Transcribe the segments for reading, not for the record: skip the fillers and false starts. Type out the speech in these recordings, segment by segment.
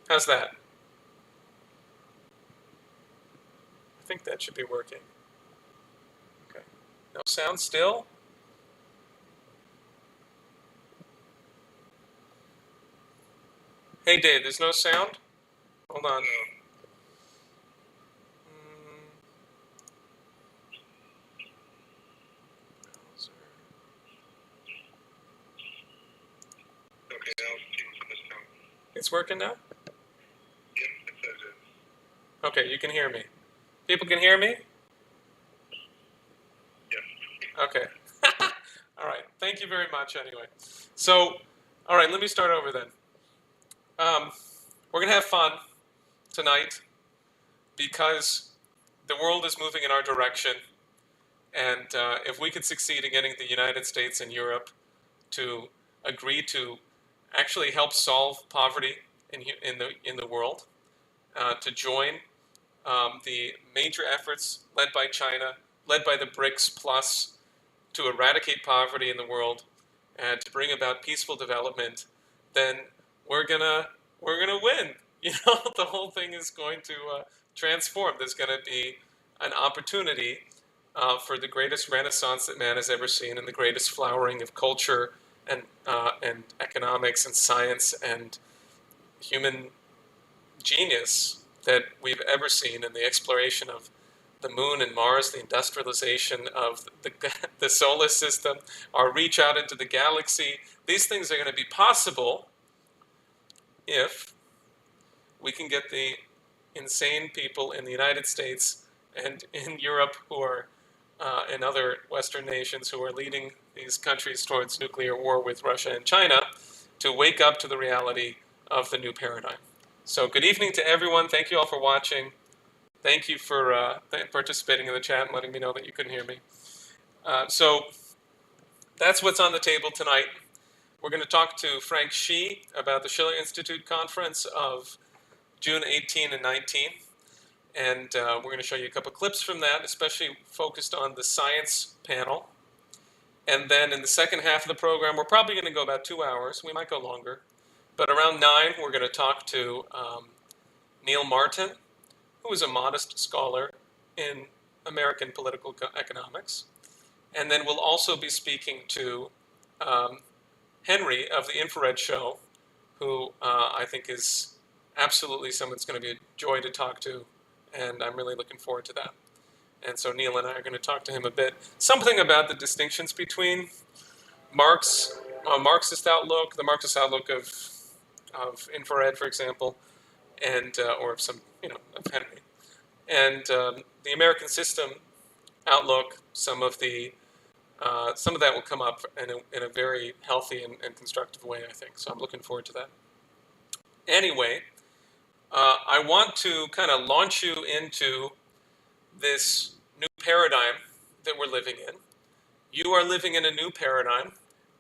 How's that? I think that should be working. Okay. No sound still? Hey Dave, there's no sound? Hold on. Mm, Okay, now people from this town. it's working now? Yes, it says it. Okay, you can hear me. People can hear me? Yes. Okay. All right. Thank you very much anyway. So, all right, let me start over then. Um, we're going to have fun tonight because the world is moving in our direction. And if we could succeed in getting the United States and Europe to agree to actually help solve poverty in the world, to join the major efforts led by China, led by the Brics Plus, to eradicate poverty in the world and to bring about peaceful development, then we're gonna we're gonna win. You know, the whole thing is going to transform. There's going to be an opportunity for the greatest renaissance that man has ever seen, and the greatest flowering of culture and economics and science and human genius that we've ever seen, and the exploration of the moon and Mars, the industrialization of the solar system, our reach out into the galaxy. These things are going to be possible if we can get the insane people in the United States and in Europe who are and other Western nations who are leading these countries towards nuclear war with Russia and China to wake up to the reality of the new paradigm. So, good evening to everyone. Thank you all for watching. Thank you for participating in the chat and letting me know that you couldn't hear me. So that's what's on the table tonight. We're going to talk to Frank Shi about the Schiller Institute conference of June 18 and 19. And we're going to show you a couple clips from that, especially focused on the science panel. And then in the second half of the program, we're probably going to go about 2 hours. We might go longer. But around 9, we're going to talk to Neil Martin, who is a modest scholar in American political economics. And then we'll also be speaking to Henry of the Infrared Show, who I think is absolutely someone that's going to be a joy to talk to, and I'm really looking forward to that. And so Neil and I are going to talk to him a bit. Something about the distinctions between Marxist outlook, the Marxist outlook of infrared, for example, and or of some, of Henry, and the American system outlook. Some of that will come up in a very healthy and constructive way, I think. So I'm looking forward to that. Anyway, I want to kind of launch you into this new paradigm that we're living in. You are living in a new paradigm.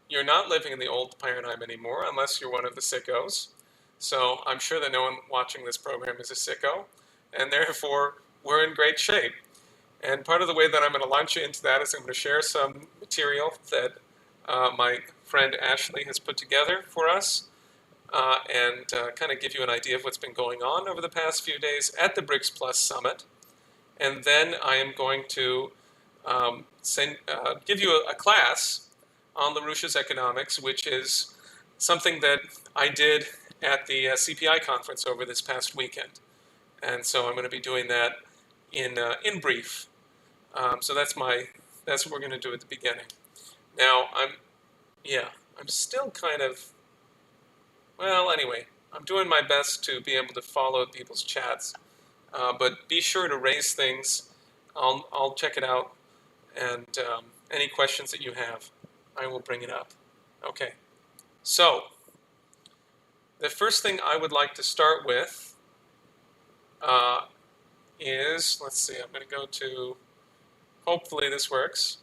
You're not living in the old paradigm anymore, unless you're one of the sickos. So I'm sure that no one watching this program is a sicko, and therefore we're in great shape. And part of the way that I'm going to launch you into that is I'm going to share some material that my friend Ashley has put together for us, and kind of give you an idea of what's been going on over the past few days at the Brics Plus Summit. And then I am going to give you a class on Larouche's economics, which is something that I did at the CPI conference over this past weekend. And so I'm going to be doing that in brief. So that's what we're going to do at the beginning. Now I'm still kind of, well, anyway, I'm doing my best to be able to follow people's chats, but be sure to raise things. I'll check it out, and any questions that you have, I will bring it up. Okay, so the first thing I would like to start with is, let's see, I'm going to go to, hopefully this works.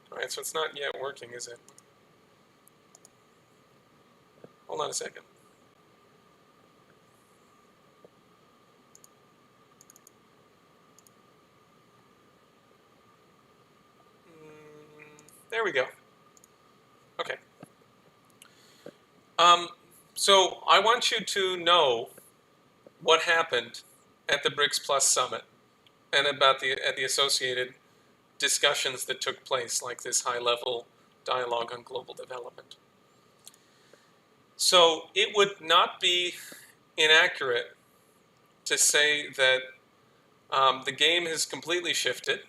All right, so it's not yet working, is it? Hold on a second. There we go. Okay. So I want you to know what happened at the BRICS Plus Summit and about the associated discussions that took place, like this high-level dialogue on global development. So it would not be inaccurate to say that the game has completely shifted.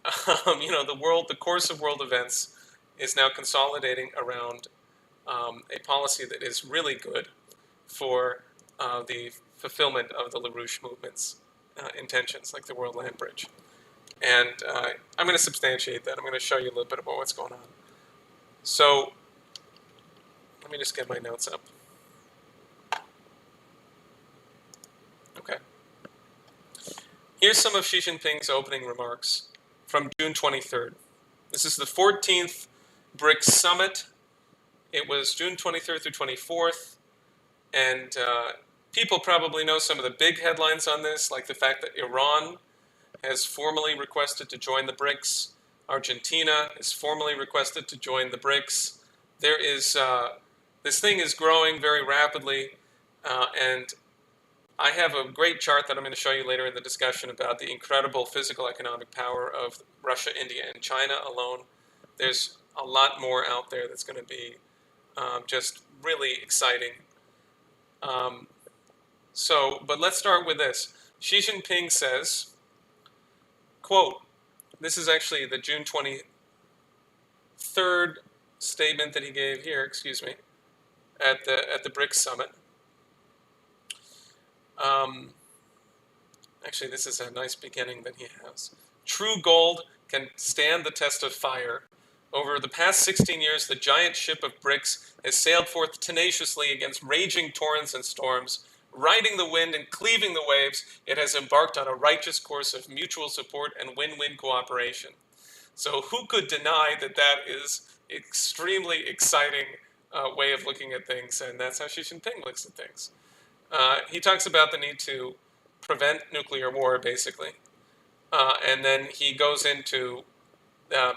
The course of world events is now consolidating around a policy that is really good for the fulfillment of the Larouche movement's intentions, like the World Land Bridge. And I'm going to substantiate that. I'm going to show you a little bit about what's going on. So let me just get my notes up. Okay. Here's some of Xi Jinping's opening remarks from June 23rd. This is the 14th BRICS Summit. It was June 23rd through 24th. And people probably know some of the big headlines on this, like the fact that Iran has formally requested to join the BRICS. Argentina is formally requested to join the BRICS. There is, this thing is growing very rapidly, and I have a great chart that I'm going to show you later in the discussion about the incredible physical economic power of Russia, India, and China alone. There's a lot more out there that's going to be just really exciting. But let's start with this. Xi Jinping says, quote, this is actually the June 23rd statement that he gave here, at the BRICS Summit. Actually, this is a nice beginning that he has. True gold can stand the test of fire. Over the past 16 years, the giant ship of BRICS has sailed forth tenaciously against raging torrents and storms. Riding the wind and cleaving the waves, it has embarked on a righteous course of mutual support and win-win cooperation. So who could deny that that is extremely exciting way of looking at things, and that's how Xi Jinping looks at things. He talks about the need to prevent nuclear war, basically. And then he goes into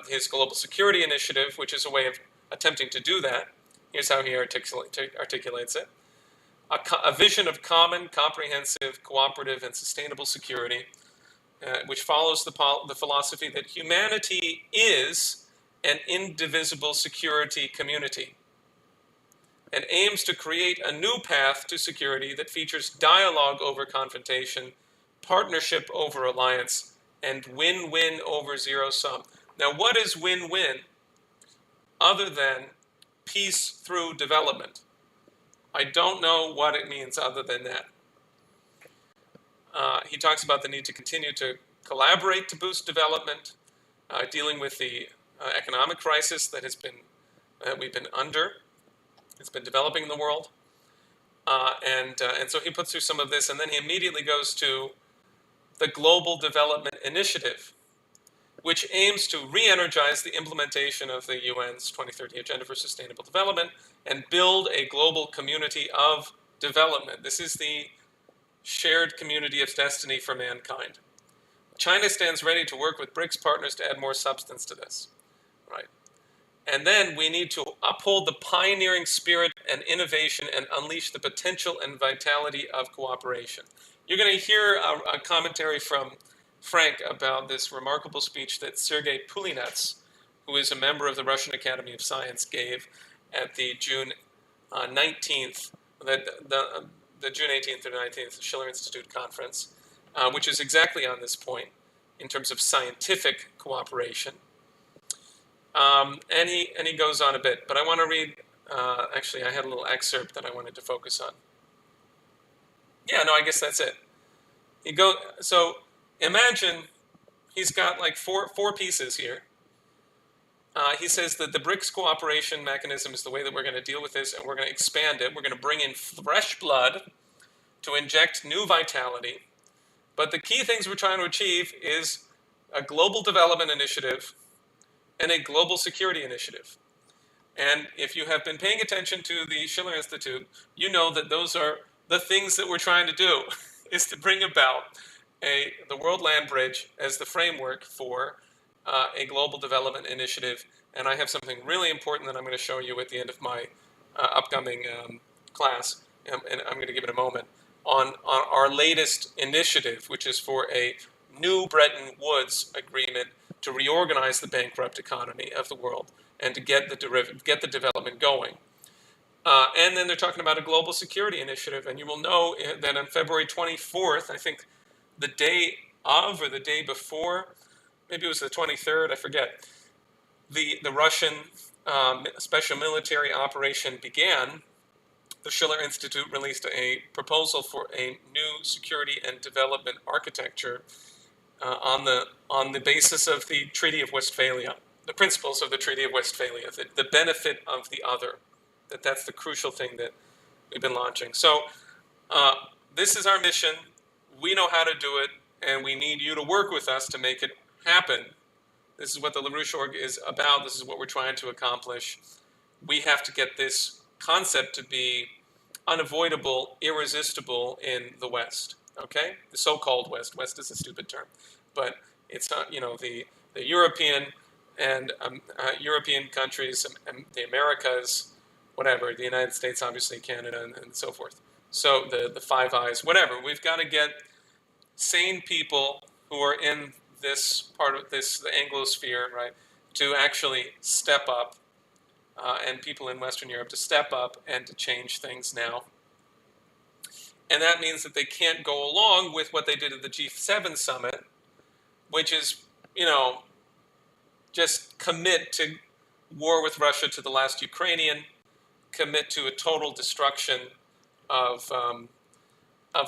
his global security initiative, which is a way of attempting to do that. Here's how he articulates it. A vision of common, comprehensive, cooperative, and sustainable security, which follows the philosophy that humanity is an indivisible security community, and aims to create a new path to security that features dialogue over confrontation, partnership over alliance, and win-win over zero-sum. Now, what is win-win other than peace through development? I don't know what it means other than that. He talks about the need to continue to collaborate to boost development, dealing with the economic crisis that we've been under. It's been developing in the world. And so he puts through some of this, and then he immediately goes to the Global Development Initiative, which aims to re-energize the implementation of the UN's 2030 Agenda for Sustainable Development and build a global community of development. This is the shared community of destiny for mankind. China stands ready to work with BRICS partners to add more substance to this, right? And then we need to uphold the pioneering spirit and innovation and unleash the potential and vitality of cooperation. You're going to hear a commentary from Frank about this remarkable speech that Sergei Pulinets, who is a member of the Russian Academy of Science, gave at the June 19th, the June 18th or 19th Schiller Institute conference, which is exactly on this point in terms of scientific cooperation. And he goes on a bit, but I want to read. Actually, I had a little excerpt that I wanted to focus on. Yeah, no, I guess that's it. So imagine he's got like four pieces here. He says that the BRICS cooperation mechanism is the way that we're going to deal with this, and we're going to expand it. We're going to bring in fresh blood to inject new vitality. But the key things we're trying to achieve is a global development initiative and a global security initiative. And if you have been paying attention to the Schiller Institute, you know that those are the things that we're trying to do, is to bring about the World Land Bridge as the framework for a global development initiative. And I have something really important that I'm going to show you at the end of my upcoming class, and I'm going to give it a moment, on our latest initiative, which is for a new Bretton Woods agreement to reorganize the bankrupt economy of the world and to get the development going. And then they're talking about a global security initiative, and you will know that on February 24th, I think the day of or the day before, maybe it was the 23rd, I forget, the Russian special military operation began. The Schiller Institute released a proposal for a new security and development architecture on the basis of the Treaty of Westphalia, the principles of the Treaty of Westphalia, the benefit of the other. That's the crucial thing that we've been launching. So this is our mission. We know how to do it, and we need you to work with us to make it happen. This is what the Larouche org is about. This is what we're trying to accomplish. We have to get this concept to be unavoidable, irresistible in the West. Okay, the so-called West. West is a stupid term, but it's the European and European countries, and the Americas, whatever, the United States, obviously Canada, and so forth. So the Five Eyes, whatever. We've got to get sane people who are in this part of this, the Anglosphere, right, to actually step up, and people in Western Europe to step up and to change things now. And that means that they can't go along with what they did at the G7 summit, which is, just commit to war with Russia to the last Ukrainian, commit to a total destruction of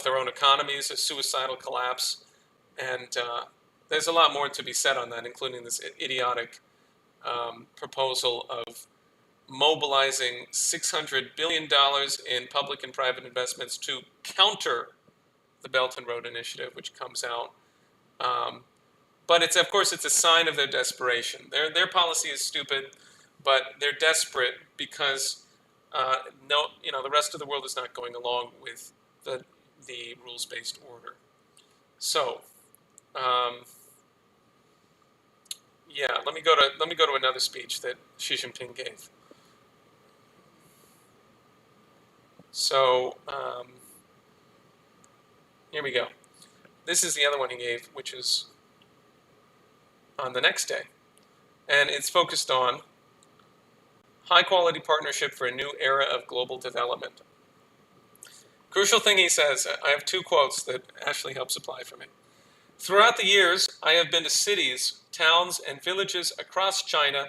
their own economies, a suicidal collapse, and there's a lot more to be said on that, including this idiotic proposal of mobilizing $600 billion in public and private investments to counter the Belt and Road Initiative, which comes out. But it's, of course, it's a sign of their desperation. Their policy is stupid, but they're desperate because the rest of the world is not going along with the rules-based order. So, let me go to another speech that Xi Jinping gave. So, here we go. This is the other one he gave, which is on the next day. And it's focused on high-quality partnership for a new era of global development. Crucial thing he says, I have two quotes that Ashley helped supply for me. Throughout the years, I have been to cities, towns, and villages across China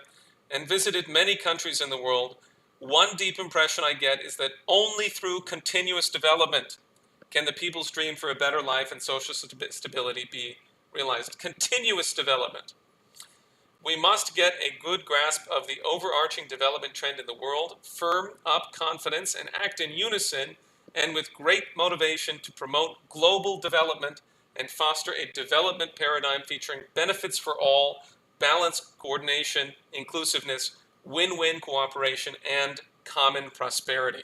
and visited many countries in the world. One deep impression I get is that only through continuous development can the people's dream for a better life and social stability be realized. Continuous development. We must get a good grasp of the overarching development trend in the world, firm up confidence, and act in unison and with great motivation to promote global development and foster a development paradigm featuring benefits for all, balance, coordination, inclusiveness, win-win cooperation, and common prosperity.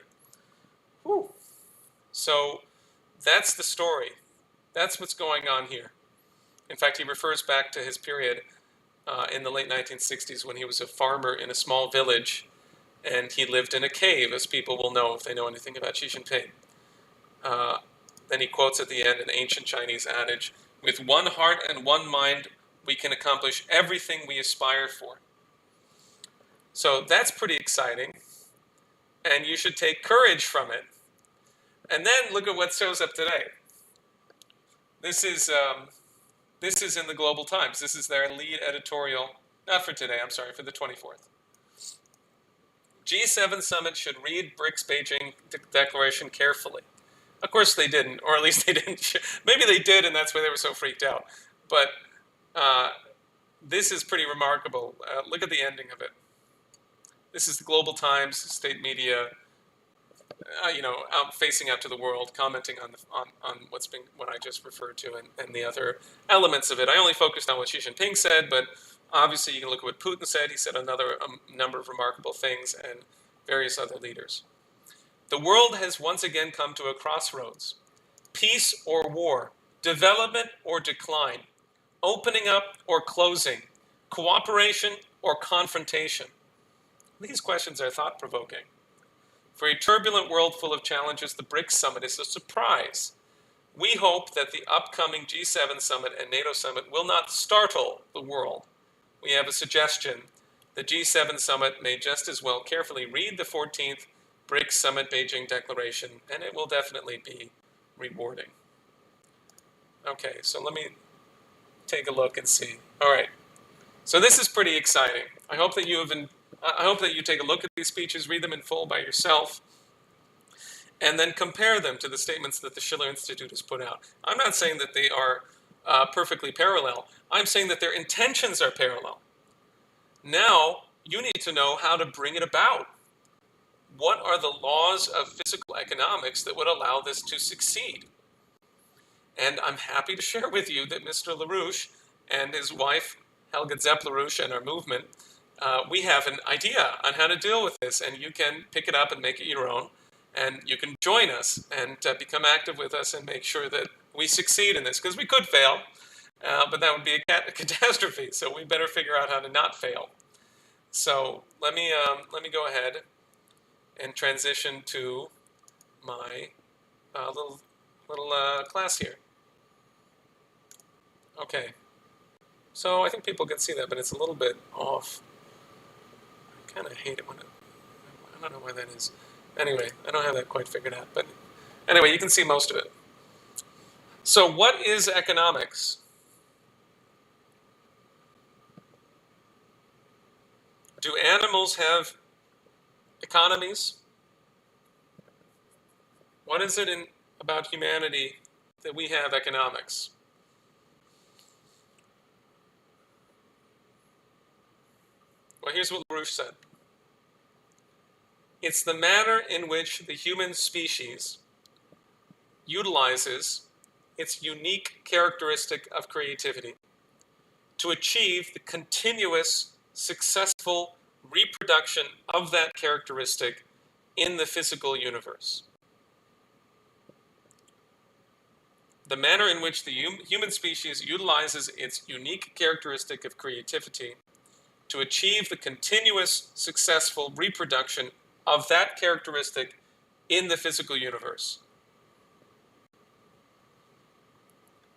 Whew. So that's the story. That's what's going on here. In fact, he refers back to his period in the late 1960s when he was a farmer in a small village, and he lived in a cave, as people will know if they know anything about Xi Jinping. Then he quotes at the end an ancient Chinese adage, "With one heart and one mind, we can accomplish everything we aspire for." So that's pretty exciting, and you should take courage from it. And then look at what shows up today. This is in the Global Times. This is their lead editorial, not for today, I'm sorry, for the 24th. G7 summit should read Brics Beijing declaration carefully. Of course they didn't, or at least they didn't. Maybe they did, and that's why they were so freaked out. But this is pretty remarkable. Look at the ending of it. This is the Global Times, state media, facing out to the world, commenting on what I just referred to, and the other elements of it. I only focused on what Xi Jinping said, but obviously you can look at what Putin said. He said another number of remarkable things, and various other leaders. The world has once again come to a crossroads. Peace or war, development or decline, opening up or closing, cooperation or confrontation. These questions are thought-provoking. For a turbulent world full of challenges, the Brics Summit is a surprise. We hope that the upcoming G7 Summit and NATO Summit will not startle the world. We have a suggestion. The G7 Summit may just as well carefully read the 14th Brics Summit Beijing Declaration, and it will definitely be rewarding. Okay, so let me take a look and see. All right. So this is pretty exciting. I hope that you take a look at these speeches, read them in full by yourself, and then compare them to the statements that the Schiller Institute has put out. I'm not saying that they are perfectly parallel. I'm saying that their intentions are parallel. Now, you need to know how to bring it about. What are the laws of physical economics that would allow this to succeed? And I'm happy to share with you that Mr. Larouche and his wife, Helga Zepp-Larouche, and our movement, we have an idea on how to deal with this, and you can pick it up and make it your own. And you can join us and become active with us and make sure that we succeed in this, because we could fail, but that would be a catastrophe. So we better figure out how to not fail. So let me go ahead and transition to my little class here. Okay. So I think people can see that, but it's a little bit off. I kind of hate it when I don't know why that is. Anyway, I don't have that quite figured out, but anyway, you can see most of it. So what is economics? Do animals have economies? What is it about humanity that we have economics? Well, here's what Larouche said. It's the manner in which the human species utilizes its unique characteristic of creativity to achieve the continuous, successful reproduction of that characteristic in the physical universe. The manner in which the human species utilizes its unique characteristic of creativity to achieve the continuous, successful reproduction of that characteristic in the physical universe.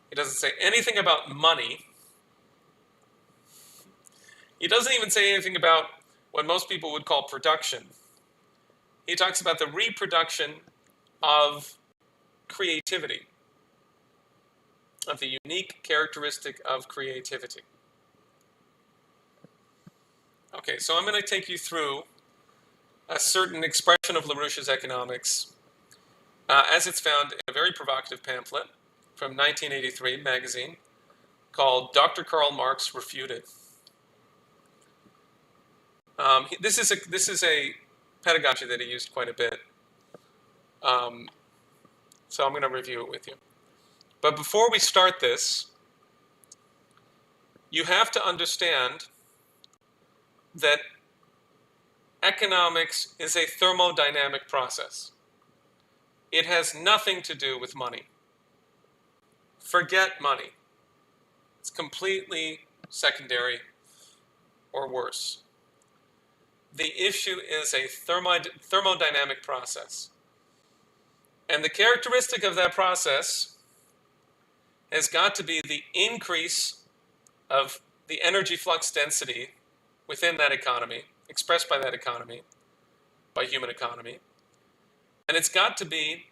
He doesn't say anything about money. He doesn't even say anything about what most people would call production. He talks about the reproduction of creativity, of the unique characteristic of creativity. Okay, so I'm going to take you through a certain expression of Larouche's economics as it's found in a very provocative pamphlet from 1983 magazine called Dr. Karl Marx Refuted. This is a pedagogy that he used quite a bit. So I'm going to review it with you. But before we start this, you have to understand that economics is a thermodynamic process. It has nothing to do with money. Forget money. It's completely secondary or worse. The issue is a thermodynamic process. And the characteristic of that process has got to be the increase of the energy flux density within that economy, expressed by that economy, by human economy. And it's got to be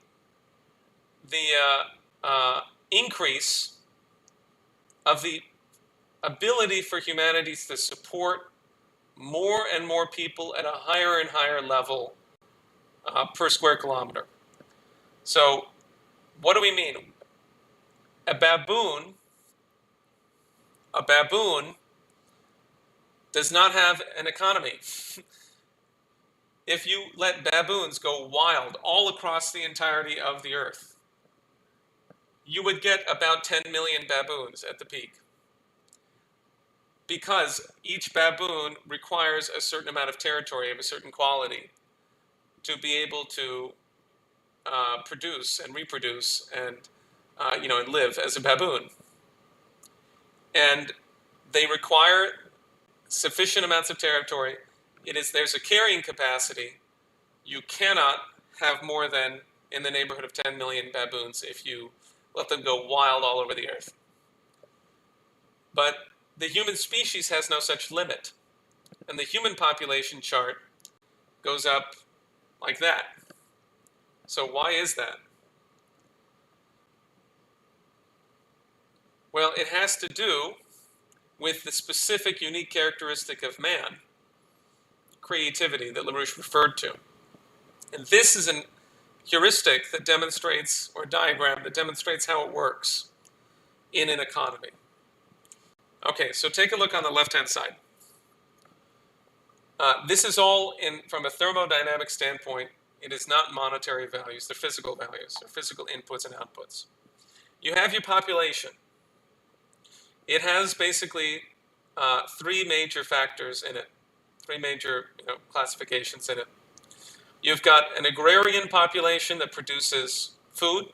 the increase of the ability for humanity to support more and more people at a higher and higher level per square kilometer. So what do we mean? A baboon does not have an economy. If you let baboons go wild all across the entirety of the earth, you would get about 10 million baboons at the peak. Because each baboon requires a certain amount of territory of a certain quality to be able to produce and reproduce and and live as a baboon. And they require sufficient amounts of territory. There's a carrying capacity. you cannot have more than in the neighborhood of 10 million baboons if you let them go wild all over the earth. But the human species has no such limit. And the human population chart goes up like that. So why is that? Well, it has to do with the specific unique characteristic of man, creativity, that Larouche referred to. And this is a heuristic that demonstrates, or diagram that demonstrates how it works in an economy. Okay, so take a look on the left-hand side. This is all from a thermodynamic standpoint. It is not monetary values, they're physical values, they're physical inputs and outputs. You have your population. It has basically three major factors in it, three major classifications in it. You've got an agrarian population that produces food.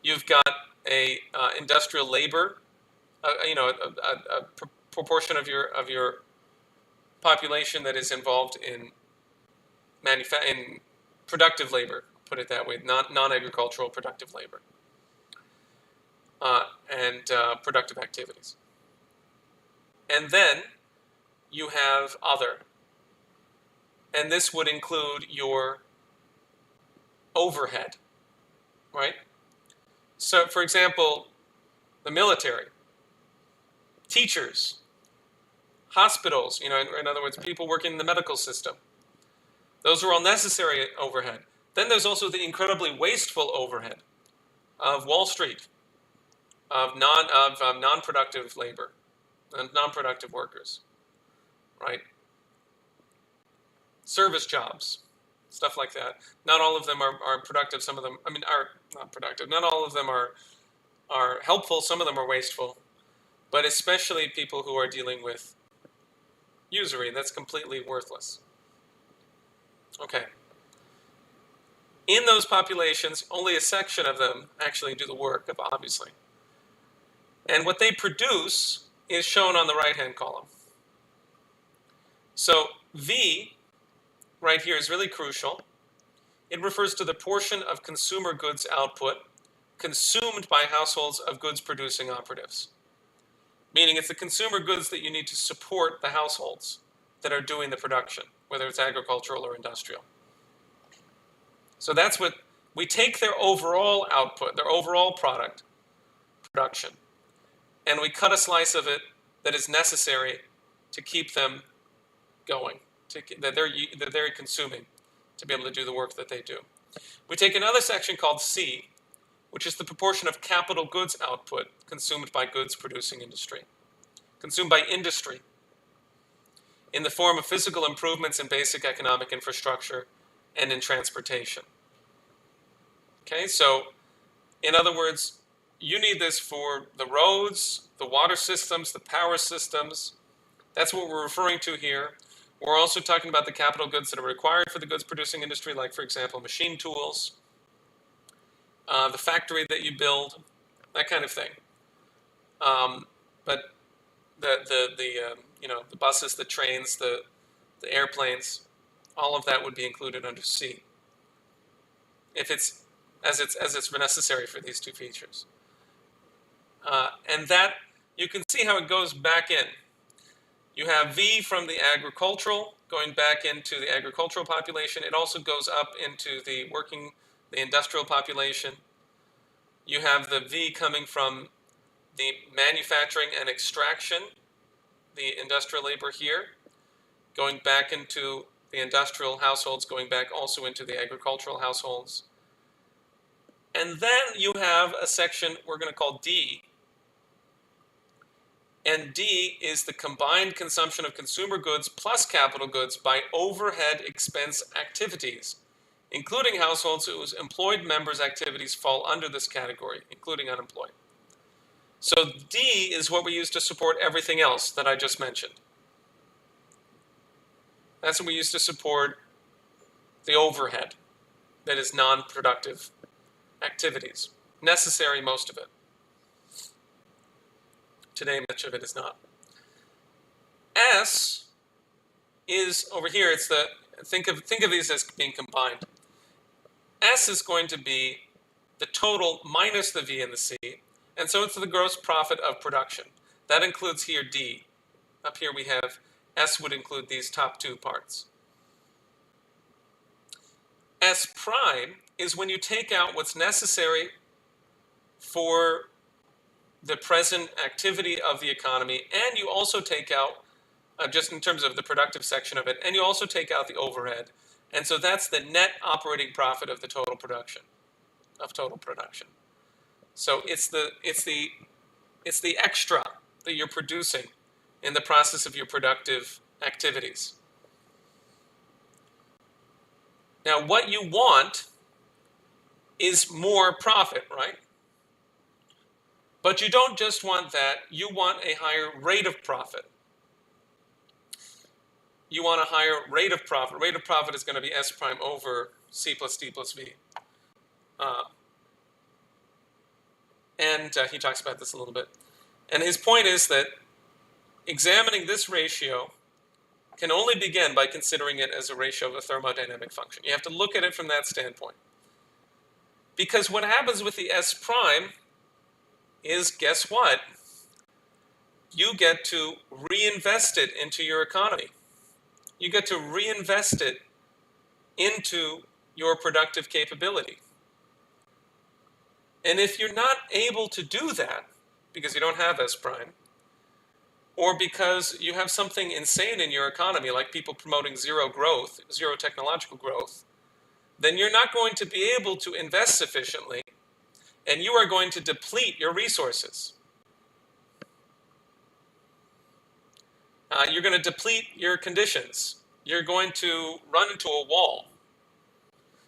You've got a industrial labor, a proportion of your population that is involved in productive labor, put it that way, non-agricultural productive labor, and productive activities. And then you have other. And this would include your overhead, right? So, for example, the military, teachers, hospitals, in other words, people working in the medical system. Those are all necessary overhead. Then there's also the incredibly wasteful overhead of Wall Street, of non-productive labor, and non-productive workers, right? Service jobs, stuff like that. Not all of them are productive. Some of them, are not productive. Not all of them are helpful. Some of them are wasteful. But especially people who are dealing with usury, that's completely worthless. Okay. In those populations, only a section of them actually do the work, obviously. And what they produce is shown on the right-hand column. So V, right here, is really crucial. It refers to the portion of consumer goods output consumed by households of goods-producing operatives. Meaning it's the consumer goods that you need to support the households that are doing the production, whether it's agricultural or industrial. So that's what, we take their overall output, their overall production, and we cut a slice of it that is necessary to keep them going, that they're consuming to be able to do the work that they do. We take another section called C, which is the proportion of capital goods output consumed by goods producing industry. Consumed by industry in the form of physical improvements in basic economic infrastructure and in transportation. Okay, so in other words, you need this for the roads, the water systems, the power systems. That's what we're referring to here. We're also talking about the capital goods that are required for the goods producing industry, like, for example, machine tools, the factory that you build, that kind of thing. But the buses, the trains, the airplanes, all of that would be included under C, if it's as it's necessary for these two features. And that, you can see how it goes back in. You have V from the agricultural going back into the agricultural population. It also goes up into the industrial population. You have the V coming from the manufacturing and extraction, the industrial labor here, going back into the industrial households, going back also into the agricultural households. And then you have a section we're going to call D. And D is the combined consumption of consumer goods plus capital goods by overhead expense activities, including households whose employed members' activities fall under this category, including unemployed. So D is what we use to support everything else that I just mentioned. That's what we use to support the overhead that is non-productive activities. Necessary, most of it. Today, much of it is not. S is, over here, it's the Think of these as being combined. S is going to be the total minus the V and the C, and so it's the gross profit of production. That includes here D. Up here we have S would include these top two parts. S prime is when you take out what's necessary for the present activity of the economy, and you also take out, just in terms of the productive section of it, and you also take out the overhead. And so that's the net operating profit of the total production, So it's the extra that you're producing in the process of your productive activities. Now, what you want is more profit, right? But you don't just want that, you want a higher rate of profit. You want a higher rate of profit. Rate of profit is going to be S prime over C plus D plus V. And he talks about this a little bit. And his point is that examining this ratio can only begin by considering it as a ratio of a thermodynamic function. You have to look at it from that standpoint. Because what happens with the S prime is, guess what? You get to reinvest it into your economy. You get to reinvest it into your productive capability. And if you're not able to do that, because you don't have S prime, or because you have something insane in your economy, like people promoting zero growth, zero technological growth, then you're not going to be able to invest sufficiently, and you are going to deplete your resources. You're going to deplete your conditions. You're going to run into a wall.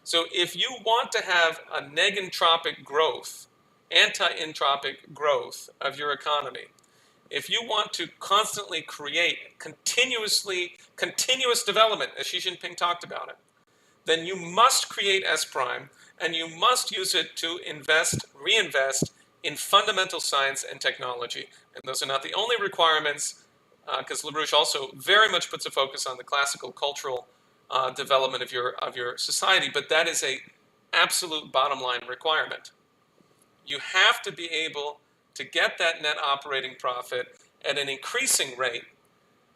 So if you want to have a negentropic growth, anti-entropic growth of your economy, if you want to constantly create continuous development, as Xi Jinping talked about it, then you must create S prime, and you must use it to reinvest in fundamental science and technology. And those are not the only requirements, because Larouche also very much puts a focus on the classical cultural development of your society, but that is a absolute bottom line requirement. You have to be able to get that net operating profit at an increasing rate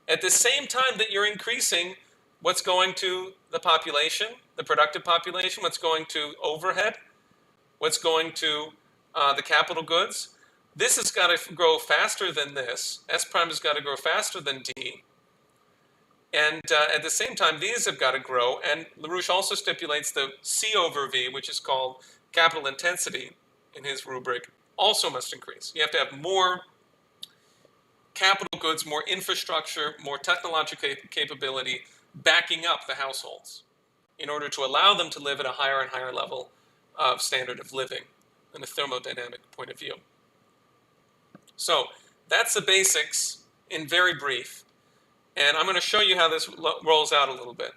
at the same time that you're increasing what's going to the population, the productive population, what's going to overhead, what's going to the capital goods. This has got to grow faster than this. S prime has got to grow faster than D. And at the same time, these have got to grow. And Larouche also stipulates the C over V, which is called capital intensity in his rubric, also must increase. You have to have more capital goods, more infrastructure, more technological capability backing up the households in order to allow them to live at a higher and higher level of standard of living in a thermodynamic point of view. So that's the basics in very brief. And I'm going to show you how this rolls out a little bit.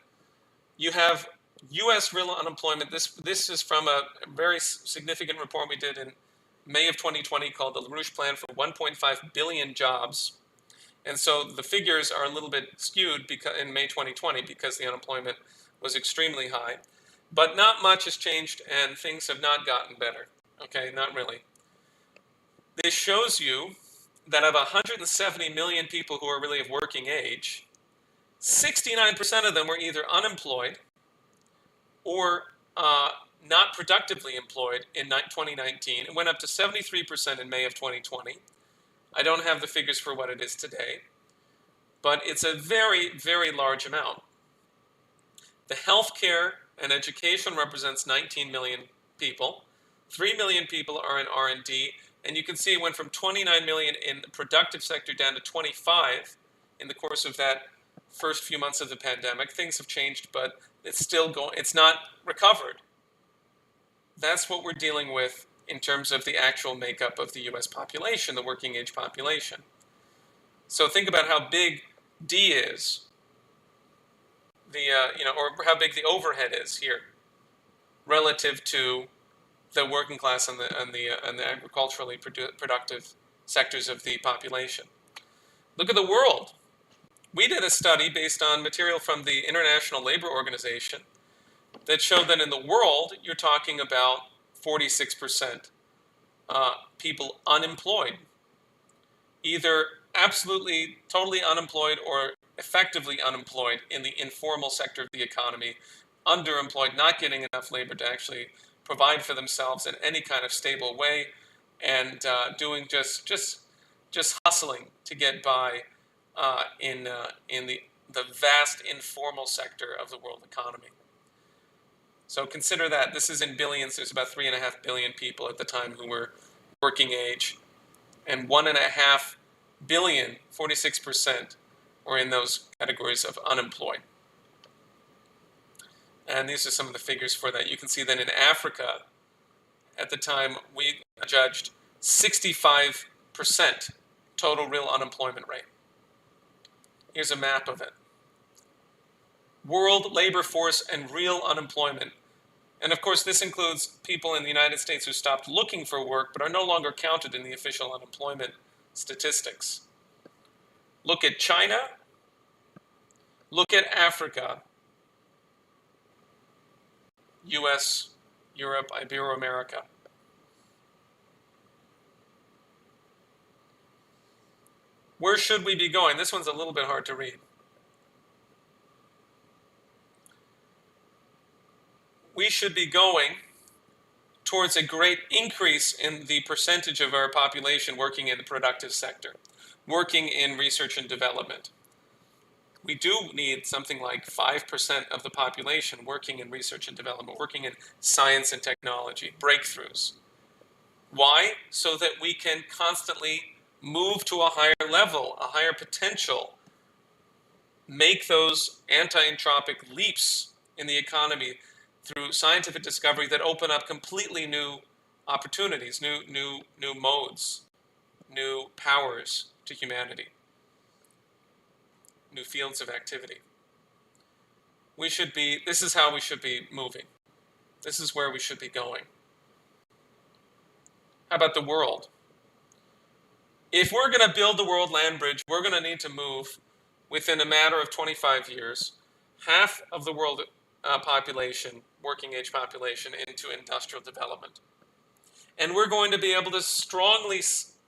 You have U.S. real unemployment. This is from a very significant report we did in May of 2020 called the Larouche Plan for 1.5 billion jobs. And so the figures are a little bit skewed in May 2020 because the unemployment was extremely high. But not much has changed, and things have not gotten better. Okay, not really. This shows you that of 170 million people who are really of working age, 69% of them were either unemployed or not productively employed in 2019. It went up to 73% in May of 2020. I don't have the figures for what it is today, but it's a very, very large amount. The healthcare and education represents 19 million people. 3 million people are in R&D, and you can see it went from 29 million in the productive sector down to 25 in the course of that first few months of the pandemic. Things have changed, but it's still going. It's not recovered. That's what we're dealing with in terms of the actual makeup of the U.S. population, the working age population. So think about how big D is, or how big the overhead is here, relative to the working class and the agriculturally productive sectors of the population. Look at the world. We did a study based on material from the International Labor Organization that showed that in the world, you're talking about 46% people unemployed, either absolutely, totally unemployed or effectively unemployed in the informal sector of the economy, underemployed, not getting enough labor to actually provide for themselves in any kind of stable way, and doing just hustling to get by in the vast informal sector of the world economy. So consider that. This is in billions. There's about 3.5 billion people at the time who were working age, and 1.5 billion, 46%, were in those categories of unemployed. And these are some of the figures for that. You can see that in Africa, at the time, we judged 65% total real unemployment rate. Here's a map of it. World labor force and real unemployment. And of course, this includes people in the United States who stopped looking for work but are no longer counted in the official unemployment statistics. Look at China. Look at Africa. US, Europe, Ibero-America. Where should we be going? This one's a little bit hard to read. We should be going towards a great increase in the percentage of our population working in the productive sector, working in research and development. We do need something like 5% of the population working in research and development, working in science and technology, breakthroughs. Why? So that we can constantly move to a higher level, a higher potential, make those anti-entropic leaps in the economy through scientific discovery that open up completely new opportunities, new modes, new powers to humanity, new fields of activity. This is how we should be moving. This is where we should be going. How about the world? If we're going to build the world land bridge, we're going to need to move within a matter of 25 years, half of the world population, working age population, into industrial development. And we're going to be able to strongly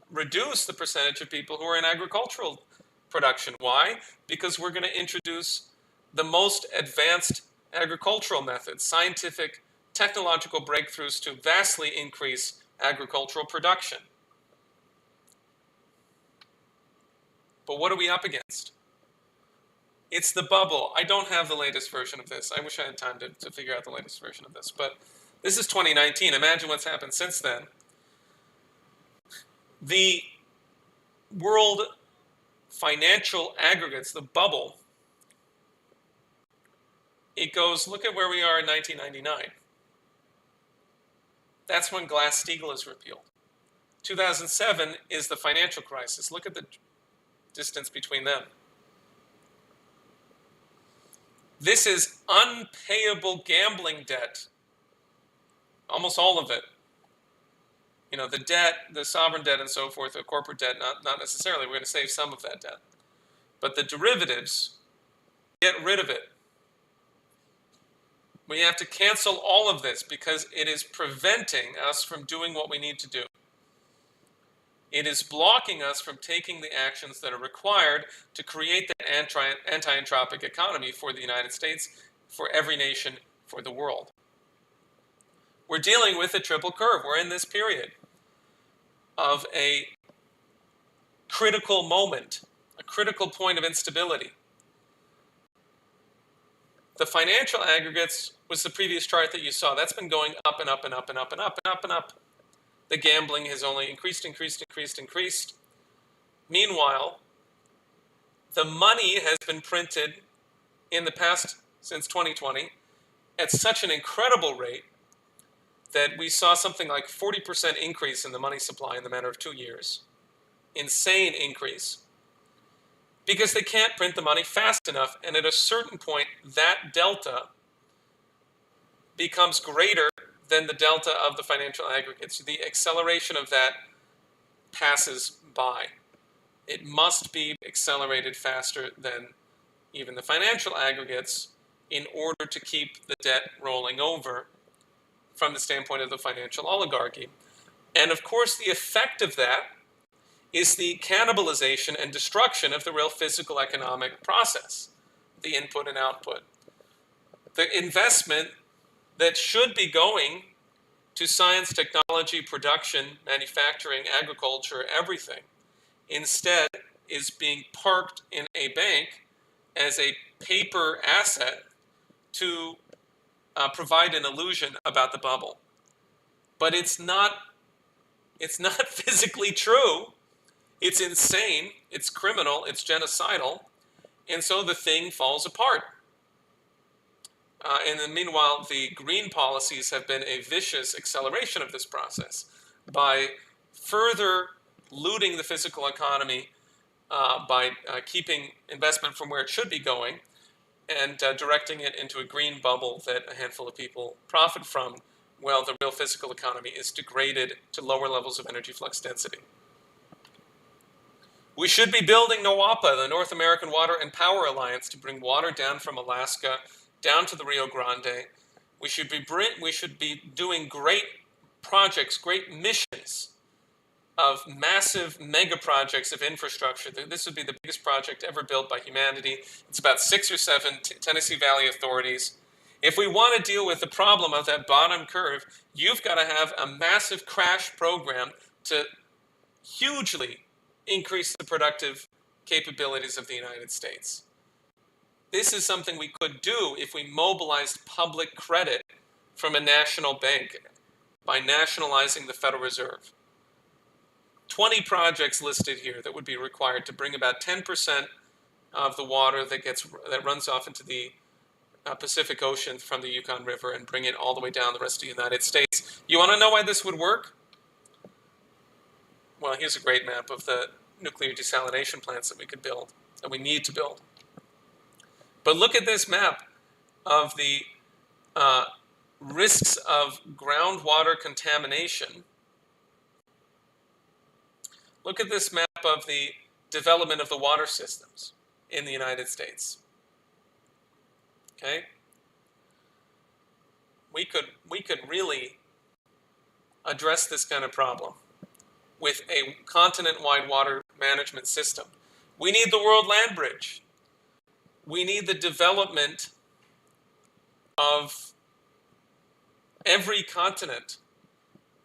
reduce the percentage of people who are in agricultural production. Why? Because we're going to introduce the most advanced agricultural methods, scientific, technological breakthroughs to vastly increase agricultural production. But what are we up against? It's the bubble. I don't have the latest version of this. I wish I had time to figure out the latest version of this. But this is 2019. Imagine what's happened since then. The world financial aggregates, the bubble, it goes, look at where we are in 1999. That's when Glass-Steagall is repealed. 2007 is the financial crisis. Look at the distance between them. This is unpayable gambling debt. Almost all of it. You know, the debt, the sovereign debt and so forth, the corporate debt, not necessarily. We're going to save some of that debt. But the derivatives, get rid of it. We have to cancel all of this because it is preventing us from doing what we need to do. It is blocking us from taking the actions that are required to create the anti-entropic economy for the United States, for every nation, for the world. We're dealing with a triple curve. We're in this period of a critical moment, a critical point of instability. The financial aggregates was the previous chart that you saw. That's been going up and up and up and up and up and up and up. The gambling has only increased. Meanwhile, the money has been printed in the past, since 2020, at such an incredible rate that we saw something like 40% increase in the money supply in the matter of 2 years. Insane increase. Because they can't print the money fast enough, and at a certain point, that delta becomes greater than the delta of the financial aggregates. The acceleration of that passes by. It must be accelerated faster than even the financial aggregates in order to keep the debt rolling over from the standpoint of the financial oligarchy. And of course, the effect of that is the cannibalization and destruction of the real physical economic process, the input and output. The investment that should be going to science, technology, production, manufacturing, agriculture, everything, instead is being parked in a bank as a paper asset to provide an illusion about the bubble. But it's not physically true. It's insane, it's criminal, it's genocidal, and so the thing falls apart. And then meanwhile, the green policies have been a vicious acceleration of this process by further looting the physical economy, by keeping investment from where it should be going and directing it into a green bubble that a handful of people profit from, while the real physical economy is degraded to lower levels of energy flux density. We should be building NOAPA, the North American Water and Power Alliance, to bring water down from Alaska down to the Rio Grande. We should be doing great projects, great missions of massive mega projects of infrastructure. This would be the biggest project ever built by humanity. It's about 6 or 7 Tennessee Valley authorities. If we want to deal with the problem of that bottom curve, you've got to have a massive crash program to hugely increase the productive capabilities of the United States. This is something we could do if we mobilized public credit from a national bank by nationalizing the Federal Reserve. 20 projects listed here that would be required to bring about 10% of the water that runs off into the Pacific Ocean from the Yukon River and bring it all the way down the rest of the United States. You want to know why this would work? Well, here's a great map of the nuclear desalination plants that we could build, that we need to build. But look at this map of the risks of groundwater contamination. Look at this map of the development of the water systems in the United States. Okay? We could really address this kind of problem with a continent-wide water management system. We need the World Land Bridge. We need the development of every continent,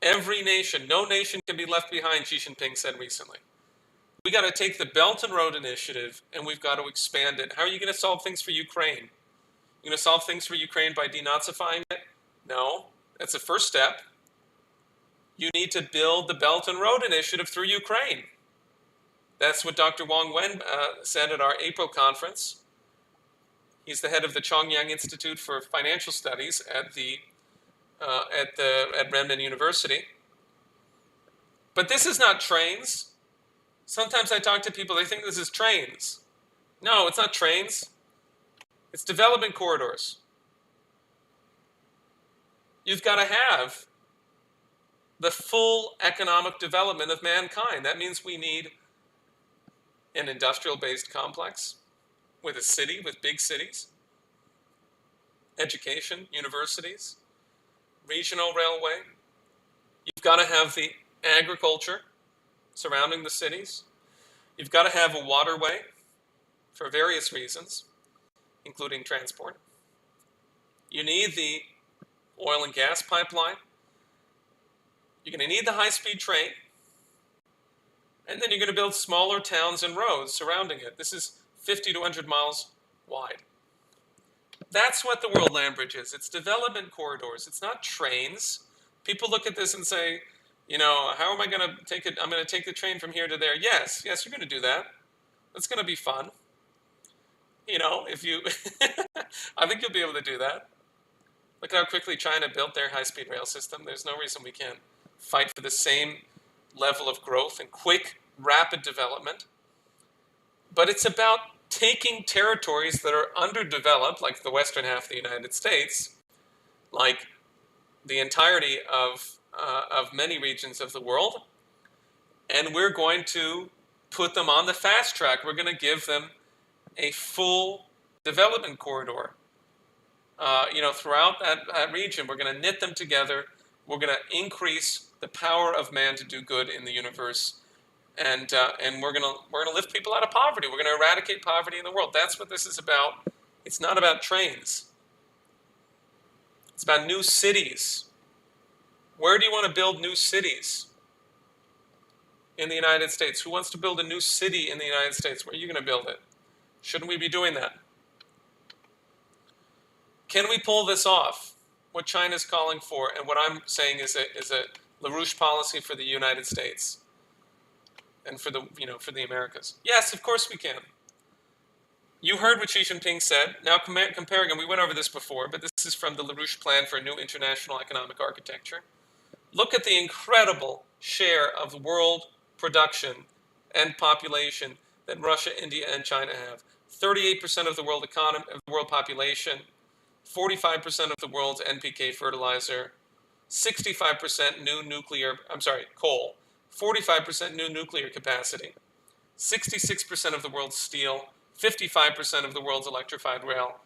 every nation. No nation can be left behind, Xi Jinping said recently. We got to take the Belt and Road Initiative and we've got to expand it. How are you going to solve things for Ukraine? You're going to solve things for Ukraine by denazifying it? No, that's the first step. You need to build the Belt and Road Initiative through Ukraine. That's what Dr. Wang Wen said at our April conference. He's the head of the Chongyang Institute for Financial Studies at Renmin University. But this is not trains. Sometimes I talk to people, they think this is trains. No, it's not trains. It's development corridors. You've got to have the full economic development of mankind. That means we need an industrial-based complex with a city, with big cities, education, universities, regional railway. You've got to have the agriculture surrounding the cities. You've got to have a waterway for various reasons, including transport. You need the oil and gas pipeline. You're going to need the high-speed train. And then you're going to build smaller towns and roads surrounding it. This is 50 to 100 miles wide. That's what the World Land Bridge is. It's development corridors. It's not trains. People look at this and say, you know, how am I going to take it? I'm going to take the train from here to there. Yes, you're going to do that. That's going to be fun. You know, if you, I think you'll be able to do that. Look how quickly China built their high-speed rail system. There's no reason we can't fight for the same level of growth and quick, rapid development. But it's about taking territories that are underdeveloped, like the western half of the United States, like the entirety of many regions of the world, and we're going to put them on the fast track. We're going to give them a full development corridor. Throughout that region, we're going to knit them together. We're going to increase the power of man to do good in the universe, and we're going to lift people out of poverty. We're going to eradicate poverty in the world. That's what this is about. It's not about trains. It's about new cities. Where do you want to build new cities? In the United States. Who wants to build a new city in the United States? Where are you going to build it? Shouldn't we be doing that? Can we pull this off? What China's calling for, and what I'm saying is a Larouche policy for the United States and for the Americas. Yes, of course we can. You heard what Xi Jinping said. Now comparing, and we went over this before, but this is from the Larouche Plan for a New International Economic Architecture. Look at the incredible share of world production and population that Russia, India, and China have. 38% of the world economy, of the world population, 45% of the world's NPK fertilizer, 65% coal, 45% new nuclear capacity, 66% of the world's steel, 55% of the world's electrified rail.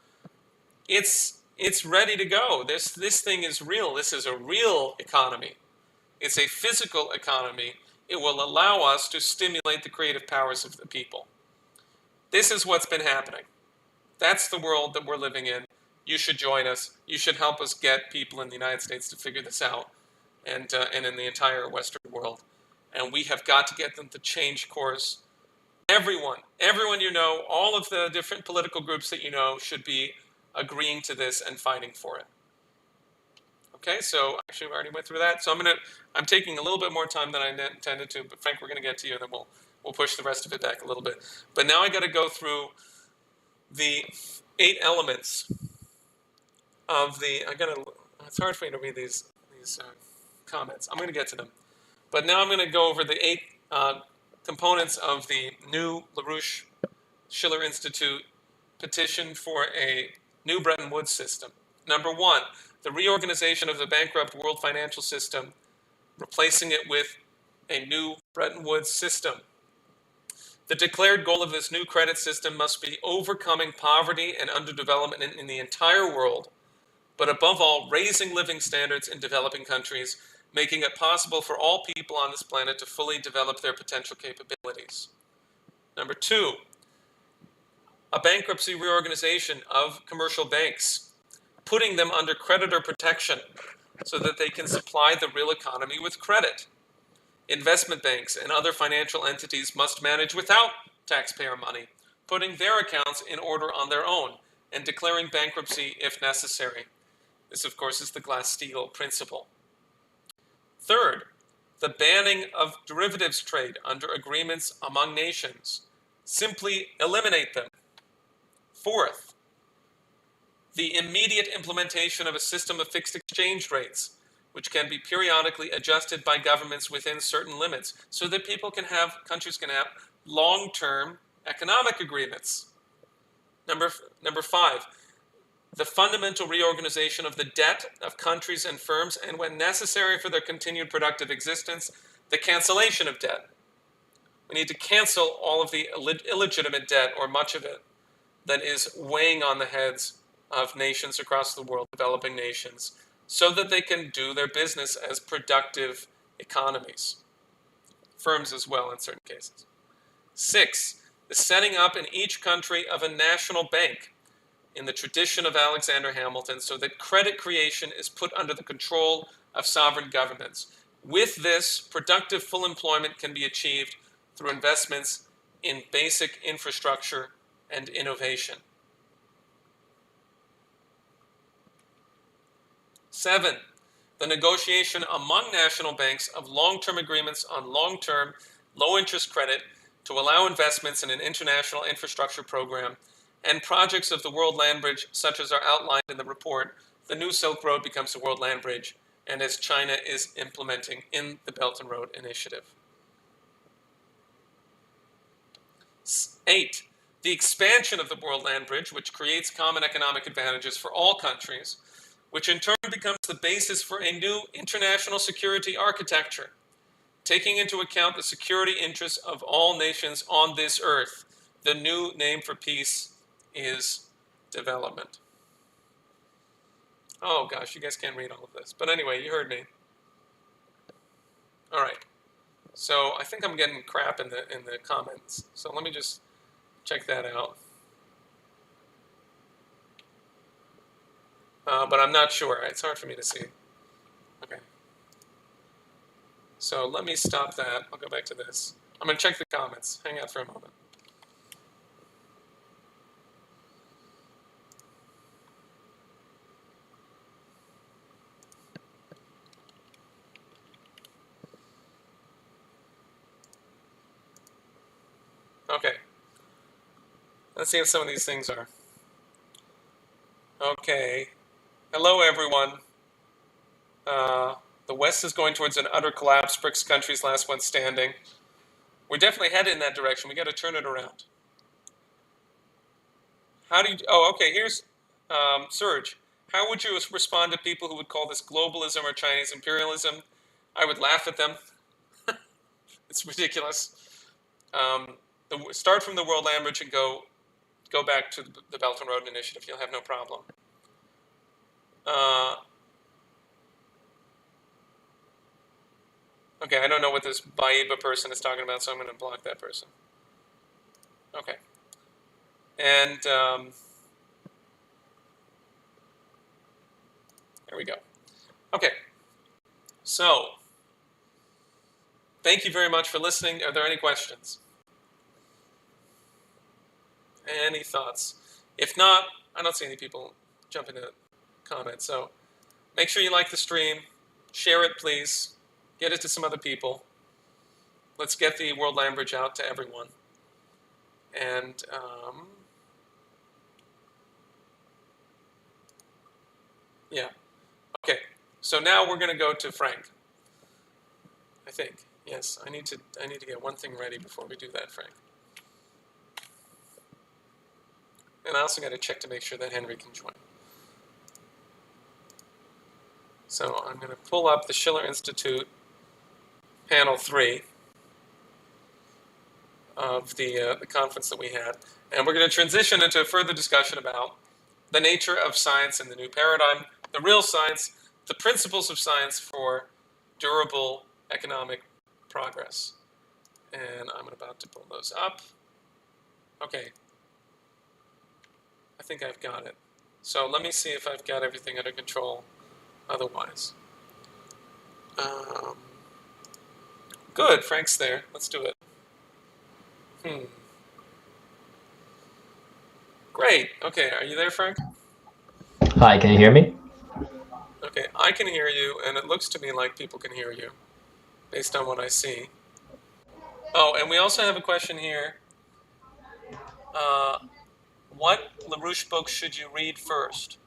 It's ready to go. This thing is real. This is a real economy. It's a physical economy. It will allow us to stimulate the creative powers of the people. This is what's been happening. That's the world that we're living in. You should join us. You should help us get people in the United States to figure this out, and in the entire Western world. And we have got to get them to change course. Everyone you know, all of the different political groups that you know should be agreeing to this and fighting for it. Okay, so actually we already went through that. So I'm taking a little bit more time than I intended to, but Frank, we're going to get to you, and then we'll push the rest of it back a little bit. But now I got to go through the 8 elements of the. It's hard for me to read these comments. I'm going to get to them, but now I'm going to go over the 8 components of the new Larouche Schiller Institute petition for a new Bretton Woods system. Number 1, the reorganization of the bankrupt world financial system, replacing it with a new Bretton Woods system. The declared goal of this new credit system must be overcoming poverty and underdevelopment in the entire world, but above all, raising living standards in developing countries, making it possible for all people on this planet to fully develop their potential capabilities. Number 2, a bankruptcy reorganization of commercial banks, putting them under creditor protection so that they can supply the real economy with credit. Investment banks and other financial entities must manage without taxpayer money, putting their accounts in order on their own and declaring bankruptcy if necessary. This, of course, is the Glass-Steagall principle. Third, the banning of derivatives trade under agreements among nations. Simply eliminate them. Fourth, the immediate implementation of a system of fixed exchange rates, which can be periodically adjusted by governments within certain limits, so that countries can have long-term economic agreements. Number 5, the fundamental reorganization of the debt of countries and firms, and when necessary for their continued productive existence, the cancellation of debt. We need to cancel all of the illegitimate debt, or much of it, that is weighing on the heads of nations across the world, developing nations, so that they can do their business as productive economies. Firms as well in certain cases. 6, the setting up in each country of a national bank in the tradition of Alexander Hamilton, so that credit creation is put under the control of sovereign governments. With this, productive full employment can be achieved through investments in basic infrastructure and innovation. 7, the negotiation among national banks of long-term agreements on long-term, low-interest credit to allow investments in an international infrastructure program and projects of the World Land Bridge, such as are outlined in the report. The new Silk Road becomes the World Land Bridge, and as China is implementing in the Belt and Road Initiative. 8, the expansion of the World Land Bridge, which creates common economic advantages for all countries, which in turn becomes the basis for a new international security architecture. taking into account the security interests of all nations on this earth. The new name for peace is development. Oh gosh, you guys can't read all of this. But anyway, you heard me. All right. So I think I'm getting crap in the comments. So let me just check that out. But I'm not sure. It's hard for me to see. Okay. So let me stop that. I'll go back to this. I'm going to check the comments. Hang out for a moment. Okay. Let's see if some of these things are. Okay. Hello, everyone. The West is going towards an utter collapse. Brics countries, last one standing. We're definitely headed in that direction. We got to turn it around. How do you? Oh, okay. Here's Serge. How would you respond to people who would call this globalism or Chinese imperialism? I would laugh at them. It's ridiculous. Start from the World Land Bridge and go back to the Belt and Road Initiative. You'll have no problem. Okay, I don't know what this Baiba person is talking about, so I'm going to block that person. Okay. And there we go. Okay. So, thank you very much for listening. Are there any questions? Any thoughts? If not, I don't see any people jump into comments. So, make sure you like the stream. Share it, please. Get it to some other people. Let's get the World Land Bridge out to everyone. And yeah. Okay. So now we're going to go to Frank. I think. Yes, I need to get one thing ready before we do that, Frank. And I also got to check to make sure that Henry can join. So I'm going to pull up the Schiller Institute panel 3 of the conference that we had. And we're going to transition into a further discussion about the nature of science in the new paradigm, the real science, the principles of science for durable economic progress. And I'm about to pull those up. Okay. I think I've got it. So let me see if I've got everything under control otherwise. Good, Frank's there. Let's do it. Great. Okay, are you there, Frank? Hi, can you hear me? Okay, I can hear you, and it looks to me like people can hear you, based on what I see. Oh, and we also have a question here. What Larouche books should you read first?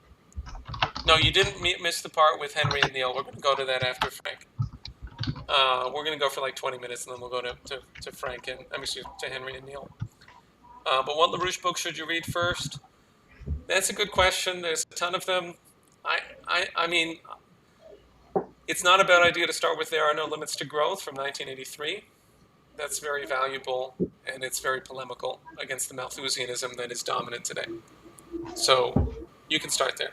No, you didn't miss the part with Henry and Neil. We're going to go to that after Frank. We're going to go for like 20 minutes, and then we'll go to Frank and to Henry and Neil. But what Larouche books should you read first? That's a good question. There's a ton of them. I mean, it's not a bad idea to start with There Are No Limits to Growth from 1983. That's very valuable, and it's very polemical against the Malthusianism that is dominant today. So you can start there.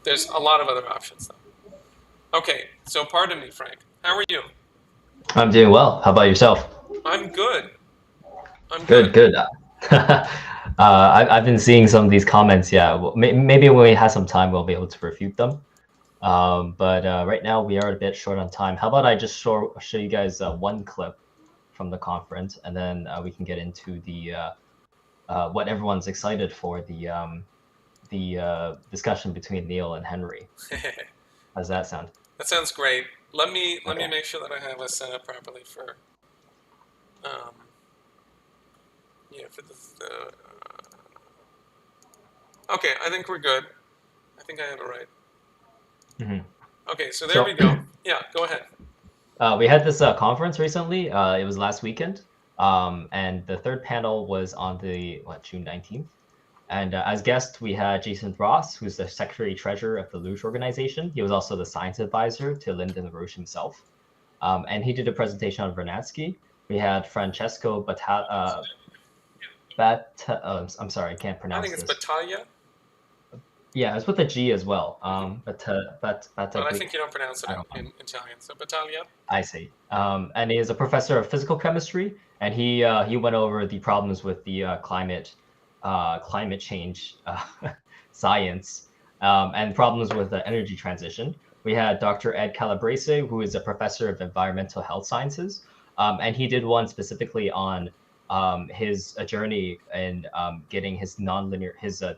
There's a lot of other options, though. Okay, so pardon me, Frank. How are you? I'm doing well. How about yourself? I'm good. Good. I've been seeing some of these comments. Yeah, well, maybe when we have some time, we'll be able to refute them. But right now we are a bit short on time. How about I just show you guys one clip from the conference, and then we can get into the what everyone's excited for, the discussion between Neil and Henry. How does that sound? That sounds great. Let me make sure that I have us set up properly for for this. Okay, I think we're good. I think I have it right. Mm-hmm. Okay, so there we go. Yeah, go ahead. We had this conference recently. It was last weekend, and the third panel was on June 19th. And as guest, we had Jason Ross, who's the Secretary Treasurer of the Larouche organization. He was also the science advisor to Lyndon LaRouche himself. and he did a presentation on Vernadsky. We had Francesco I'm sorry, I can't I pronounce think it's this. Battaglia, Yeah, it's with a G as well. but I think you don't pronounce it I don't know. in Italian. So Battaglia. I see. And he is a professor of physical chemistry, and he went over the problems with the climate change science, and problems with the energy transition. We had Dr. Ed Calabrese, who is a professor of environmental health sciences, and he did one specifically on his journey in getting his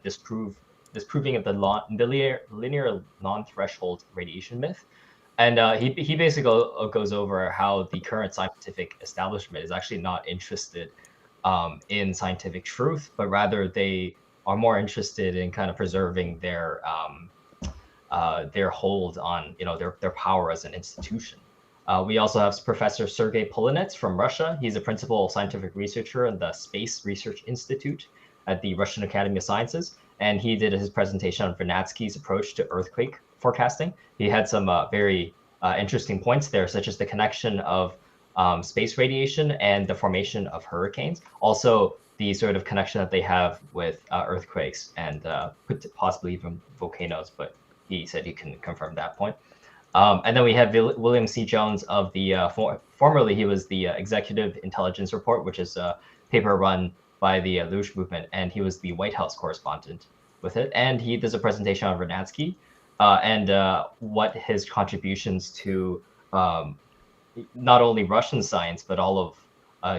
disproving of the linear non-threshold radiation myth. And he basically goes over how the current scientific establishment is actually not interested in scientific truth, but rather they are more interested in kind of preserving their hold on their power as an institution. We also have Professor Sergei Polinets from Russia. He's a principal scientific researcher in the Space Research Institute at the Russian Academy of Sciences, and he did his presentation on Vernadsky's approach to earthquake forecasting. He had some very interesting points there, such as the connection of space radiation and the formation of hurricanes. Also, the sort of connection that they have with earthquakes and possibly even volcanoes, but he said he couldn't confirm that point. And then we have William C. Jones of the formerly he was the Executive Intelligence Report, which is a paper run by the Larouche movement, and he was the White House correspondent with it. And he does a presentation on Vernadsky and what his contributions to not only Russian science but all of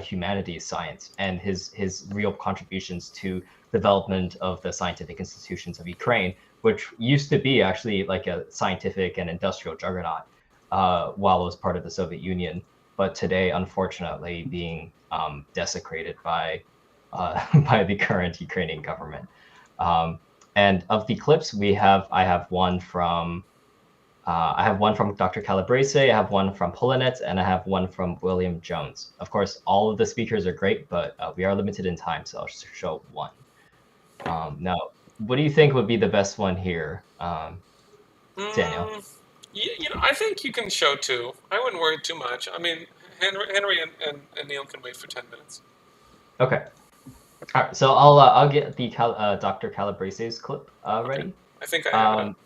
humanities science, and his real contributions to development of the scientific institutions of Ukraine, which used to be actually like a scientific and industrial juggernaut while it was part of the Soviet Union, but today, unfortunately, being desecrated by by the current Ukrainian government. And of the clips, I have one from Dr. Calabrese, I have one from Polinets, and I have one from William Jones. Of course, all of the speakers are great, but we are limited in time, so I'll just show one. Now, what do you think would be the best one here, Daniel? I think you can show two. I wouldn't worry too much. I mean, Henry and Neil can wait for 10 minutes. Okay. All right. So I'll get the Dr. Calabrese's clip ready. I think I have it up.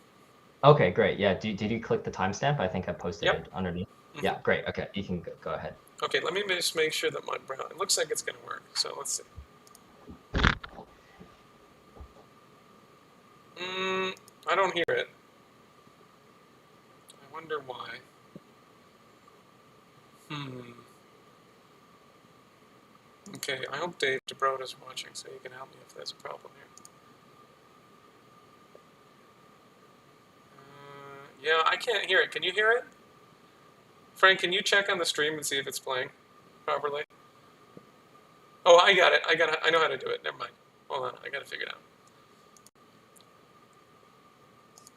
Okay, great. Yeah. Did you click the timestamp? I think I posted it underneath. Mm-hmm. Yeah, great. Okay, you can go ahead. Okay, let me just make sure that my brow. It looks like it's going to work. So let's see. I don't hear it. I wonder why. Okay, I hope Dave DeBroda is watching, so you can help me if there's a problem here. Yeah, I can't hear it. Can you hear it? Frank, can you check on the stream and see if it's playing properly? Oh, I got it. I know how to do it. Never mind. Hold on. I got to figure it out.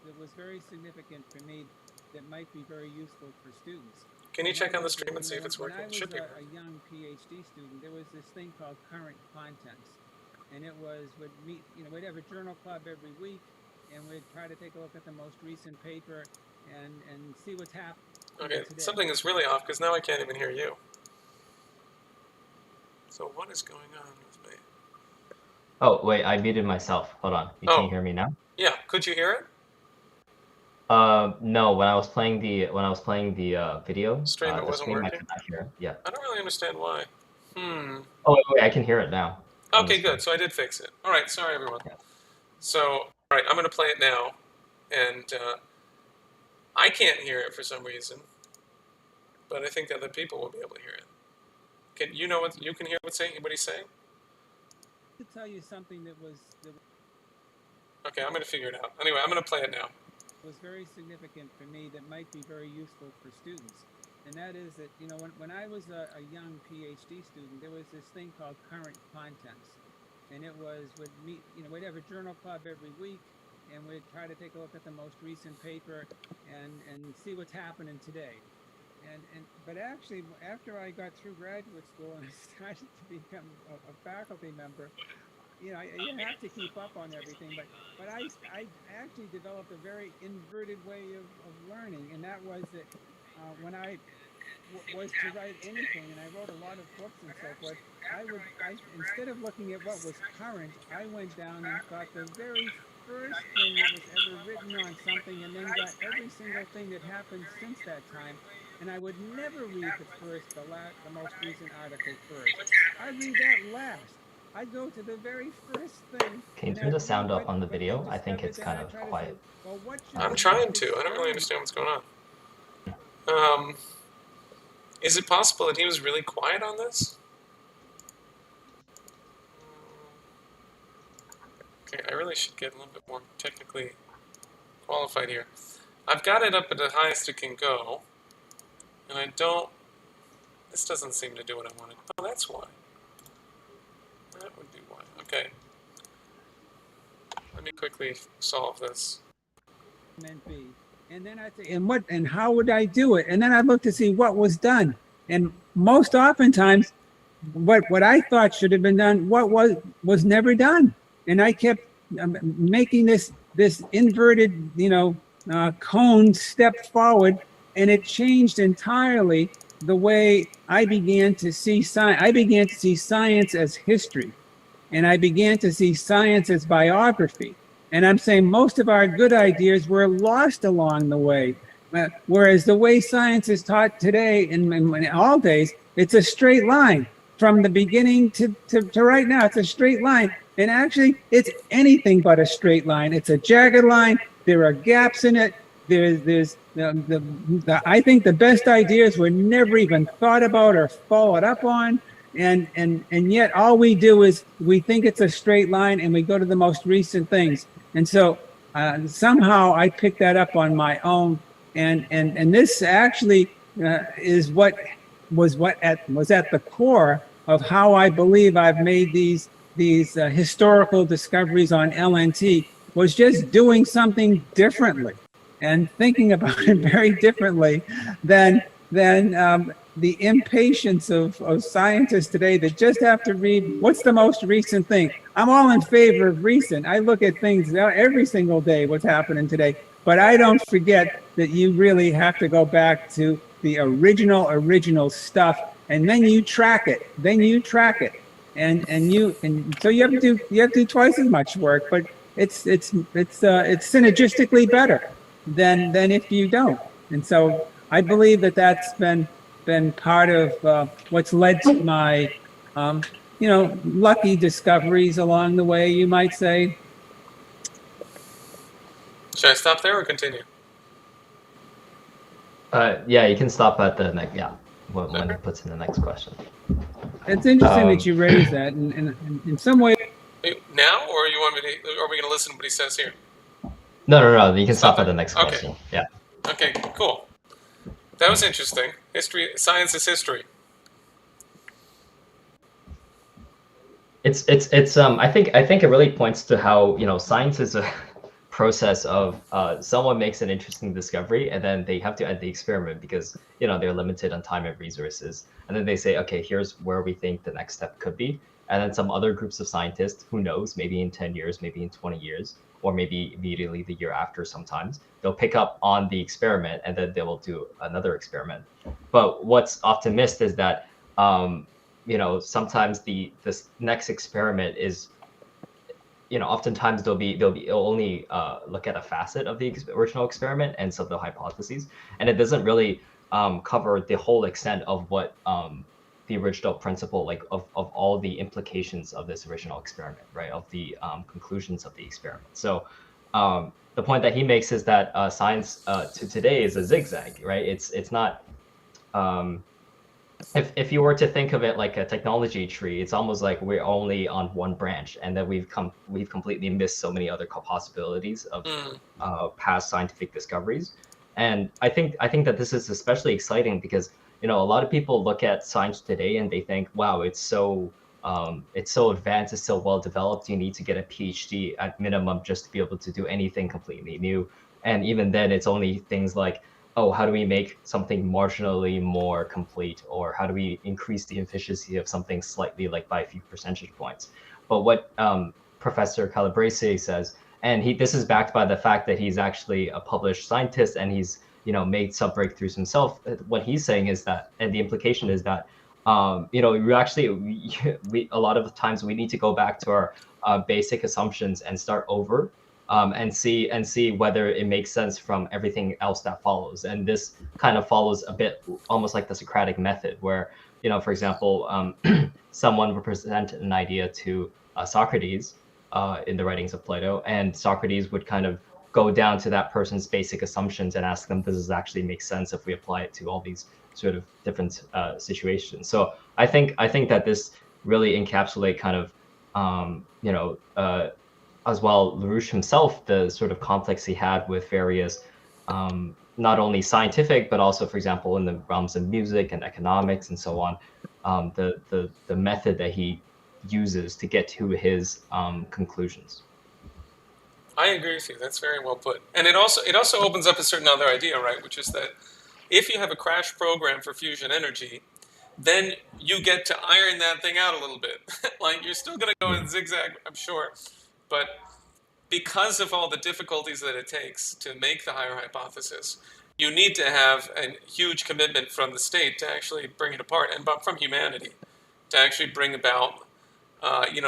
It was very significant for me that might be very useful for students. Can you check on the stream and see if it's working? It should be. When I was a young PhD student, there was this thing called current contents, and it was we'd have a journal club every week, and we'd try to take a look at the most recent paper and see what's happening. Okay, something is really off because now I can't even hear you. So what is going on with me? Oh wait, I muted myself. Hold on. Can you hear me now? Yeah. Could you hear it? No. When I was playing the video stream, it wasn't working. I could not hear it. Yeah. I don't really understand why. Oh wait, I can hear it now. Okay, good. So I did fix it. All right. Sorry, everyone. Yeah. So all right, I'm going to play it now, and I can't hear it for some reason, but I think other people will be able to hear it. Can you know what you can hear? What he's saying? To tell you something that was. Okay, I'm going to figure it out. Anyway, I'm going to play it now. Was very significant for me that might be very useful for students, and that is that when I was a young PhD student, there was this thing called current contents, and it was we'd have a journal club every week, and we'd try to take a look at the most recent paper and see what's happening today. But actually, after I got through graduate school and I started to become a faculty member, you have to keep up on everything. But I actually developed a very inverted way of learning, and that was that when I was to write anything, and I wrote a lot of books and so forth, instead of looking at what was current, I went down and got the very first thing that was ever written on something, and then got every single thing that happened since that time. And I would never read the most recent article first. I read that last. I go to the very first thing. Can you turn the sound up on the video? I think it's kind of quiet. Well, I'm trying to. I don't really understand what's going on. Is it possible that he was really quiet on this? Okay, I really should get a little bit more technically qualified here. I've got it up at the highest it can go, and I don't... This doesn't seem to do what I wanted. Oh, that's why. That would be why. Okay. Let me quickly solve this. B. And then I say, and how would I do it? And then I look to see what was done. And most oftentimes, what I thought should have been done, what was never done. And I kept making this inverted, cone step forward, and it changed entirely the way I began to see science. I began to see science as history, and I began to see science as biography. And I'm saying most of our good ideas were lost along the way. Whereas the way science is taught today, in all days, it's a straight line from the beginning to right now. It's a straight line. And actually, it's anything but a straight line. It's a jagged line. There are gaps in it. I think the best ideas were never even thought about or followed up on. And yet all we do is we think it's a straight line and we go to the most recent things. And so somehow I picked that up on my own. And this actually is what was at the core of how I believe I've made these historical discoveries on LNT, was just doing something differently and thinking about it very differently than the impatience of scientists today that just have to read what's the most recent thing. I'm all in favor of recent. I look at things every single day, what's happening today, but I don't forget that you really have to go back to the original stuff, and then you track it. And so you have to do twice as much work, but it's synergistically better than if you don't. And so I believe that's been part of what's led to my lucky discoveries along the way, you might say. Should I stop there or continue? Yeah, you can stop at the next. Yeah, when it puts in the next question. It's interesting that you raised that, and in some way. Now, or you want me to? Are we going to listen to what he says here? No. You can stop at the next question. Yeah. Okay. Cool. That was interesting. Science is history. It's I think it really points to how science is a process of someone makes an interesting discovery and then they have to end the experiment because they're limited on time and resources, and then they say, okay, here's where we think the next step could be, and then some other groups of scientists, who knows, maybe in 10 years, maybe in 20 years, or maybe immediately the year after, sometimes they'll pick up on the experiment and then they will do another experiment. But what's often missed is that sometimes this next experiment is oftentimes they'll only look at a facet of the original experiment and some of the hypotheses, and it doesn't really cover the whole extent of what the original principle, like of all the implications of this original experiment, right? Of the conclusions of the experiment. So the point that he makes is that science to today is a zigzag, right? It's not. If you were to think of it like a technology tree, it's almost like we're only on one branch, and then we've completely missed so many other possibilities of past scientific discoveries. And I think that this is especially exciting because a lot of people look at science today and they think, wow, it's so advanced, it's so well developed. You need to get a PhD at minimum just to be able to do anything completely new. And even then, it's only things like, oh, how do we make something marginally more complete, or how do we increase the efficiency of something slightly, like by a few percentage points? But what Professor Calabrese says, and this is backed by the fact that he's actually a published scientist, and he's made some breakthroughs himself. What he's saying is that, and the implication is that, we actually, we a lot of the times we need to go back to our basic assumptions and start over, and see whether it makes sense from everything else that follows. And this kind of follows a bit almost like the Socratic method, where, for example, someone would present an idea to Socrates in the writings of Plato, and Socrates would kind of go down to that person's basic assumptions and ask them, does this actually make sense if we apply it to all these sort of different situations? So I think that this really encapsulate kind of, as well, Larouche himself, the sort of conflicts he had with various, not only scientific, but also, for example, in the realms of music and economics and so on, the method that he uses to get to his conclusions. I agree with you. That's very well put. And it also opens up a certain other idea, right? Which is that if you have a crash program for fusion energy, then you get to iron that thing out a little bit. Like, you're still going to go in zigzag, I'm sure. But because of all the difficulties that it takes to make the higher hypothesis, you need to have a huge commitment from the state to actually bring it apart, and from humanity to actually bring about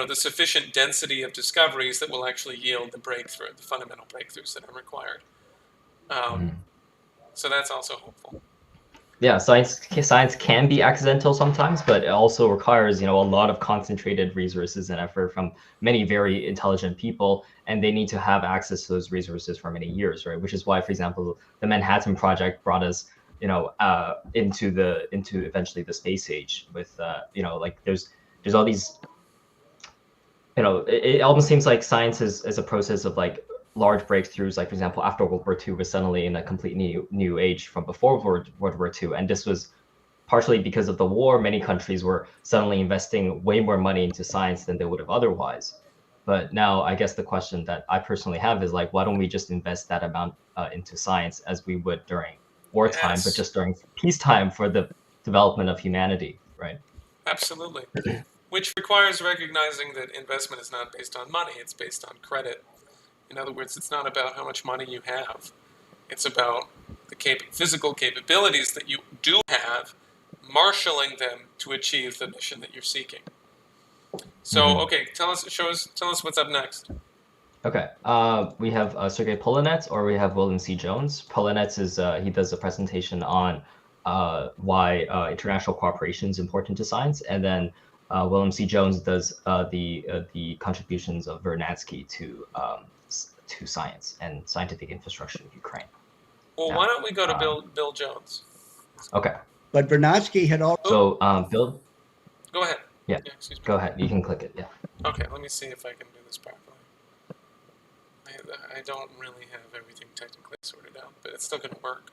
the sufficient density of discoveries that will actually yield the breakthrough, the fundamental breakthroughs that are required. So that's also hopeful. Yeah, science can be accidental sometimes, but it also requires, a lot of concentrated resources and effort from many very intelligent people, and they need to have access to those resources for many years, right? Which is why, for example, the Manhattan Project brought us, into eventually the space age with, like there's all these, it almost seems like science is a process of like large breakthroughs, like, for example, after World War II was suddenly in a complete new age from before World War II. And this was partially because of the war. Many countries were suddenly investing way more money into science than they would have otherwise. But now I guess the question that I personally have is, like, why don't we just invest that amount into science as we would during wartime, but just during peacetime for the development of humanity, right? Absolutely. Which requires recognizing that investment is not based on money, it's based on credit. In other words, it's not about how much money you have. It's about the physical capabilities that you do have, marshaling them to achieve the mission that you're seeking. So, okay, tell us what's up next. Okay, we have Sergei Polanets, or we have William C. Jones. Polanets is he does a presentation on why international cooperation is important to science, and then William C. Jones does the contributions of Vernadsky to science and scientific infrastructure in Ukraine. Well, why don't we go to Bill Jones? Okay. But Vernadsky had also... So, Bill? Go ahead. Yeah, excuse me. Go ahead. You can click it, yeah. Okay, let me see if I can do this properly. I don't really have everything technically sorted out, but it's still going to work.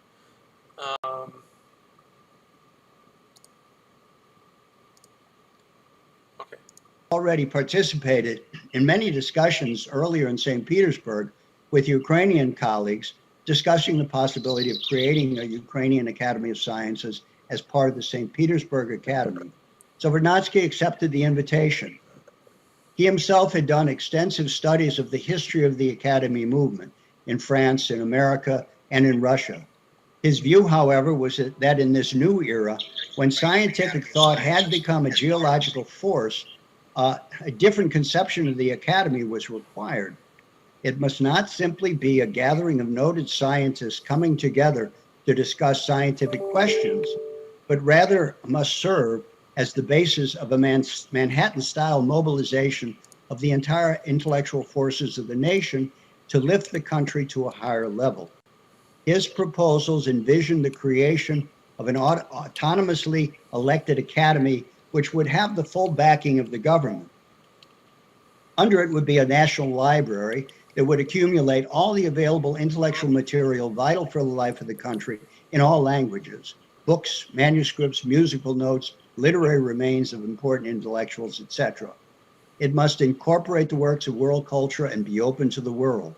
Okay. Already participated in many discussions earlier in St. Petersburg with Ukrainian colleagues discussing the possibility of creating a Ukrainian Academy of Sciences as part of the St. Petersburg Academy. So Vernadsky accepted the invitation. He himself had done extensive studies of the history of the Academy movement in France, in America, and in Russia. His view, however, was that in this new era, when scientific thought had become a geological force, a different conception of the Academy was required. It must not simply be a gathering of noted scientists coming together to discuss scientific questions, but rather must serve as the basis of a Manhattan-style mobilization of the entire intellectual forces of the nation to lift the country to a higher level. His proposals envisioned the creation of an autonomously elected academy which would have the full backing of the government. Under it would be a national library that would accumulate all the available intellectual material vital for the life of the country in all languages: books, manuscripts, musical notes, literary remains of important intellectuals, etc. It must incorporate the works of world culture and be open to the world.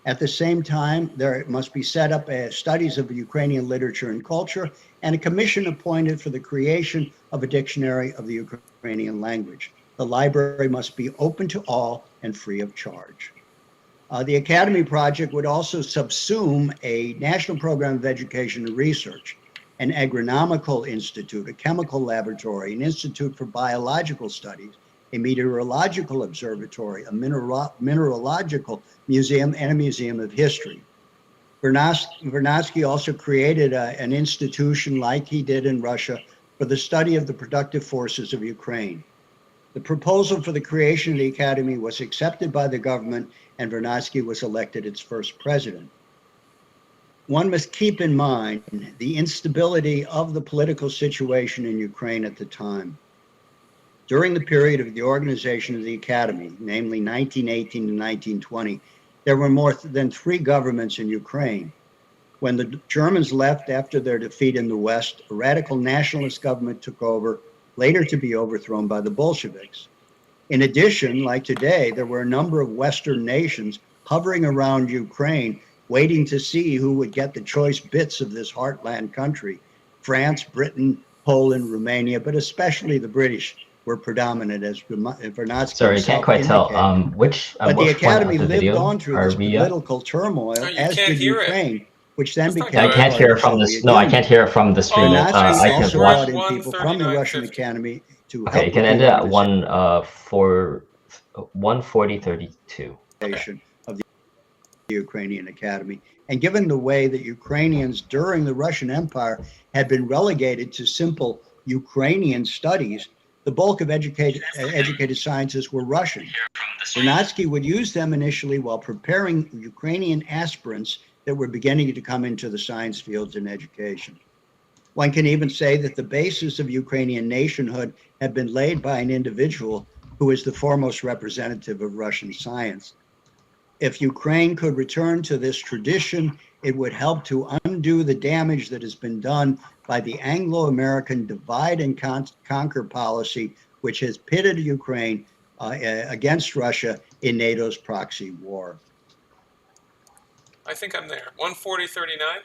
At the same time, there must be set up studies of Ukrainian literature and culture, and a commission appointed for the creation of a dictionary of the Ukrainian language. The library must be open to all and free of charge. The Academy project would also subsume a national program of education and research, an agronomical institute, a chemical laboratory, an institute for biological studies, a meteorological observatory, a mineralogical museum, and a museum of history. Vernadsky also created an institution like he did in Russia for the study of the productive forces of Ukraine. The proposal for the creation of the Academy was accepted by the government, and Vernadsky was elected its first president. One must keep in mind the instability of the political situation in Ukraine at the time. During the period of the organization of the Academy, namely 1918 to 1920, there were more than 3 governments in Ukraine. When the Germans left after their defeat in the West, a radical nationalist government took over, later to be overthrown by the Bolsheviks. In addition, like today, there were a number of Western nations hovering around Ukraine, waiting to see who would get the choice bits of this heartland country. France, Britain, Poland, Romania, but especially the British were predominant, as Vernadsky Sorry, I can't quite tell. But the Which one Academy of the lived video on through are this we at? political turmoil, Oh, you as can't did hear it. Ukraine, which then That's not became I good. can't part hear of it the from this. Soviet No, I Union. can't hear it from the stream. Oh, I Vernadsky see. I It's also can watch. brought in people from the Russian 139.50. Academy to Okay, help you can with end the it at 1:40:32. organization of the Ukrainian Academy. And given the way that Ukrainians during the Russian Empire had been relegated to simple Ukrainian studies, the bulk of educated scientists were Russian. Vernadsky would use them initially while preparing Ukrainian aspirants that were beginning to come into the science fields and education. One can even say that the basis of Ukrainian nationhood had been laid by an individual who is the foremost representative of Russian science. If Ukraine could return to this tradition, it would help to undo the damage that has been done by the Anglo-American divide and conquer policy, which has pitted Ukraine against Russia in NATO's proxy war. I think I'm there. 140.39?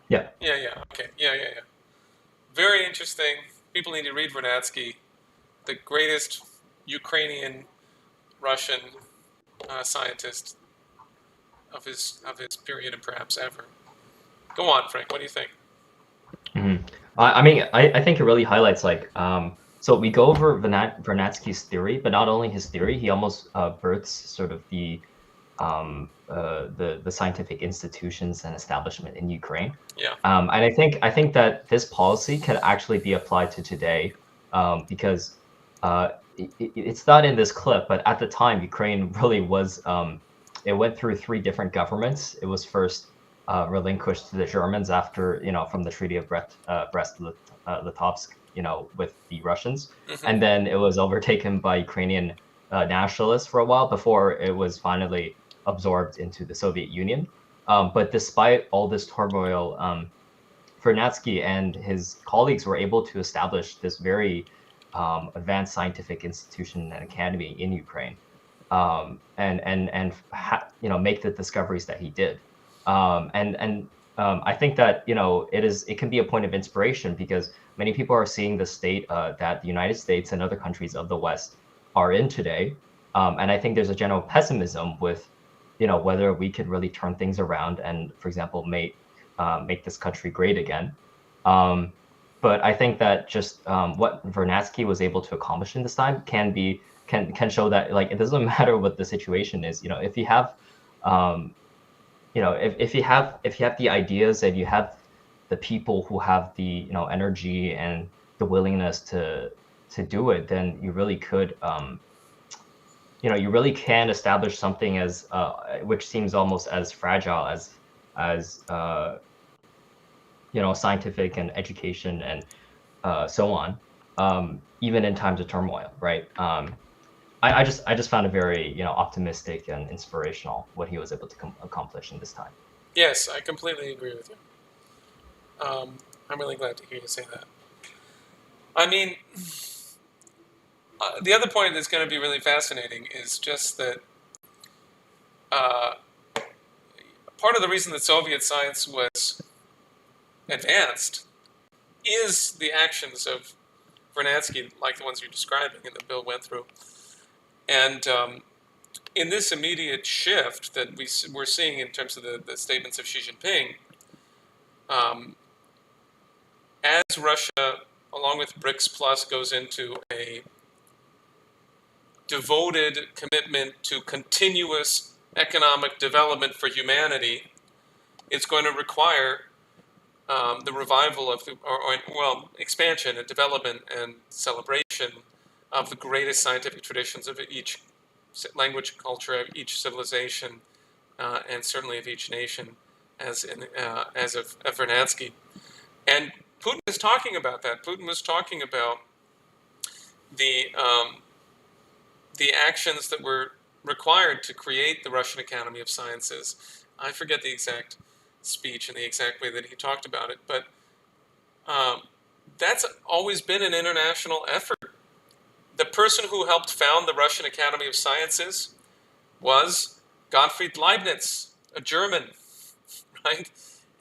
Yeah. Yeah. Okay. Yeah. Very interesting. People need to read Vernadsky, the greatest Ukrainian Russian scientist of his period and perhaps ever. Go on, Frank. What do you think? Mm-hmm. I mean, I think it really highlights so we go over Vernadsky's theory, but not only his theory, he almost births sort of the scientific institutions and establishment in Ukraine. Yeah. And I think that this policy can actually be applied to today, because it's not in this clip, but at the time, Ukraine really was. It went through 3 different governments. It was first relinquished to the Germans after, from the Treaty of Brest-Litovsk, with the Russians, and then it was overtaken by Ukrainian nationalists for a while before it was finally absorbed into the Soviet Union. But despite all this turmoil, Vernadsky and his colleagues were able to establish this very advanced scientific institution and academy in Ukraine, and make the discoveries that he did. I think that it can be a point of inspiration, because many people are seeing the state that the United States and other countries of the West are in today, and I think there's a general pessimism with whether we could really turn things around and, for example, make this country great again. But I think that just what Vernadsky was able to accomplish in this time can show that it doesn't matter what the situation is. If you have if you have the ideas and you have the people who have the energy and the willingness to do it, then you really could you really can establish something as which seems almost as fragile as scientific and education and so on, even in times of turmoil, right? I just found it very optimistic and inspirational what he was able to accomplish in this time. Yes, I completely agree with you. I'm really glad to hear you say that. I mean, the other point that's going to be really fascinating is just that part of the reason that Soviet science was advanced is the actions of Vernadsky, like the ones you're describing and that Bill went through. And in this immediate shift that we're seeing in terms of the statements of Xi Jinping, as Russia, along with Brics Plus, goes into a devoted commitment to continuous economic development for humanity, it's going to require the revival of, expansion and development and celebration of the greatest scientific traditions of each language, culture, of each civilization, and certainly of each nation, as of Vernadsky. And Putin is talking about that. Putin was talking about the actions that were required to create the Russian Academy of Sciences. I forget the exact speech and the exact way that he talked about it, but that's always been an international effort. The person who helped found the Russian Academy of Sciences was Gottfried Leibniz, a German, right?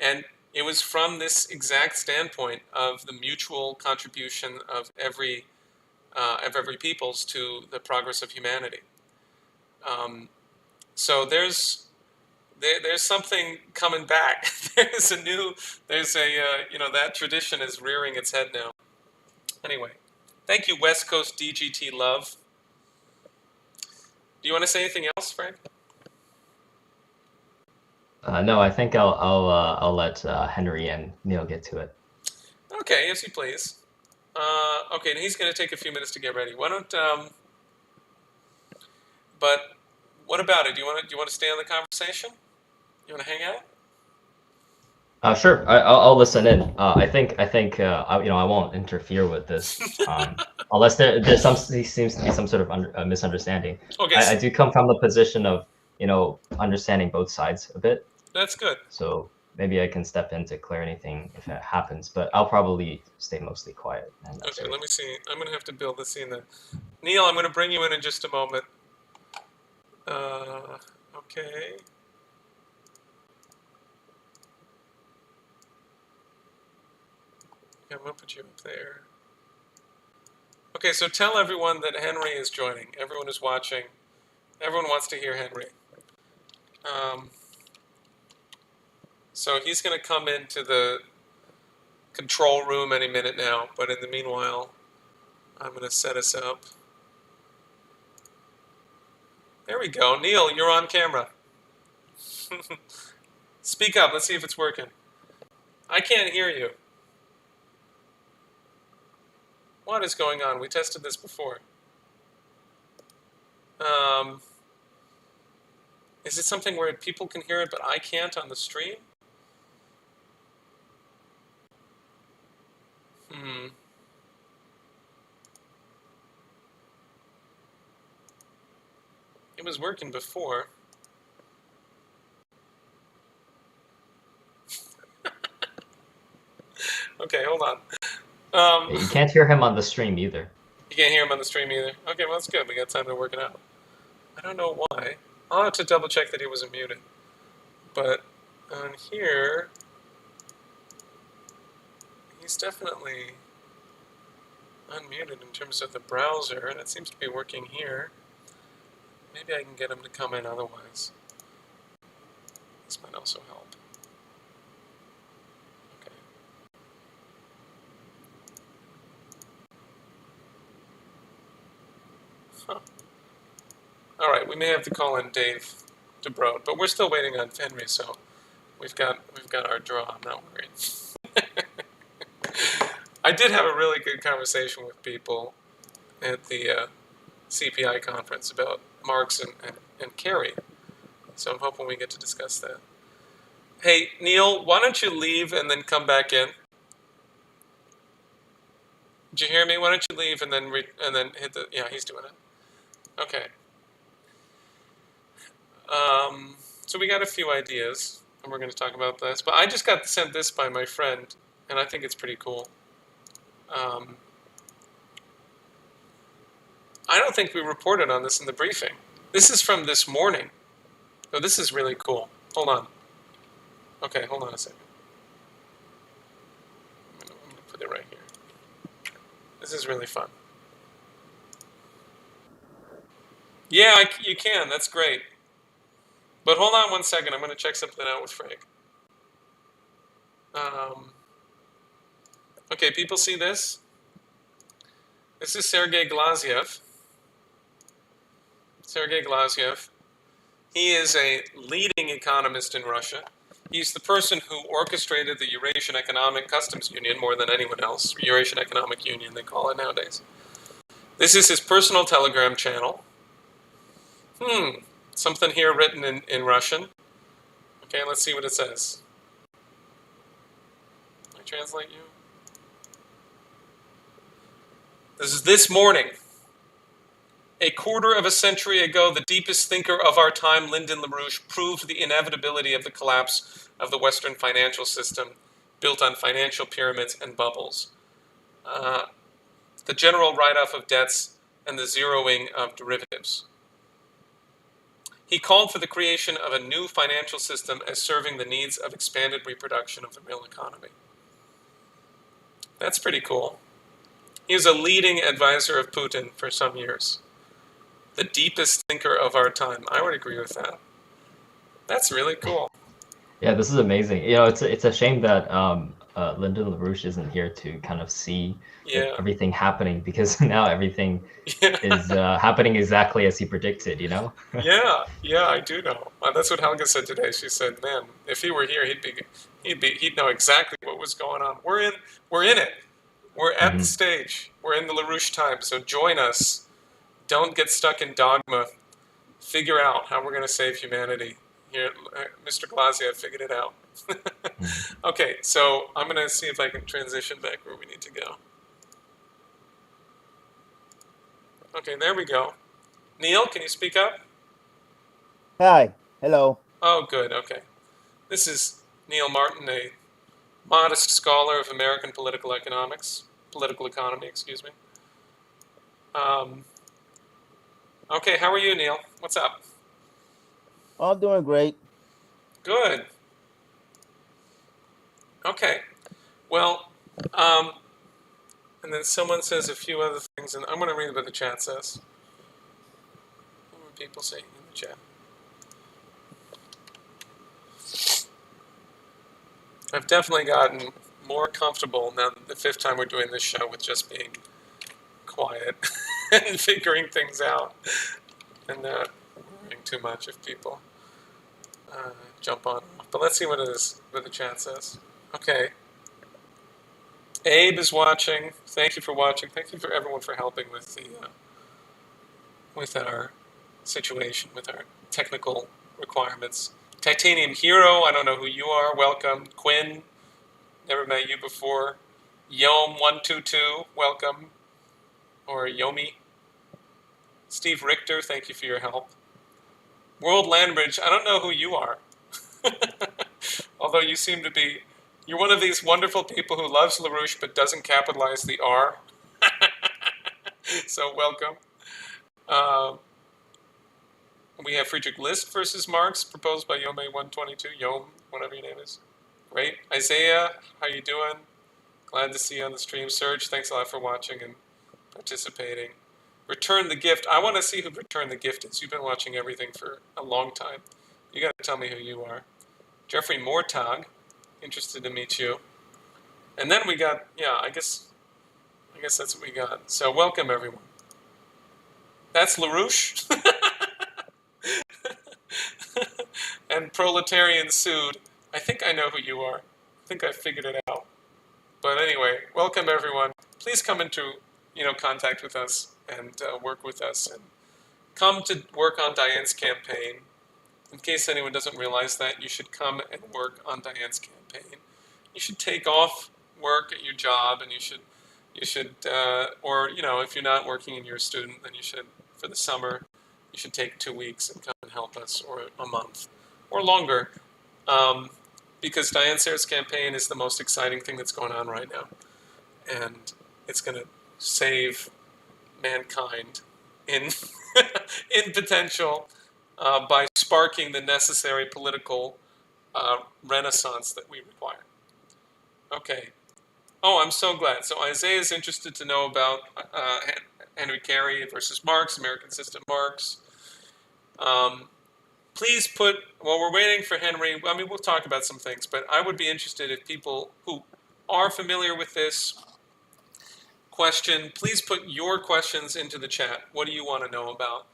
And it was from this exact standpoint of the mutual contribution of every peoples to the progress of humanity. So there's something coming back. That tradition is rearing its head now. Anyway, thank you, West Coast DGT Love. Do you want to say anything else, Frank? No, I think I'll let Henry and Neil get to it. Okay, yes, you please. Okay, and he's going to take a few minutes to get ready. Why don't? But what about it? Do you want to stay on the conversation? You want to hang out? Sure, I'll listen in. I think I won't interfere with this, unless seems to be some sort of misunderstanding. Okay, I do come from the position of understanding both sides a bit. That's good. So maybe I can step in to clear anything if it happens, but I'll probably stay mostly quiet. Okay, let me see. I'm going to have to build the scene then. Neil, I'm going to bring you in just a moment. Okay. Yeah, I'm going to put you up there. Okay, so tell everyone that Henry is joining. Everyone is watching. Everyone wants to hear Henry. So he's going to come into the control room any minute now, but in the meanwhile, I'm going to set us up. There we go. Neil, you're on camera. Speak up. Let's see if it's working. I can't hear you. What is going on? We tested this before. Is it something where people can hear it, but I can't on the stream? It was working before. Okay, hold on. You can't hear him on the stream either. You can't hear him on the stream either? Okay, well, that's good. We got time to work it out. I don't know why. I'll have to double check that he wasn't muted. But on here, he's definitely unmuted in terms of the browser, and it seems to be working here. Maybe I can get him to come in otherwise. This might also help. Okay. Huh. All right, we may have to call in Dave DeBrode, but we're still waiting on Henry, so we've got our draw. I'm not worried. I did have a really good conversation with people at the CPI conference about Marx and Carey, so I'm hoping we get to discuss that. Hey, Neil, why don't you leave and then come back in? Did you hear me? Why don't you leave and then hit the... Yeah, he's doing it. Okay. So we got a few ideas, and we're going to talk about this. But I just got sent this by my friend, and I think it's pretty cool. I don't think we reported on this in the briefing. This is from this morning. Oh, this is really cool. Hold on. Okay, hold on a second. I'm going to put it right here. This is really fun. Yeah, you can. That's great. But hold on one second. I'm going to check something out with Frank. Um, okay, people see this? This is Sergei Glaziev. Sergei Glaziev. He is a leading economist in Russia. He's the person who orchestrated the Eurasian Economic Customs Union more than anyone else. Eurasian Economic Union, they call it nowadays. This is his personal Telegram channel. Something here written in Russian. Okay, let's see what it says. Can I translate you? This is this morning. A quarter of a century ago, the deepest thinker of our time, Lyndon Larouche, proved the inevitability of the collapse of the Western financial system built on financial pyramids and bubbles. The general write-off of debts and the zeroing of derivatives. He called for the creation of a new financial system as serving the needs of expanded reproduction of the real economy. That's pretty cool. He was a leading advisor of Putin for some years. The deepest thinker of our time. I would agree with that. That's really cool. Yeah, this is amazing. It's a shame that Lyndon LaRouche isn't here to kind of see everything happening, because now everything is happening exactly as he predicted. Yeah, I do know. That's what Helga said today. She said, "Man, if he were here, he'd know exactly what was going on. We're in it. We're at the stage. We're in the LaRouche time. So join us. Don't get stuck in dogma. Figure out how we're going to save humanity." Here, Mr. Glaziev figured it out. Okay, so I'm going to see if I can transition back where we need to go. Okay, there we go. Neil, can you speak up? Hi. Hello. Oh, good. Okay. This is Neil Martin, a modest scholar of American political economy, excuse me. Okay, how are you, Neil? What's up? Oh, I'm doing great. Good. Okay. Well, and then someone says a few other things, and I'm going to read what the chat says. What were people saying in the chat? I've definitely gotten more comfortable now the fifth time we're doing this show with just being quiet and figuring things out and not worrying too much if people jump on. But let's see what the chat says. Okay. Abe is watching. Thank you for watching. Thank you for everyone for helping with with our situation, with our technical requirements. Titanium Hero, I don't know who you are. Welcome. Quinn, never met you before. Yom122, welcome. Or Yomi. Steve Richter, thank you for your help. World Landbridge, I don't know who you are. Although you seem to be, you're one of these wonderful people who loves LaRouche but doesn't capitalize the R. So welcome. We have Friedrich List versus Marx, proposed by Yome122, Yom, whatever your name is. Great. Isaiah, how you doing? Glad to see you on the stream. Serge, thanks a lot for watching and participating. Return the Gift. I want to see who Return the Gift is. You've been watching everything for a long time. You got to tell me who you are. Jeffrey Mortag, interested to meet you. And then we got, I guess that's what we got. So welcome, everyone. That's LaRouche. And Proletarian Sued. I think I know who you are. I think I figured it out. But anyway, welcome, everyone. Please come into contact with us and work with us, and come to work on Diane's campaign. In case anyone doesn't realize that, you should come and work on Diane's campaign. You should take off work at your job, and you should, or if you're not working and you're a student, then you should, for the summer, you should take 2 weeks and come and help us, or a month, or longer, because Diane Sayre's campaign is the most exciting thing that's going on right now, and it's going to save mankind in in potential by sparking the necessary political renaissance that we require. Okay. Oh, I'm so glad. So Isaiah is interested to know about Henry Carey versus Marx, American System Marx. Please put, while we're waiting for Henry, I mean, we'll talk about some things, but I would be interested if people who are familiar with this question, please put your questions into the chat. What do you want to know about?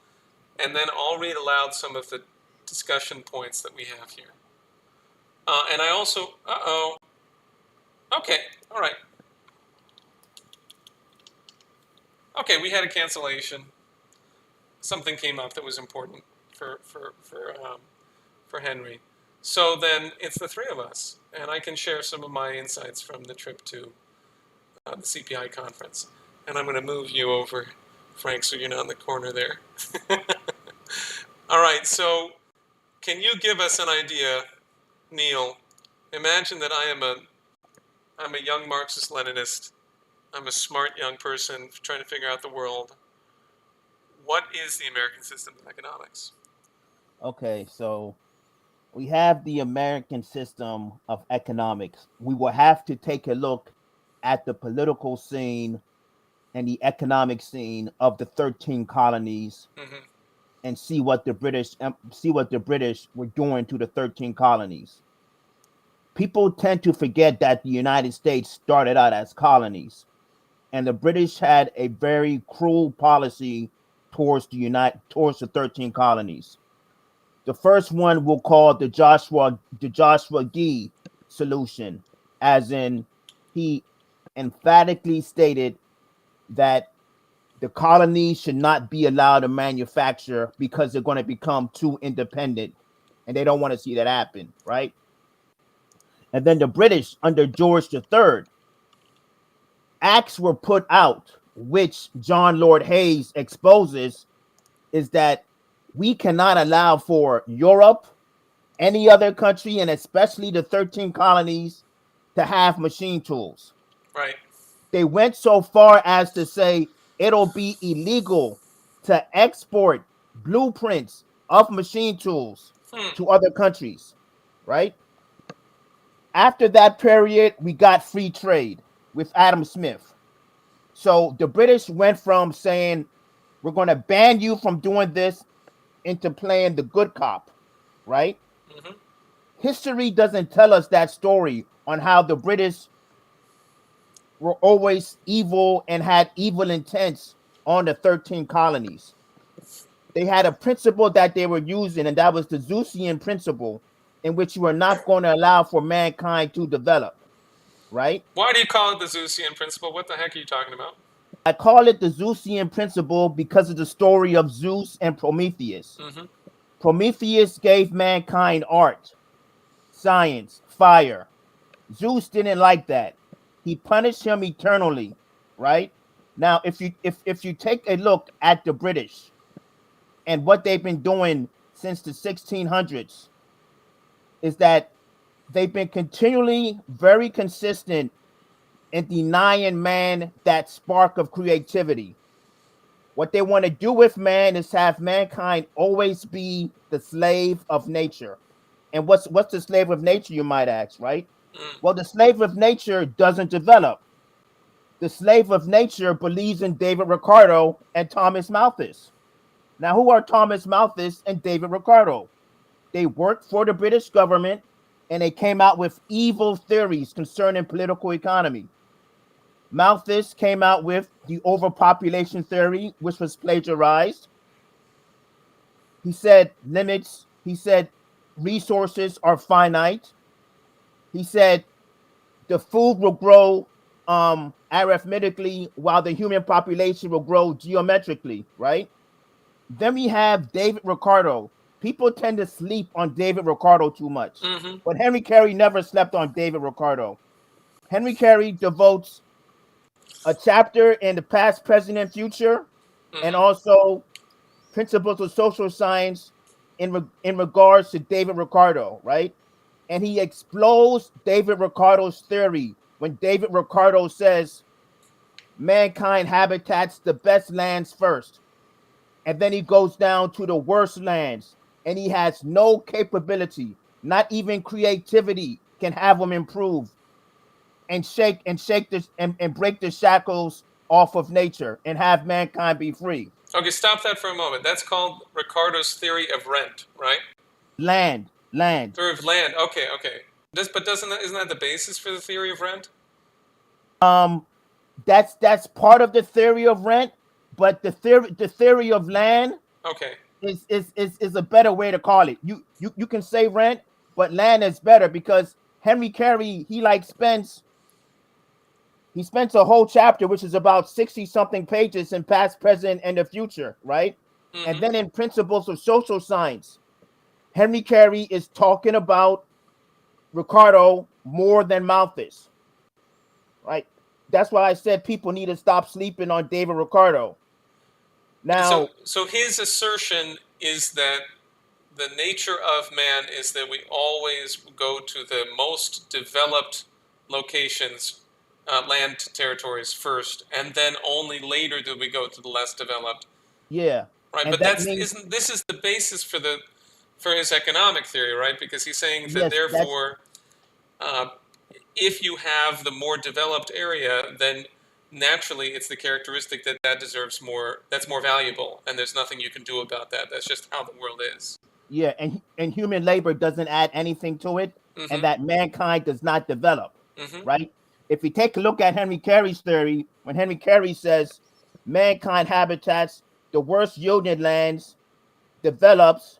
And then I'll read aloud some of the discussion points that we have here. And I also, okay, all right. Okay, we had a cancellation. Something came up that was important for Henry. So then it's the three of us, and I can share some of my insights from the trip to the CPI conference. And I'm going to move you over, Frank, so you're not in the corner there. All right, so can you give us an idea, Neil? Imagine that I'm a young Marxist-Leninist. I'm a smart young person trying to figure out the world. What is the American system of economics? Okay, so we have the American system of economics. We will have to take a look at the political scene and the economic scene of the 13 colonies and see what the British were doing to the 13 colonies. People tend to forget that the United States started out as colonies, and the British had a very cruel policy towards the 13 colonies. The first one we'll call the Joshua Gee solution, as in he emphatically stated that the colonies should not be allowed to manufacture because they're going to become too independent, and they don't want to see that happen, right? And then the British under George III, acts were put out, which John Lord Hayes exposes, is that we cannot allow for Europe, any other country, and especially the 13 colonies to have machine tools. Right. They went so far as to say it'll be illegal to export blueprints of machine tools to other countries, right? After that period, we got free trade with Adam Smith. So the British went from saying, we're going to ban you from doing this, into playing the good cop, right? History doesn't tell us that story on how the British were always evil and had evil intents on the 13 colonies. They had a principle that they were using, and that was the Zeusian principle, in which you are not going to allow for mankind to develop, right? Why do you call it the Zeusian principle? What the heck are you talking about? I call it the Zeusian principle because of the story of Zeus and Prometheus. Prometheus gave mankind art, science, fire. Zeus didn't like that. He punished him eternally, right? Now, if you take a look at the British and what they've been doing since the 1600s, is that they've been continually very consistent in denying man that spark of creativity. What they want to do with man is have mankind always be the slave of nature. And what's the slave of nature, you might ask, right? Well, the slave of nature doesn't develop. The slave of nature believes in David Ricardo and Thomas Malthus. Now, who are Thomas Malthus and David Ricardo? They worked for the British government, and they came out with evil theories concerning political economy. Malthus came out with the overpopulation theory, which was plagiarized. He said resources are finite. He said the food will grow arithmetically while the human population will grow geometrically, right? Then we have David Ricardo. People tend to sleep on David Ricardo too much. But Henry Carey never slept on David Ricardo. Henry Carey devotes a chapter in the past, present, and future, and also principles of social science in regards to David Ricardo, right? And he explodes David Ricardo's theory when David Ricardo says mankind habitats the best lands first. And then he goes down to the worst lands, and he has no capability, not even creativity can have him improve and shake this and break the shackles off of nature and have mankind be free. Okay, stop that for a moment. That's called Ricardo's theory of rent, right? Land. Theory of land. Okay. But isn't that the basis for the theory of rent? That's part of the theory of rent, but the theory of land Okay. is a better way to call it. You can say rent, but land is better because Henry Carey he spends a whole chapter which is about 60 something pages in past, present, and the future, right? Mm-hmm. And then in Principles of Social Science, Henry Carey is talking about Ricardo more than Malthus, right? That's why I said people need to stop sleeping on David Ricardo. Now, so his assertion is that the nature of man is that we always go to the most developed locations, land territories first, and then only later do we go to the less developed. yeah, Right, and but this is the basis for his economic theory, right? Because he's saying that therefore, if you have the more developed area, then naturally it's the characteristic that deserves more, that's more valuable, and there's nothing you can do about that. That's just how the world is. Yeah, and human labor doesn't add anything to it, Mm-hmm. and that mankind does not develop, Mm-hmm. right? If you take a look at Henry Carey's theory, when Henry Carey says mankind habitats the worst yielding lands, develops,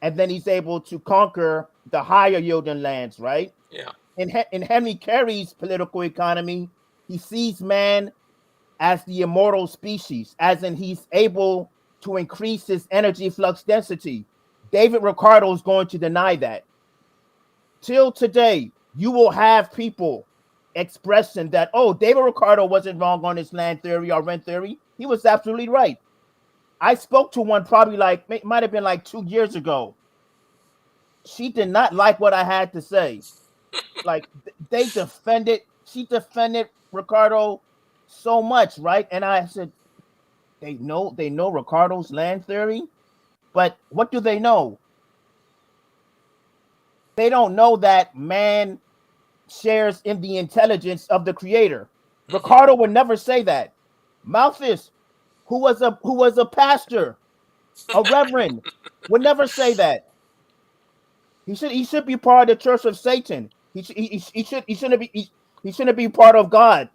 and then he's able to conquer the higher yielding lands, right? Yeah. In Henry Carey's political economy, he sees man as the immortal species, as in he's able to increase his energy flux density. David Ricardo is going to deny that. Till today, you will have people expressing that, oh, David Ricardo wasn't wrong on his land theory or rent theory. He was absolutely right. I spoke to one probably it might have been like 2 years ago. She did not like what I had to say. Like she defended Ricardo so much, right? And I said, they know Ricardo's land theory, but what do they know? They don't know that man shares in the intelligence of the creator. Mm-hmm. Ricardo would never say that. Malthus, who was a pastor, a reverend, would never say that. He should be part of the Church of Satan. He shouldn't be part of God,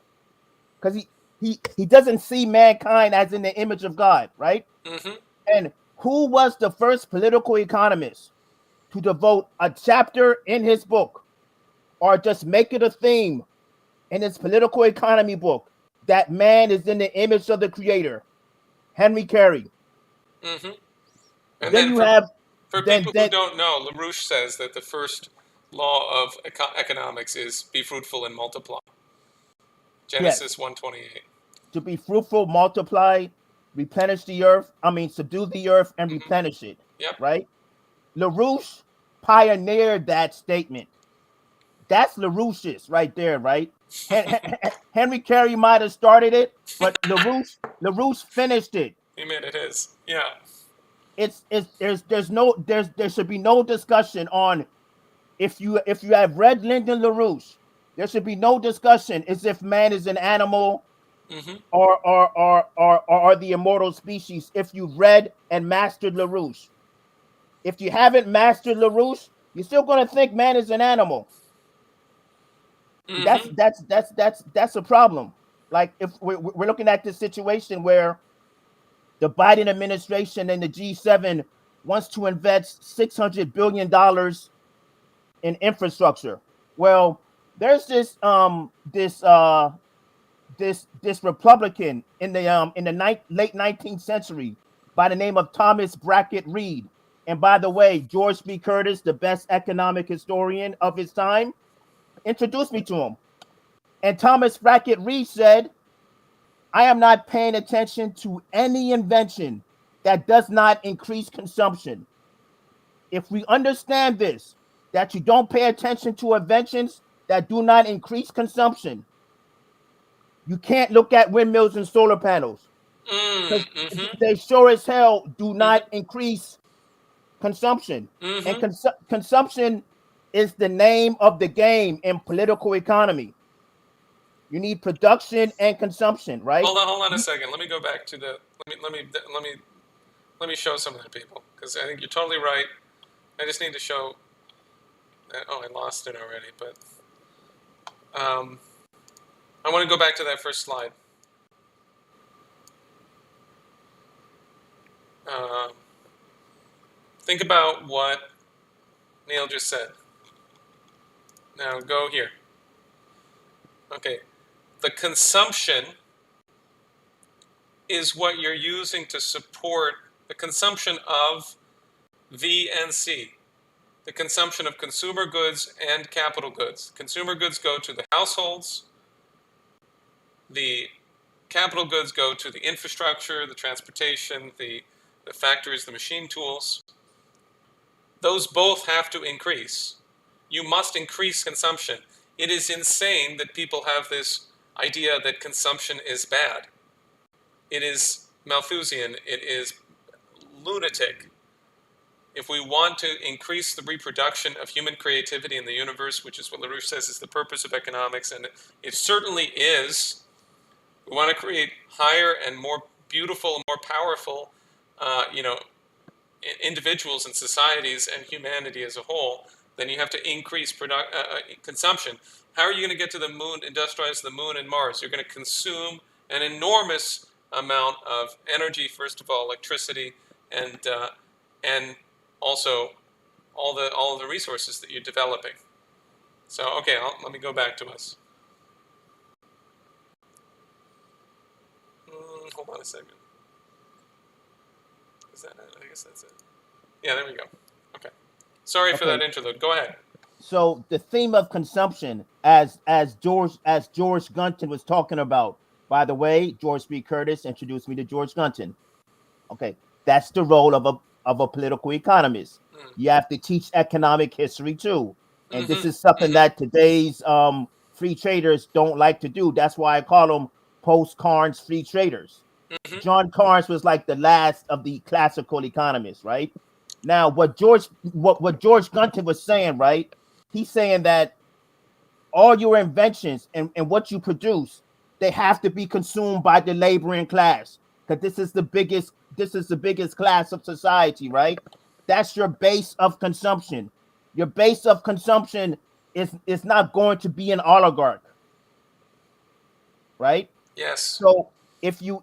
because he doesn't see mankind as in the image of God, right? Mm-hmm. And who was the first political economist to devote a chapter in his book, or just make it a theme in his political economy book, that man is in the image of the creator? Henry Carey. Mm-hmm. And then you have for people who don't know, Larouche says that the first law of economics is be fruitful and multiply. Genesis 1:28. To be fruitful, multiply, replenish the earth. Subdue the earth and Mm-hmm. replenish it. Yep. Right? Larouche pioneered that statement. That's Larouche's right there, right? Henry Carey might have started it, but Larouche finished it. He made it his. Yeah. There should be no discussion on, if you have read Lyndon LaRouche, there should be no discussion as if man is an animal, mm-hmm. or the immortal species. If you've read and mastered LaRouche, if you haven't mastered LaRouche, you're still going to think man is an animal. Mm-hmm. That's a problem. Like, if we're looking at this situation where the Biden administration and the G7 wants to invest $600 billion in infrastructure. Well, there's this Republican in the late 19th century by the name of Thomas Brackett Reed. And by the way, George B. Curtis, the best economic historian of his time, introduced me to him. And Thomas Brackett Reed said, I am not paying attention to any invention that does not increase consumption. If we understand this, that you don't pay attention to inventions that do not increase consumption, you can't look at windmills and solar panels. Mm-hmm. They sure as hell do not increase consumption. Mm-hmm. And consumption is the name of the game in political economy. You need production and consumption, right? Hold on a second. Let me go back to the. Let me show some of the people, because I think you're totally right. I just need to show. Oh, I lost it already, but I want to go back to that first slide. Think about what Neil just said. Now go here. Okay, the consumption is what you're using to support the consumption of V and C. The consumption of consumer goods and capital goods. Consumer goods go to the households. The capital goods go to the infrastructure, the transportation, the factories, the machine tools. Those both have to increase. You must increase consumption. It is insane that people have this idea that consumption is bad. It is Malthusian. It is lunatic. If we want to increase the reproduction of human creativity in the universe, which is what Larouche says is the purpose of economics, and it certainly is, we want to create higher and more beautiful and more powerful, individuals and societies and humanity as a whole, then you have to increase consumption. How are you going to get to the moon, industrialize the moon and Mars? You're going to consume an enormous amount of energy, first of all, electricity, and also all of the resources that you're developing. So, okay, let me go back to us. Hold on a second. Is that it? I guess that's it. Yeah, there we go. Okay. Sorry for that interlude. Go ahead. So the theme of consumption, as George Gunton was talking about. By the way, George B. Curtis introduced me to George Gunton. Okay, that's the role of a political economist. You have to teach economic history too, and this is something that today's free traders don't like to do. That's why I call them post-Carnes free traders. John Carnes was like the last of the classical economists, right? Now, what George Gunton was saying, right? He's saying that all your inventions and what you produce, they have to be consumed by the laboring class, because this is the biggest class of society, right? That's your base of consumption. Your base of consumption is not going to be an oligarch, right? Yes. So if you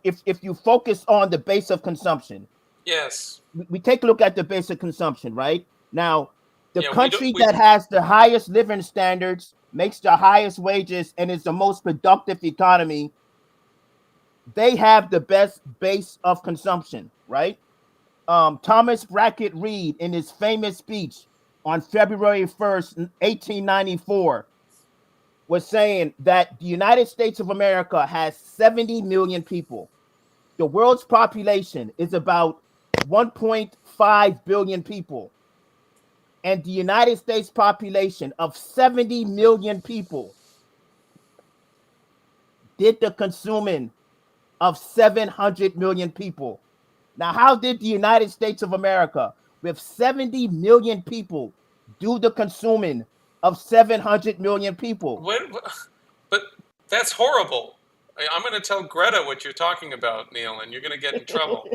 focus on the base of consumption, yes, we take a look at the base of consumption, right? Now, the country that has the highest living standards, makes the highest wages, and is the most productive economy, they have the best base of consumption, right? Thomas Brackett Reed, in his famous speech on February 1st, 1894, was saying that the United States of America has 70 million people. The world's population is about 1.5 billion people. And the United States population of 70 million people did the consuming of 700 million people. Now, how did the United States of America, with 70 million people, do the consuming of 700 million people? But that's horrible. I'm going to tell Greta what you're talking about, Neil, and you're going to get in trouble.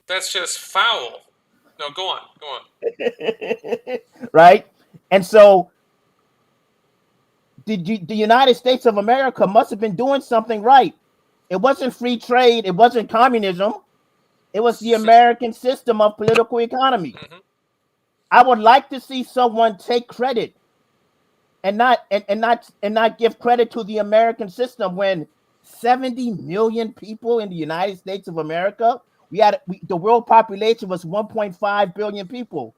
That's just foul. No, go on. Right? And so the United States of America must have been doing something right. It wasn't free trade. It wasn't communism. It was the American system of political economy. I would like to see someone take credit and not give credit to the American system when 70 million people in the United States of America, the world population was 1.5 billion people.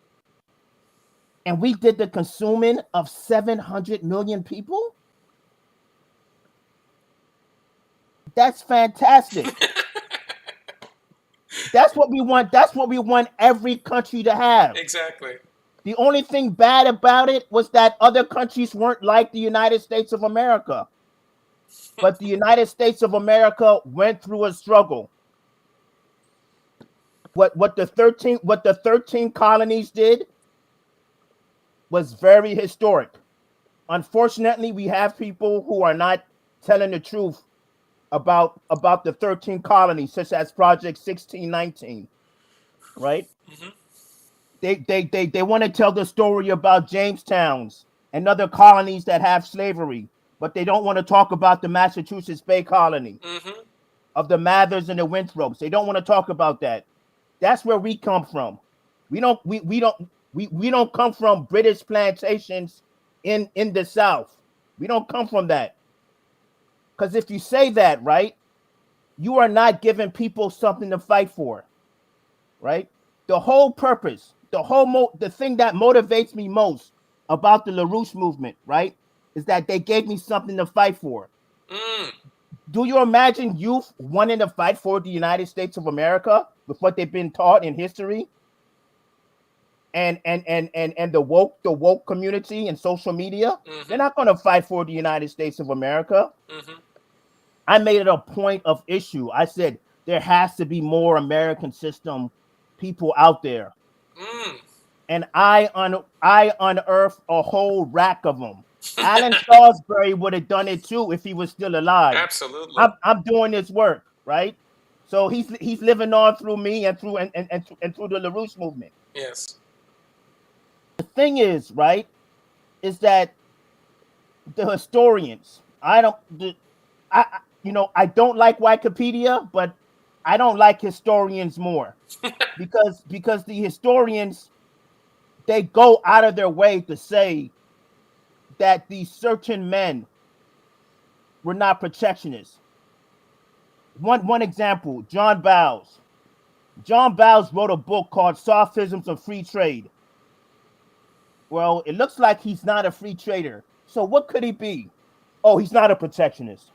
And we did the consuming of 700 million people? That's fantastic. That's what we want. That's what we want every country to have. Exactly. The only thing bad about it was that other countries weren't like the United States of America. But the United States of America went through a struggle. What the 13 colonies did was very historic. unfortunately, we have people who are not telling the truth about the 13 colonies, such as Project 1619, right? Mhm. They want to tell the story about Jamestown's and other colonies that have slavery, but they don't want to talk about the Massachusetts Bay Colony Mhm. of the Mathers and the Winthrops. They don't want to talk about that. That's where we come from. We don't come from British plantations in the South. We don't come from that. Because if you say that, right, you are not giving people something to fight for, right? The whole purpose, the thing that motivates me most about the Larouche movement, right, is that they gave me something to fight for. Mm. Do you imagine youth wanting to fight for the United States of America with what they've been taught in history? And the woke community and social media, they're Mhm. not going to fight for the United States of America. Mhm. I made it a point of issue. I said there has to be more American system people out there, Mm. and I unearthed a whole rack of them. Alan Salisbury would have done it too if he was still alive. Absolutely. I'm doing this work, right? So he's living on through me and through through the Larouche movement. Yes. The thing is, right, is that the historians, I don't like Wikipedia, but I don't like historians more because the historians, they go out of their way to say that these certain men were not protectionists. One example, John Bowles. John Bowles wrote a book called Sophisms of Free Trade. Well, it looks like he's not a free trader. So what could he be? Oh, he's not a protectionist.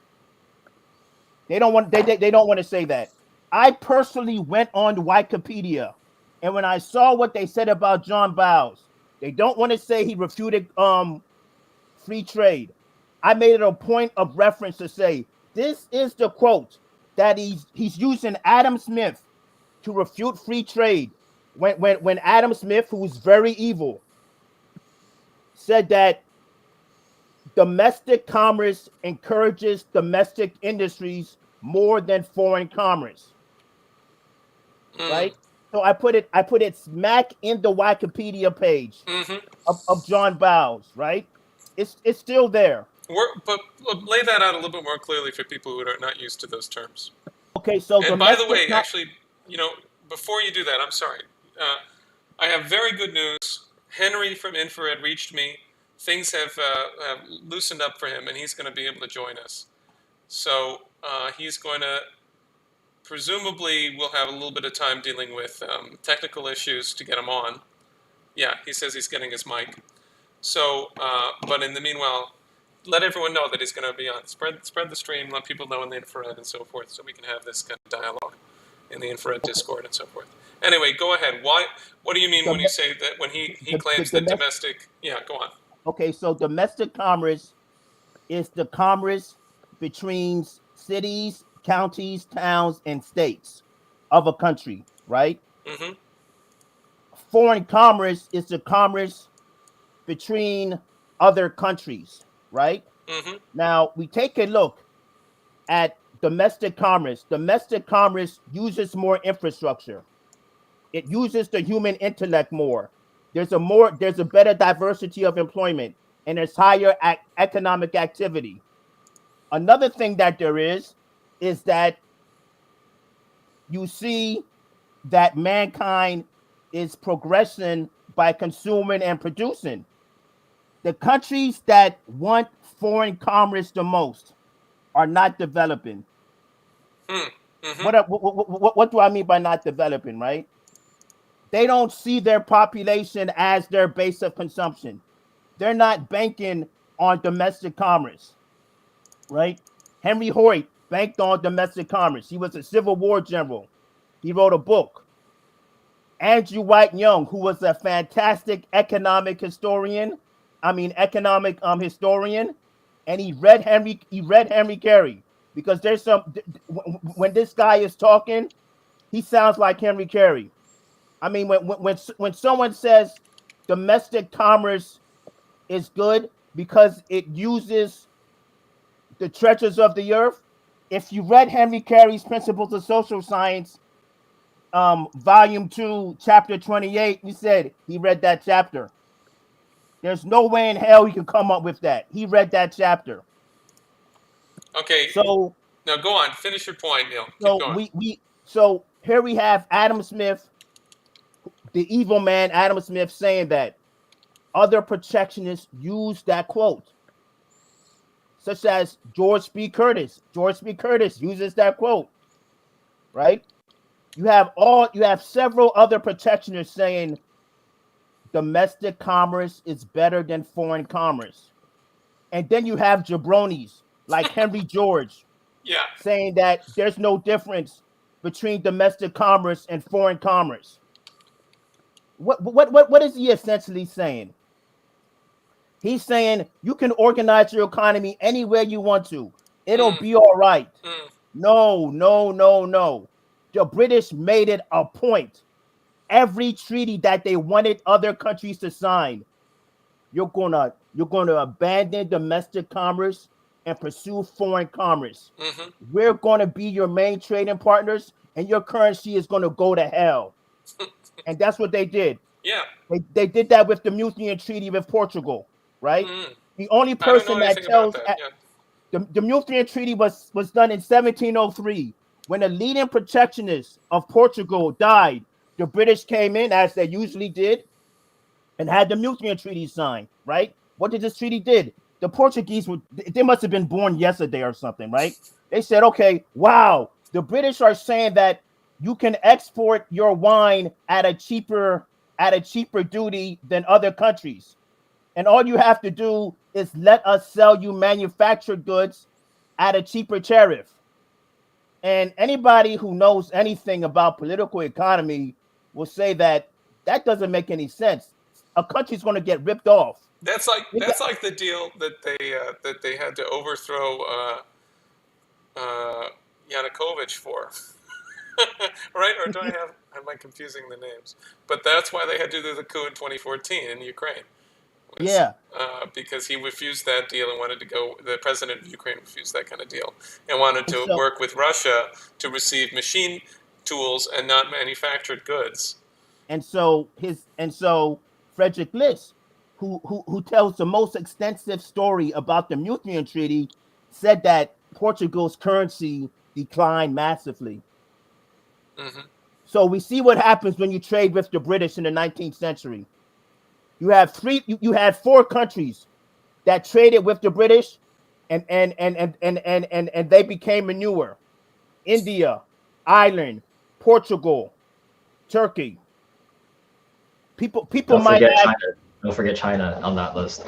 They don't want to say that. I personally went on to Wikipedia, and when I saw what they said about John Bowles, they don't want to say he refuted free trade. I made it a point of reference to say this is the quote that he's using Adam Smith to refute free trade. When Adam Smith, who was very evil, said that domestic commerce encourages domestic industries more than foreign commerce, Mm. right? So I put it smack in the Wikipedia page Mhm. of John Bowles, right? It's still there. But lay that out a little bit more clearly for people who are not used to those terms. Okay, so And by the domestic. way, actually, before you do that, I'm sorry. I have very good news. Henry from Infrared reached me. Things have loosened up for him, and he's going to be able to join us. So he's going to, presumably, we'll have a little bit of time dealing with technical issues to get him on. Yeah, he says he's getting his mic. So, but in the meanwhile, let everyone know that he's going to be on. Spread the stream, let people know in the infrared and so forth, so we can have this kind of dialogue in the infrared Discord and so forth. Anyway, go ahead. What do you mean when you say that when he claims that domestic? Yeah, go on. Okay, so domestic commerce is the commerce between cities, counties, towns, and states of a country, right? Mm-hmm. Foreign commerce is the commerce between other countries, right? Mm-hmm. Now we take a look at domestic commerce. Domestic commerce uses more infrastructure. It uses the human intellect more. There's a better diversity of employment, and there's higher economic activity. Another thing that there is that you see that mankind is progressing by consuming and producing. The countries that want foreign commerce the most are not developing. Mm-hmm. What do I mean by not developing, right? They don't see their population as their base of consumption. They're not banking on domestic commerce, right? Henry Hoyt banked on domestic commerce. He was a Civil War general. He wrote a book. Andrew White Young, who was a fantastic economic historian, and he read Henry Carey, because there's some, when this guy is talking, he sounds like Henry Carey. I mean, when someone says domestic commerce is good, because it uses the treasures of the earth. If you read Henry Carey's Principles of Social Science, volume 2, chapter 28, he said he read that chapter. There's no way in hell he can come up with that. He read that chapter. Okay. So now go on. Finish your point, Neil. Keep going. So here we have Adam Smith, the evil man, Adam Smith, saying that other protectionists use that quote, such as George B. Curtis. George B. Curtis uses that quote, right? You have several other protectionists saying domestic commerce is better than foreign commerce. And then you have jabronis like Henry George saying that there's no difference between domestic commerce and foreign commerce. What is he essentially saying? He's saying you can organize your economy anywhere you want to. It'll be all right. No. The British made it a point. Every treaty that they wanted other countries to sign, you're gonna abandon domestic commerce and pursue foreign commerce. Mm-hmm. We're gonna be your main trading partners, and your currency is gonna go to hell. And that's what they did. Yeah. They did that with the Mutiny Treaty with Portugal, right? Mm-hmm. The only person that tells the Mutiny Treaty was done in 1703 when the leading protectionist of Portugal died. The British came in, as they usually did, and had the Mutiny Treaty signed, right? What did this treaty did? The Portuguese they must have been born yesterday or something, right? They said, okay, wow, the British are saying that you can export your wine at a cheaper duty than other countries. And all you have to do is let us sell you manufactured goods at a cheaper tariff. And anybody who knows anything about political economy will say that doesn't make any sense. A country's going to get ripped off. That's like the deal that they had to overthrow Yanukovych for, right? Or am I confusing the names? But that's why they had to do the coup in 2014 in Ukraine. Because he refused that deal and wanted to go. The president of Ukraine refused that kind of deal and wanted to work with Russia to receive machine tools and not manufactured goods. And so Frederick List, who tells the most extensive story about the Mutiny Treaty, said that Portugal's currency declined massively. Mm-hmm. So we see what happens when you trade with the British in the 19th century. You have four countries that traded with the British, and they became manure. India, Ireland, Portugal, Turkey. People might add China. Don't forget China on that list.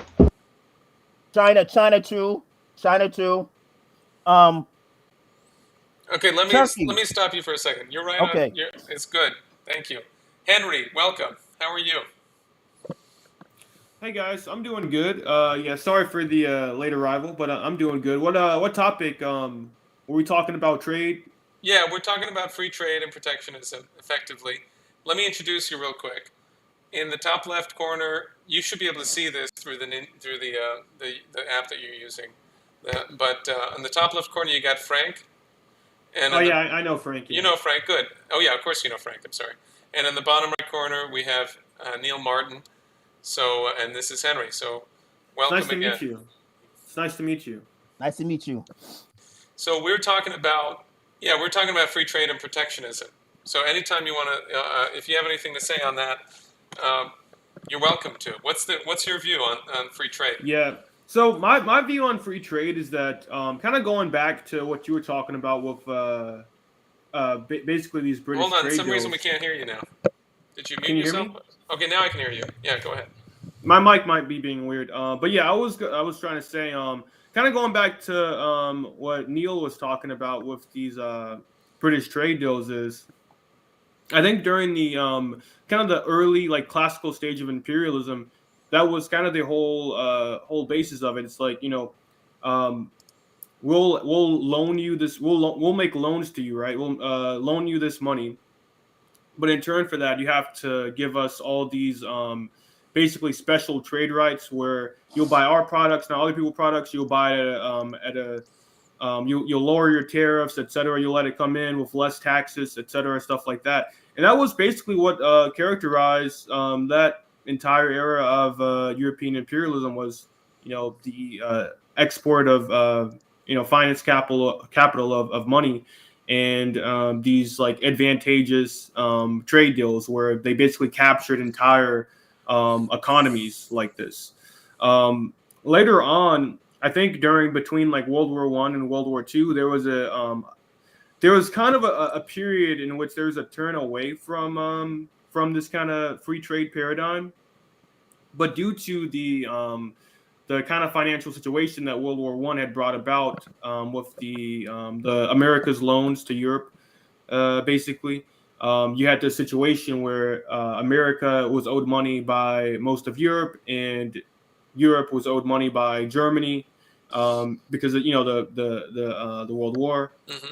China too. Okay, let me stop you for a second. You're right. Okay. It's good. Thank you. Henry, welcome. How are you? Hey guys, I'm doing good. Sorry for the late arrival, but I'm doing good. What topic were we talking about? Trade? Yeah, we're talking about free trade and protectionism, effectively. Let me introduce you real quick. In the top left corner, you should be able to see this through the app that you're using. But on the top left corner, you got Frank. And I know Frank. Yeah. You know Frank, good. Oh yeah, of course you know Frank. I'm sorry. And in the bottom right corner, we have Neil Martin. So, and this is Henry. So, welcome again. Nice to meet you. It's nice to meet you. Nice to meet you. So we're talking about free trade and protectionism. So anytime you want to, if you have anything to say on that, you're welcome to. What's your view on free trade? Yeah. So my view on free trade is that kind of going back to what you were talking about with basically these British trade deals. Hold on, for some reason we can't hear you now. Did you mute yourself? Okay, now I can hear you. Yeah, go ahead. My mic might be being weird. But yeah, I was trying to say, kind of going back to what Neil was talking about with these British trade deals is, I think during the kind of the early classical stage of imperialism, that was kind of the whole basis of it. It's like, we'll loan you this, we'll make loans to you, right? We'll loan you this money. But in turn for that, you have to give us all these basically special trade rights where you'll buy our products, not other people's products. You'll buy it you'll lower your tariffs, etc. You'll let it come in with less taxes, etc. Stuff like that. And that was basically what characterized that entire era of European imperialism was, the export of finance capital of money, and these like advantageous trade deals where they basically captured entire economies like this. Later on, I think between like World War I and World War II, there was kind of a period in which there was a turn away from this kind of free trade paradigm, but due to the kind of financial situation that World War I had brought about with the America's loans to Europe, basically, you had this situation where America was owed money by most of Europe, and Europe was owed money by Germany because of, the World War,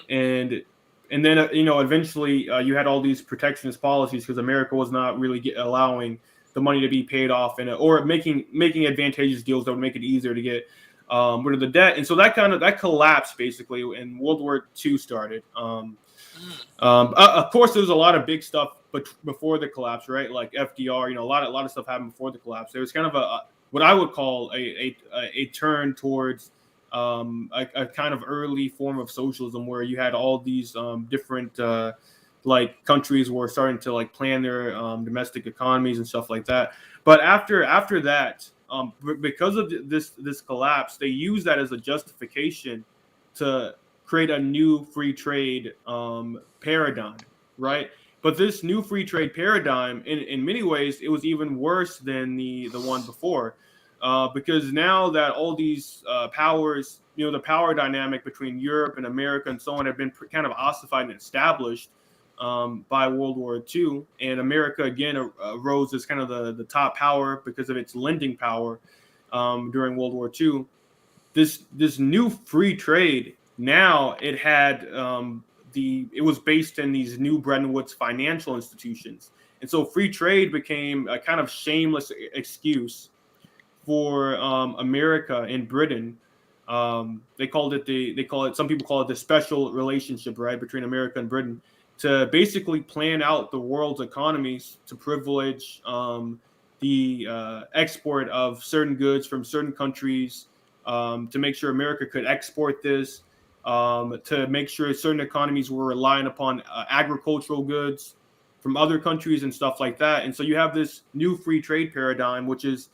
and then eventually you had all these protectionist policies because America was not really allowing the money to be paid off or making advantageous deals that would make it easier to get rid of the debt, and so that collapsed basically, and World War II started. Of course, there was a lot of big stuff, but before the collapse, right? Like FDR, a lot of stuff happened before the collapse. There was kind of what I would call a turn towards a kind of early form of socialism where you had all these different like countries were starting to like plan their domestic economies and stuff like that. But after that, because of this collapse, they used that as a justification to create a new free trade paradigm, right? But this new free trade paradigm, in many ways, it was even worse than the one before, because now that all these powers, the power dynamic between Europe and America and so on have been kind of ossified and established by World War II, and America again arose as kind of the top power because of its lending power during World War II. This new free trade, now it had it was based in these new Bretton Woods financial institutions, and so free trade became a kind of shameless excuse for America and Britain. Some people call it the special relationship, right, between America and Britain, to basically plan out the world's economies to privilege the export of certain goods from certain countries, to make sure America could export this, to make sure certain economies were relying upon agricultural goods from other countries and stuff like that. And so you have this new free trade paradigm, which is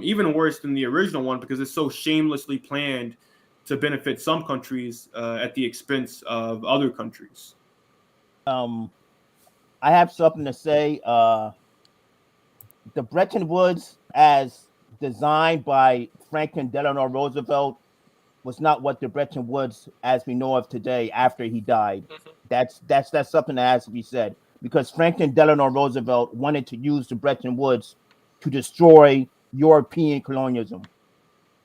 even worse than the original one because it's so shamelessly planned to benefit some countries at the expense of other countries. I have something to say. The Bretton Woods, as designed by Franklin Delano Roosevelt, was not what the Bretton Woods as we know of today after he died. That's something that has to be said, because Franklin Delano Roosevelt wanted to use the Bretton Woods to destroy European colonialism.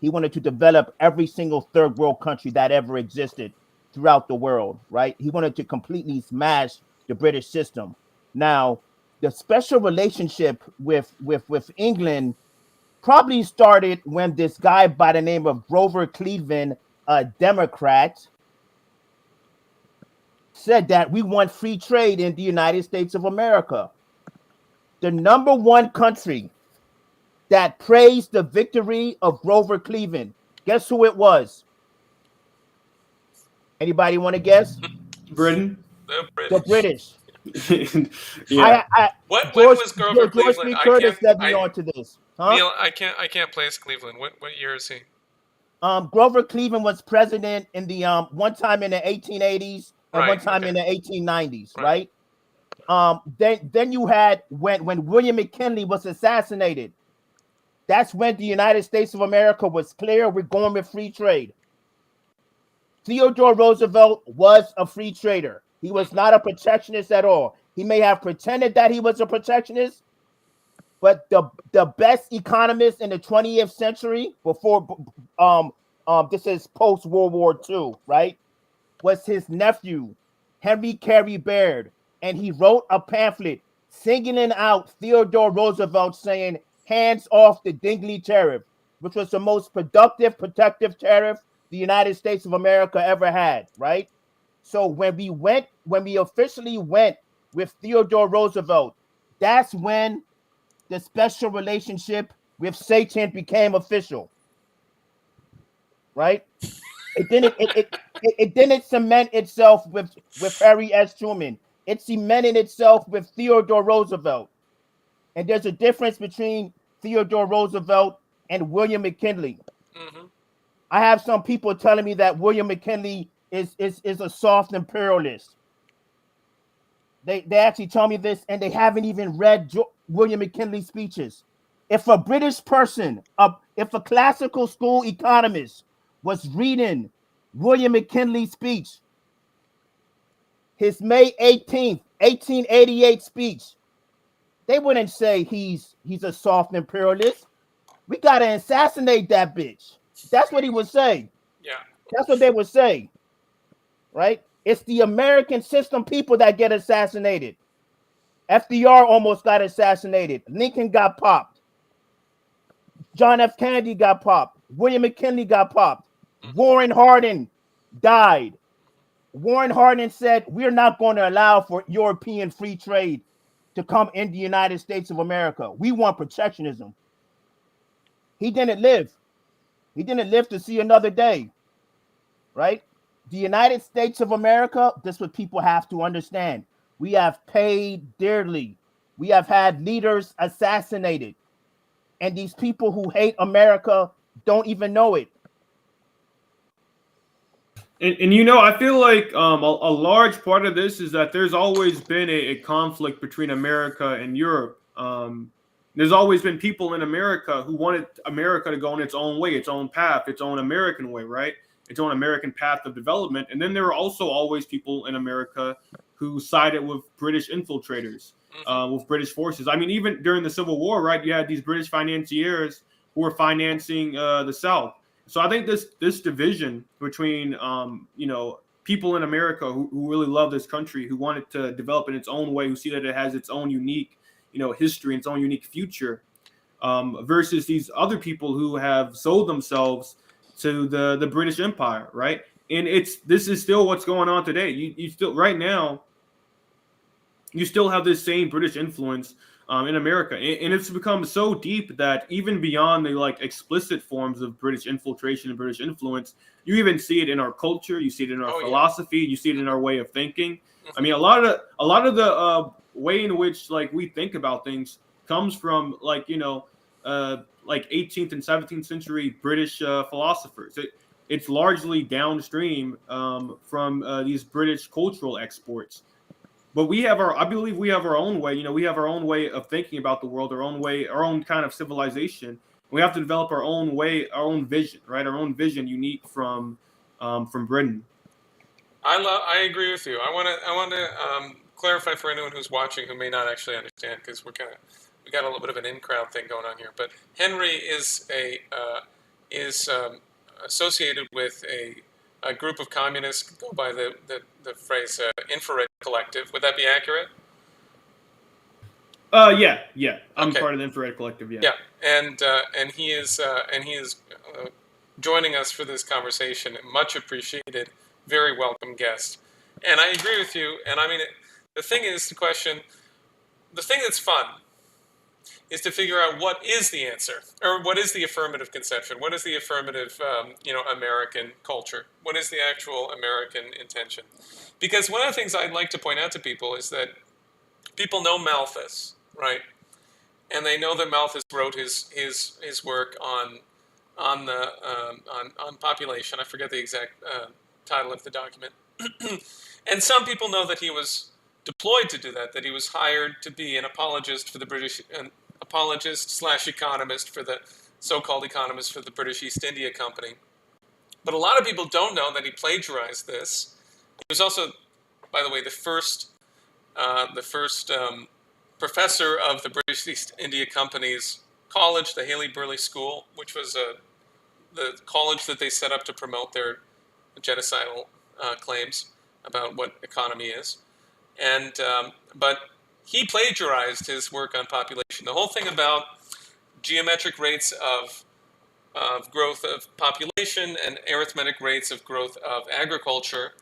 He wanted to develop every single third world country that ever existed throughout the world, right? He wanted to completely smash the British system. Now, the special relationship with England probably started when this guy by the name of Grover Cleveland, a Democrat, said that we want free trade in the United States of America. The number one country that praised the victory of Grover Cleveland, guess who it was? Anybody want to guess? Britain. The British. Yeah. When was Grover George Cleveland? B. Curtis led me on to this. Huh? Neil, I can't place Cleveland. What year is he? Grover Cleveland was president in the one time in the 1880s and one time in the 1890s, right? Then you had when William McKinley was assassinated. That's when the United States of America was clear we're going with free trade. Theodore Roosevelt was a free trader. He was not a protectionist at all. He may have pretended that he was a protectionist, but the best economist in the 20th century, before this is post World War II, right, was his nephew, Henry Carey Baird, and he wrote a pamphlet singling out Theodore Roosevelt, saying, hands off the Dingley Tariff, which was the most productive, protective tariff the United States of America ever had, right? So when we officially went with Theodore Roosevelt, that's when the special relationship with Satan became official, right? It didn't cement itself with Harry S. Truman. It cemented itself with Theodore Roosevelt. And there's a difference between Theodore Roosevelt and William McKinley. Mm-hmm. I have some people telling me that William McKinley is a soft imperialist. They actually tell me this, and they haven't even read William McKinley's speeches. If a British person, if a classical school economist was reading William McKinley's speech, his May 18th, 1888 speech, they wouldn't say he's a soft imperialist. We gotta assassinate that bitch. That's what he would say. Yeah. That's what they would say. Right? It's the American system people that get assassinated. FDR almost got assassinated. Lincoln got popped. John F. Kennedy got popped. William McKinley got popped. Warren Harding died. Warren Harding said, we're not going to allow for European free trade to come in the United States of America. We want protectionism. He didn't live. He didn't live to see another day. Right? The United States of America, this is what people have to understand. We have paid dearly. We have had leaders assassinated. And these people who hate America don't even know it. And you know, I feel like a large part of this is that there's always been a conflict between America and Europe. There's always been people in America who wanted America to go in its own way, its own path, its own American way, right? Its own American path of development. And then there are also always people in America who sided with British infiltrators, with British forces. I mean, even during the Civil War, right, you had these British financiers who were financing the South. So I think this division between, people in America who really love this country, who want it to develop in its own way, who see that it has its own unique, history and its own unique future, versus these other people who have sold themselves to the British Empire, right? And this is still what's going on today. You still right now, you still have this same British influence in America, and it's become so deep that even beyond the explicit forms of British infiltration and British influence, you even see it in our culture, you see it in our philosophy, you see it in our way of thinking. I mean, a lot of the way in which we think about things comes from 18th and 17th century British philosophers. It's largely downstream from these British cultural exports. But I believe we have our own way. We have our own way of thinking about the world, our own kind of civilization. We have to develop our own way, our own vision, right? Our own vision, unique from Britain. I agree with you. I want to clarify for anyone who's watching who may not actually understand, because we got a little bit of an in-crowd thing going on here. But Henry is associated with a group of communists go by the phrase infrared collective. Would that be accurate? Yeah. I'm Okay. part of the infrared collective. Yeah. Yeah, and he is joining us for this conversation. Much appreciated, very welcome guest. And I agree with you. And I mean, the thing that's fun is to figure out what is the answer, or what is the affirmative conception, what is the affirmative, American culture, what is the actual American intention. Because one of the things I'd like to point out to people is that people know Malthus, right? And they know that Malthus wrote his work on population. I forget the exact title of the document. And some people know that he was deployed to do that he was hired to be an apologist for the British, apologist/economist for the so-called economist for the British East India Company. But a lot of people don't know that he plagiarized this. He was also, by the way, the first professor of the British East India Company's college, the Haley-Burley School, which was the college that they set up to promote their genocidal claims about what economy is. And but he plagiarized his work on population. The whole thing about geometric rates of growth of population and arithmetic rates of growth of agriculture,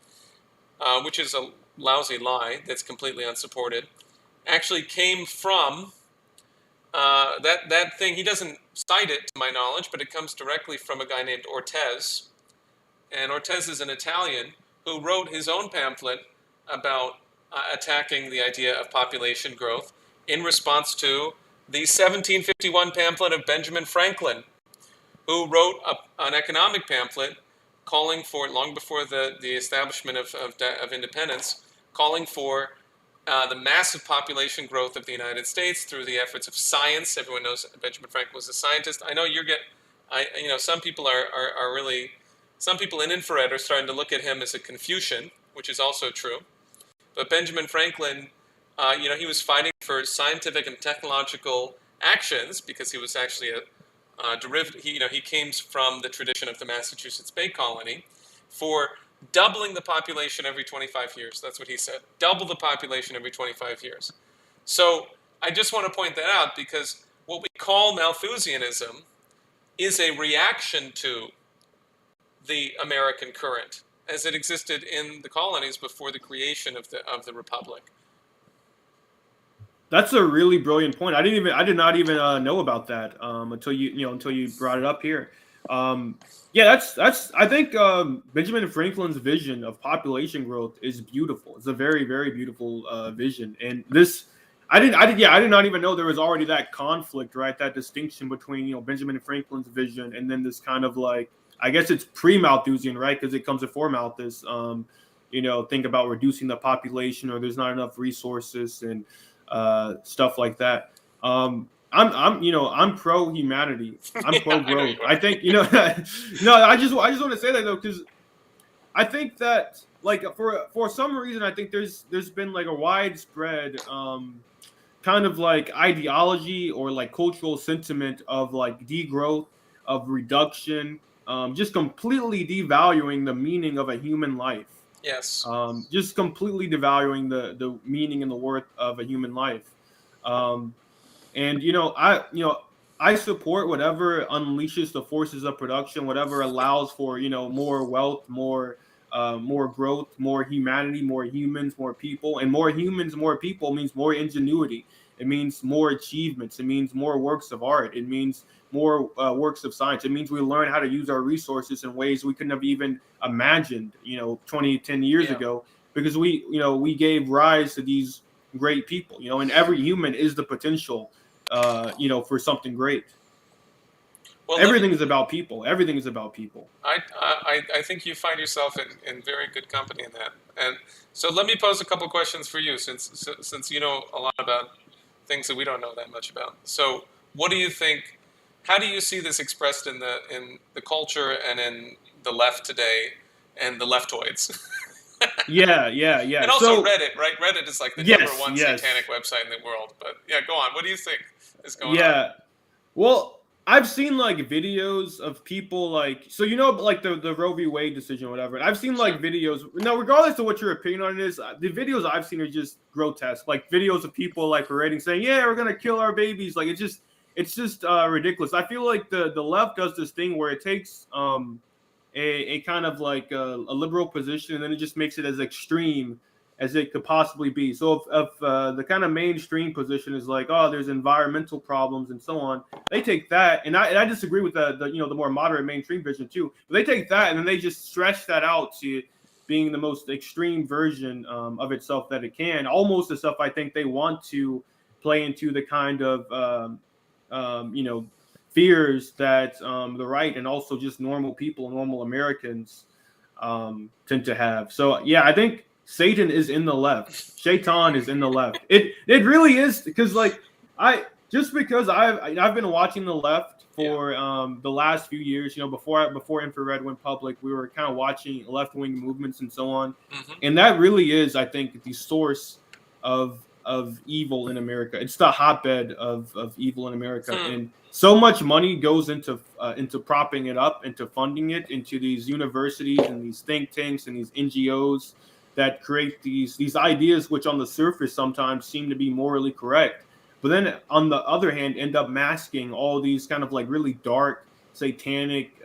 which is a lousy lie that's completely unsupported, actually came from that thing. He doesn't cite it to my knowledge, but it comes directly from a guy named Ortez. And Ortez is an Italian who wrote his own pamphlet about attacking the idea of population growth in response to the 1751 pamphlet of Benjamin Franklin, who wrote an economic pamphlet calling for, long before the establishment of independence, calling for the massive population growth of the United States through the efforts of science. Everyone knows Benjamin Franklin was a scientist. I know some people are really, some people in infrared are starting to look at him as a Confucian, which is also true. But Benjamin Franklin, he was fighting for scientific and technological actions because he was actually a derivative. He came from the tradition of the Massachusetts Bay Colony for doubling the population every 25 years. That's what he said. Double the population every 25 years. So I just want to point that out because what we call Malthusianism is a reaction to the American current as it existed in the colonies before the creation of the Republic. That's a really brilliant point. I did not even know about that until you brought it up here. That's I think Benjamin Franklin's vision of population growth is beautiful. It's a very, very beautiful vision. And this, I did not even know there was already that conflict, right? That distinction between Benjamin Franklin's vision and then this kind of like, I guess it's pre-Malthusian, right? Because it comes before Malthus. Think about reducing the population, or there's not enough resources and stuff like that. I'm pro humanity. I'm pro growth. I think no. I just want to say that though, because I think that like for some reason I think there's been like a widespread kind of like ideology or like cultural sentiment of like degrowth, of reduction, just completely devaluing the meaning of a human life. Yes. Just completely devaluing the meaning and the worth of a human life. I support whatever unleashes the forces of production, whatever allows for more wealth, more growth, more humanity, more humans, more people, and more humans, more people means more ingenuity. It means more achievements. It means more works of art. It means more works of science. It means we learn how to use our resources in ways we couldn't have even imagined, 10 years ago, because we gave rise to these great people, and every human is the potential, for something great. Well, everything is about people. Everything is about people. I think you find yourself in very good company in that. And so let me pose a couple questions for you, since you know a lot about things that we don't know that much about. So what do you think? How do you see this expressed in the culture and in the left today and the leftoids? Yeah. And also Reddit, right? Reddit is like the number one satanic website in the world. But yeah, go on. What do you think is going on? Yeah. Well, I've seen like videos of people like like the Roe v. Wade decision or whatever. I've seen like videos. Now, regardless of what your opinion on it is, the videos I've seen are just grotesque. Like videos of people like parading saying, "Yeah, we're gonna kill our babies." Like it's just ridiculous. I feel like the left does this thing where it takes a kind of like a liberal position and then it just makes it as extreme as it could possibly be. So if the kind of mainstream position is like, oh, there's environmental problems and so on, they take that, and I disagree with the more moderate mainstream vision too. But they take that and then they just stretch that out to being the most extreme version of itself that it can. Almost the stuff I think they want to play into the kind of fears that the right and also just normal people, normal Americans tend to have. So yeah, I think Satan is in the left. Shaitan is in the left. It really is, because like I've been watching the left for the last few years. Before infrared went public, we were kind of watching left-wing movements and so on, and that really is, I think, the source of evil in America. It's the hotbed of evil in America, and so much money goes into propping it up, into funding it, into these universities and these think tanks and these NGOs that create these ideas, which on the surface sometimes seem to be morally correct, but then on the other hand, end up masking all these kind of like really dark, satanic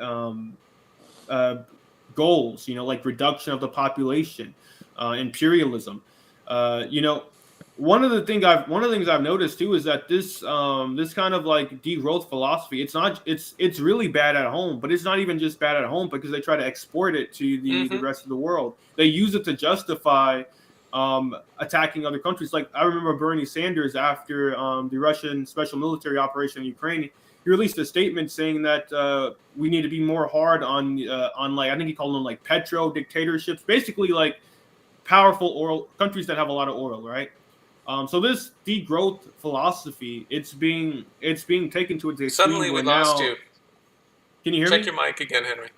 goals. Like reduction of the population, imperialism. You know, one of the things I've noticed too is that this kind of like degrowth philosophy, it's really bad at home, but it's not even just bad at home because they try to export it to the rest of the world. They use it to justify attacking other countries. Like I remember Bernie Sanders after the Russian special military operation in Ukraine. He released a statement saying that we need to be more hard on like, I think he called them like petro dictatorships, basically like powerful oil countries that have a lot of oil, right? So this degrowth philosophy, it's being taken to its extreme. Suddenly we lost you. Can you hear me? Check your mic again, Henry.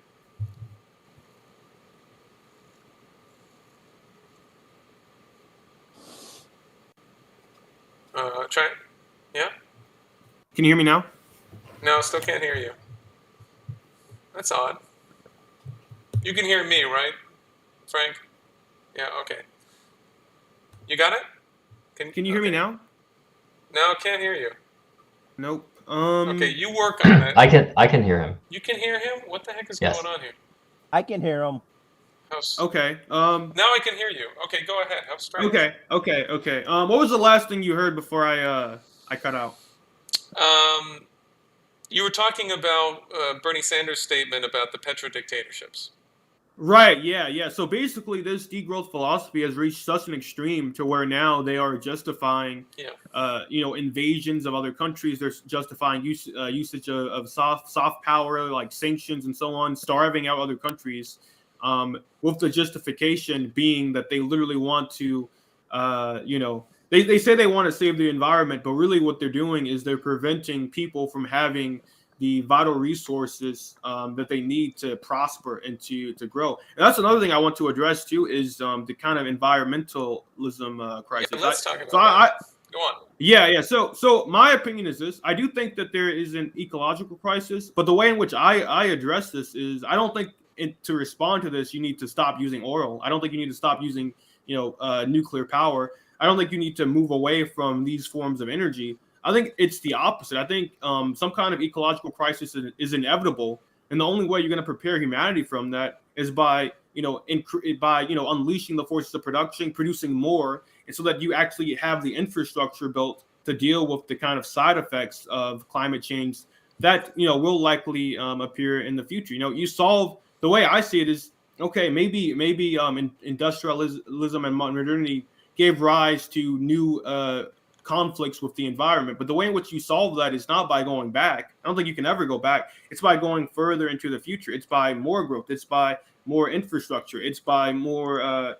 Try. Yeah. Can you hear me now? No, still can't hear you. That's odd. You can hear me, right, Frank? Yeah. Okay. You got it? Can you hear me now? No, can't hear you. Nope. Okay, you work on it. I can hear him. You can hear him? What the heck is Yes. going on here? I can hear him. Okay. Now I can hear you. Okay, go ahead. How strange. Okay. What was the last thing you heard before I cut out? You were talking about Bernie Sanders' statement about the petrodictatorships. Right, yeah. So basically, this degrowth philosophy has reached such an extreme to where now they are justifying, invasions of other countries. They're justifying usage of soft power, like sanctions and so on, starving out other countries, with the justification being that they literally want to, they say they want to save the environment, but really what they're doing is they're preventing people from having the vital resources that they need to prosper and to grow. And that's another thing I want to address too is the kind of environmentalism crisis. Yeah, let's talk about that. Go on. Yeah. So my opinion is this: I do think that there is an ecological crisis, but the way in which I address this is I don't think to respond to this you need to stop using oil. I don't think you need to stop using nuclear power. I don't think you need to move away from these forms of energy. I think it's the opposite. I think some kind of ecological crisis is inevitable, and the only way you're going to prepare humanity from that is by unleashing the forces of production, producing more, and so that you actually have the infrastructure built to deal with the kind of side effects of climate change that will likely appear in the future. You solve the way I see it is okay. Maybe industrialism and modernity gave rise to new conflicts with the environment, but the way in which you solve that is not by going back. I don't think you can ever go back. It's by going further into the future. It's by more growth. It's by more infrastructure. It's by more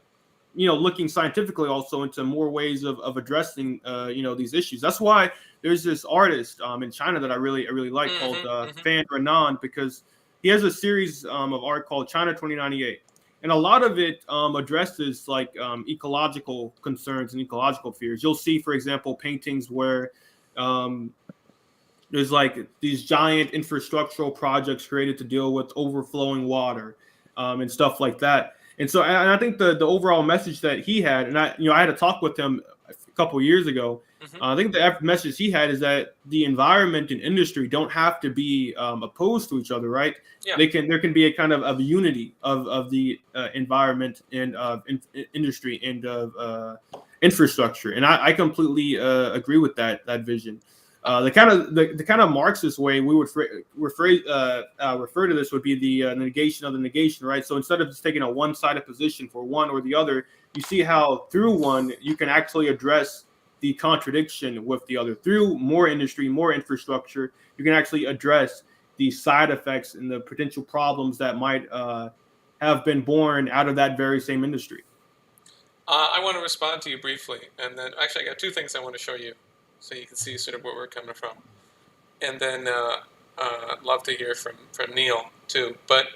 looking scientifically also into more ways of addressing these issues. That's why there's this artist in China that I really like called Fan Renan, because he has a series of art called China 2098. And a lot of it addresses like ecological concerns and ecological fears. You'll see, for example, paintings where there's like these giant infrastructural projects created to deal with overflowing water and stuff like that. And so, and I think the overall message that he had, and I had a talk with him a couple years ago. I think the message he had is that the environment and industry don't have to be opposed to each other, right? Yeah. There can be a kind of unity of the environment and of industry and of infrastructure, and I completely agree with that vision. The kind of Marxist way we would refer to this would be the negation of the negation, right? So instead of just taking a one-sided position for one or the other, you see how through one you can actually address the contradiction with the other. Through more industry, more infrastructure, you can actually address the side effects and the potential problems that might have been born out of that very same industry. I want to respond to you briefly, and then actually I got two things I want to show you so you can see sort of where we're coming from. And then I'd love to hear from Neil too. But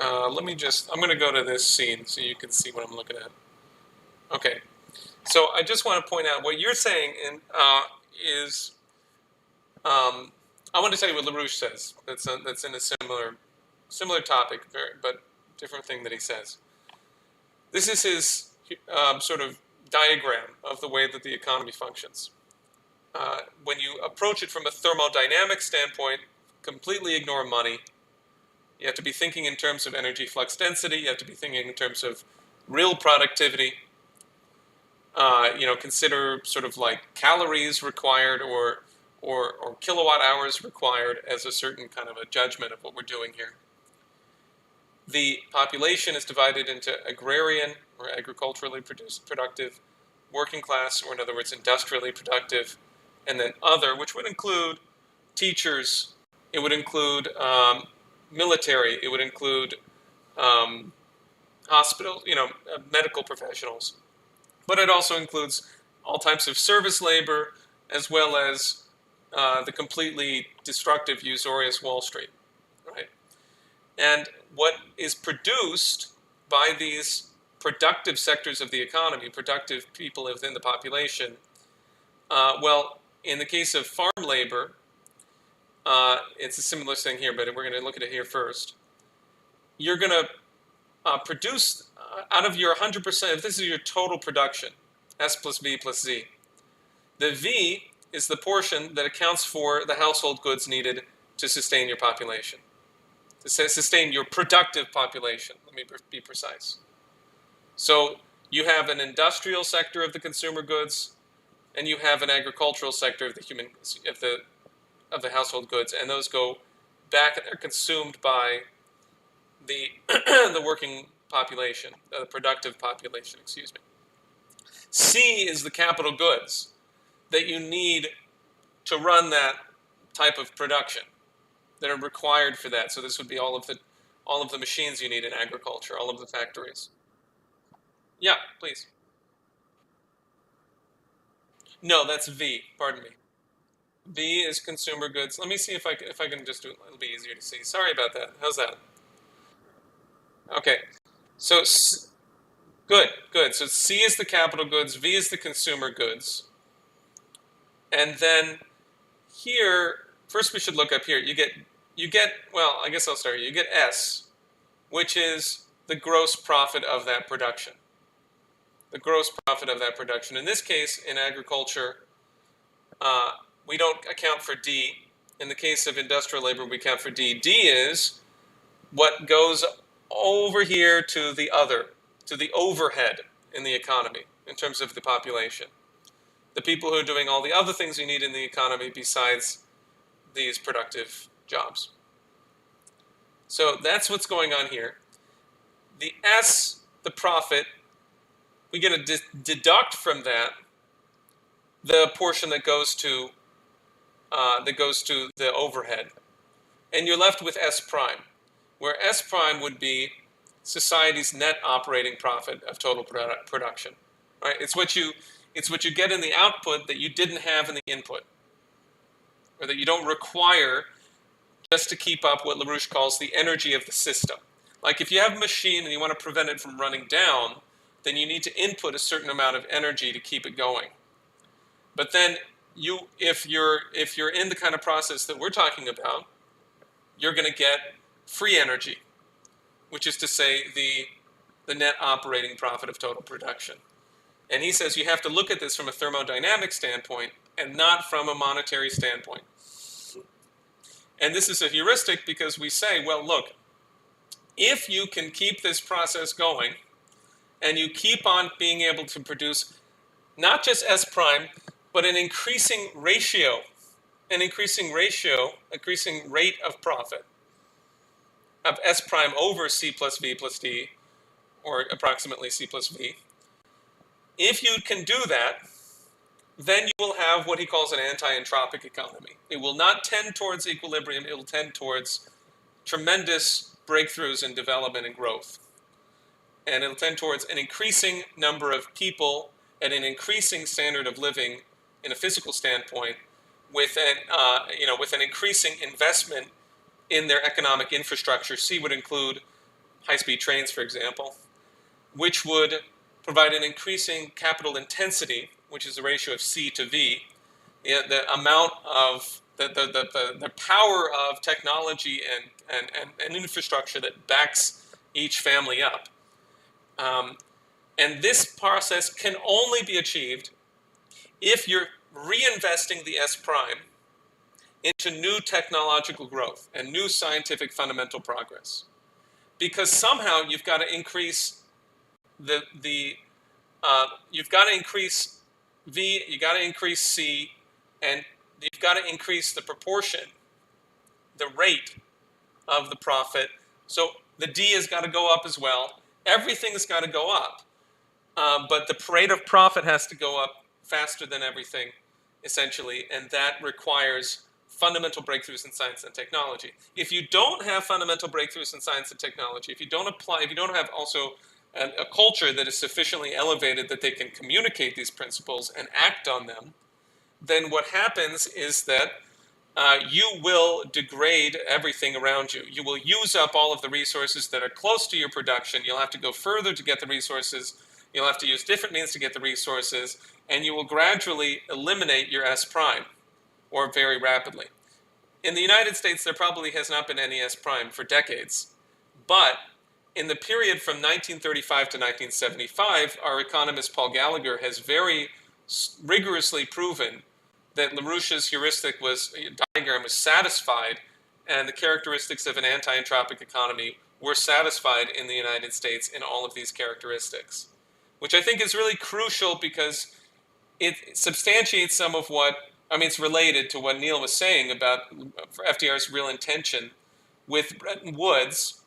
I'm going to go to this scene so you can see what I'm looking at. Okay. So I just want to point out what you're saying is I want to tell you what Larouche says. That's in a similar topic, but different thing that he says. This is his sort of diagram of the way that the economy functions. when you approach it from a thermodynamic standpoint, completely ignore money. You have to be thinking in terms of energy flux density. You have to be thinking in terms of real productivity. Consider sort of like calories required or kilowatt hours required as a certain kind of a judgment of what we're doing here. The population is divided into agrarian or agriculturally productive, working class, or in other words, industrially productive, and then other, which would include teachers, it would include military, it would include hospital, medical professionals. But it also includes all types of service labor, as well as the completely destructive, usurious Wall Street, right? And what is produced by these productive sectors of the economy, productive people within the population, in the case of farm labor, it's a similar thing here, but we're going to look at it here first. You're going to produce out of your 100%, if this is your total production, S plus V plus Z, the V is the portion that accounts for the household goods needed to sustain your population, to sustain your productive population. Let me be precise. So you have an industrial sector of the consumer goods, and you have an agricultural sector of the household goods, and those go back and are consumed by the the working population, the productive population, excuse me. C is the capital goods that you need to run that type of production, that are required for that. So this would be all of the machines you need in agriculture, all of the factories. Yeah, please. No, that's V. Pardon me. V is consumer goods. Let me see if I can just do it. It'll be easier to see. Sorry about that. How's that? Okay. So good. So C is the capital goods. V is the consumer goods. And then here, first we should look up here. You get. Well, I guess I'll start here. You get S, which is the gross profit of that production. The gross profit of that production. In this case, in agriculture, we don't account for D. In the case of industrial labor, we account for D. D is what goes over here to the overhead in the economy in terms of the population. The people who are doing all the other things you need in the economy besides these productive jobs. So that's what's going on here. The S, the profit, we get to deduct from that the portion that goes to the overhead, and you're left with S prime, where S prime would be society's net operating profit of total production. Right? It's what you get in the output that you didn't have in the input, or that you don't require just to keep up what Larouche calls the energy of the system. Like if you have a machine and you want to prevent it from running down, then you need to input a certain amount of energy to keep it going. But then if you're in the kind of process that we're talking about, you're going to get free energy, which is to say the net operating profit of total production. And he says you have to look at this from a thermodynamic standpoint and not from a monetary standpoint. And this is a heuristic because we say, well, look, if you can keep this process going and you keep on being able to produce not just S prime, but an increasing rate of profit of S prime over C plus V plus D, or approximately C plus V. If you can do that, then you will have what he calls an anti-entropic economy. It will not tend towards equilibrium, it will tend towards tremendous breakthroughs in development and growth. And it'll tend towards an increasing number of people at an increasing standard of living in a physical standpoint, with an increasing investment in their economic infrastructure. C would include high-speed trains, for example, which would provide an increasing capital intensity, which is the ratio of C to V, the amount of the power of technology and infrastructure that backs each family up. And this process can only be achieved if you're reinvesting the S prime into new technological growth and new scientific fundamental progress, because somehow you've got to increase you've got to increase V, you got to increase C, and you've got to increase the proportion, the rate of the profit. So the D has got to go up as well. Everything's got to go up, but the rate of profit has to go up faster than everything, essentially, and that requires fundamental breakthroughs in science and technology. If you don't have fundamental breakthroughs in science and technology, if you don't have also a culture that is sufficiently elevated that they can communicate these principles and act on them, then what happens is that you will degrade everything around you. You will use up all of the resources that are close to your production. You'll have to go further to get the resources. You'll have to use different means to get the resources, and you will gradually eliminate your S prime, or very rapidly. In the United States, there probably has not been any S prime for decades, but in the period from 1935 to 1975, our economist Paul Gallagher has very rigorously proven that Larouche's diagram was satisfied, and the characteristics of an anti-entropic economy were satisfied in the United States in all of these characteristics, which I think is really crucial because it substantiates some of what, it's related to what Neil was saying about FDR's real intention with Bretton Woods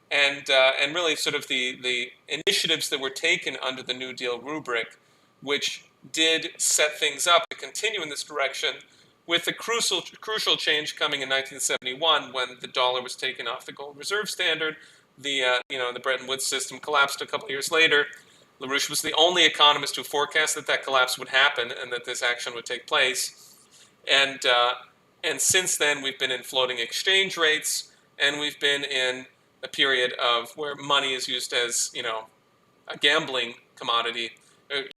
and really sort of the initiatives that were taken under the New Deal rubric, which did set things up to continue in this direction, with the crucial change coming in 1971 when the dollar was taken off the gold reserve standard. The Bretton Woods system collapsed a couple of years later. Larouche was the only economist who forecast that collapse would happen and that this action would take place. And since then, we've been in floating exchange rates, and we've been in a period of where money is used as, a gambling commodity,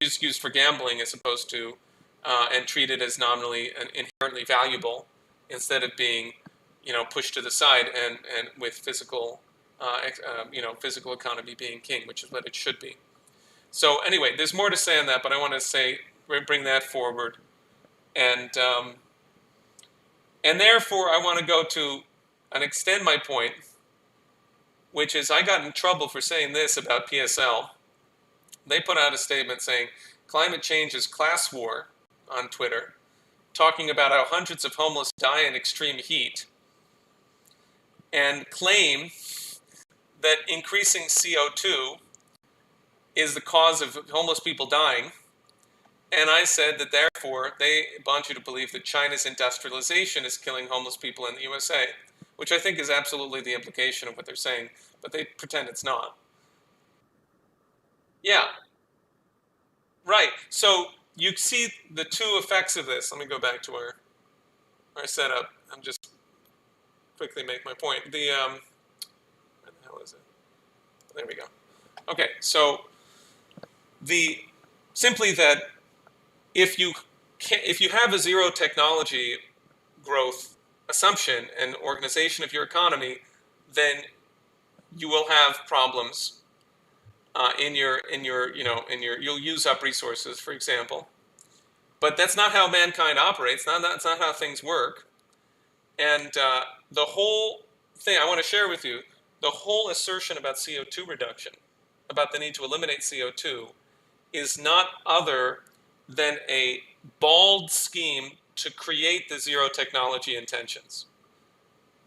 used for gambling as opposed to, and treated as nominally and inherently valuable instead of being, pushed to the side and with physical economy being king, which is what it should be. So anyway, there's more to say on that, but I want to bring that forward. And therefore, I want to go to and extend my point, which is I got in trouble for saying this about PSL. They put out a statement saying climate change is class war on Twitter, talking about how hundreds of homeless die in extreme heat, and claim that increasing CO2 is the cause of homeless people dying. And I said that therefore they want you to believe that China's industrialization is killing homeless people in the USA, which I think is absolutely the implication of what they're saying, but they pretend it's not. Yeah. Right. So you see the two effects of this. Let me go back to our setup. I'm just quickly make my point. Where the hell is it? There we go. Okay. So simply that if you have a zero technology growth assumption and organization of your economy, then you will have problems you'll use up resources, for example. But that's not how mankind operates. That's not how things work. And the whole thing I want to share with you, the whole assertion about CO2 reduction, about the need to eliminate CO2, is not other than a bald scheme to create the zero technology intentions.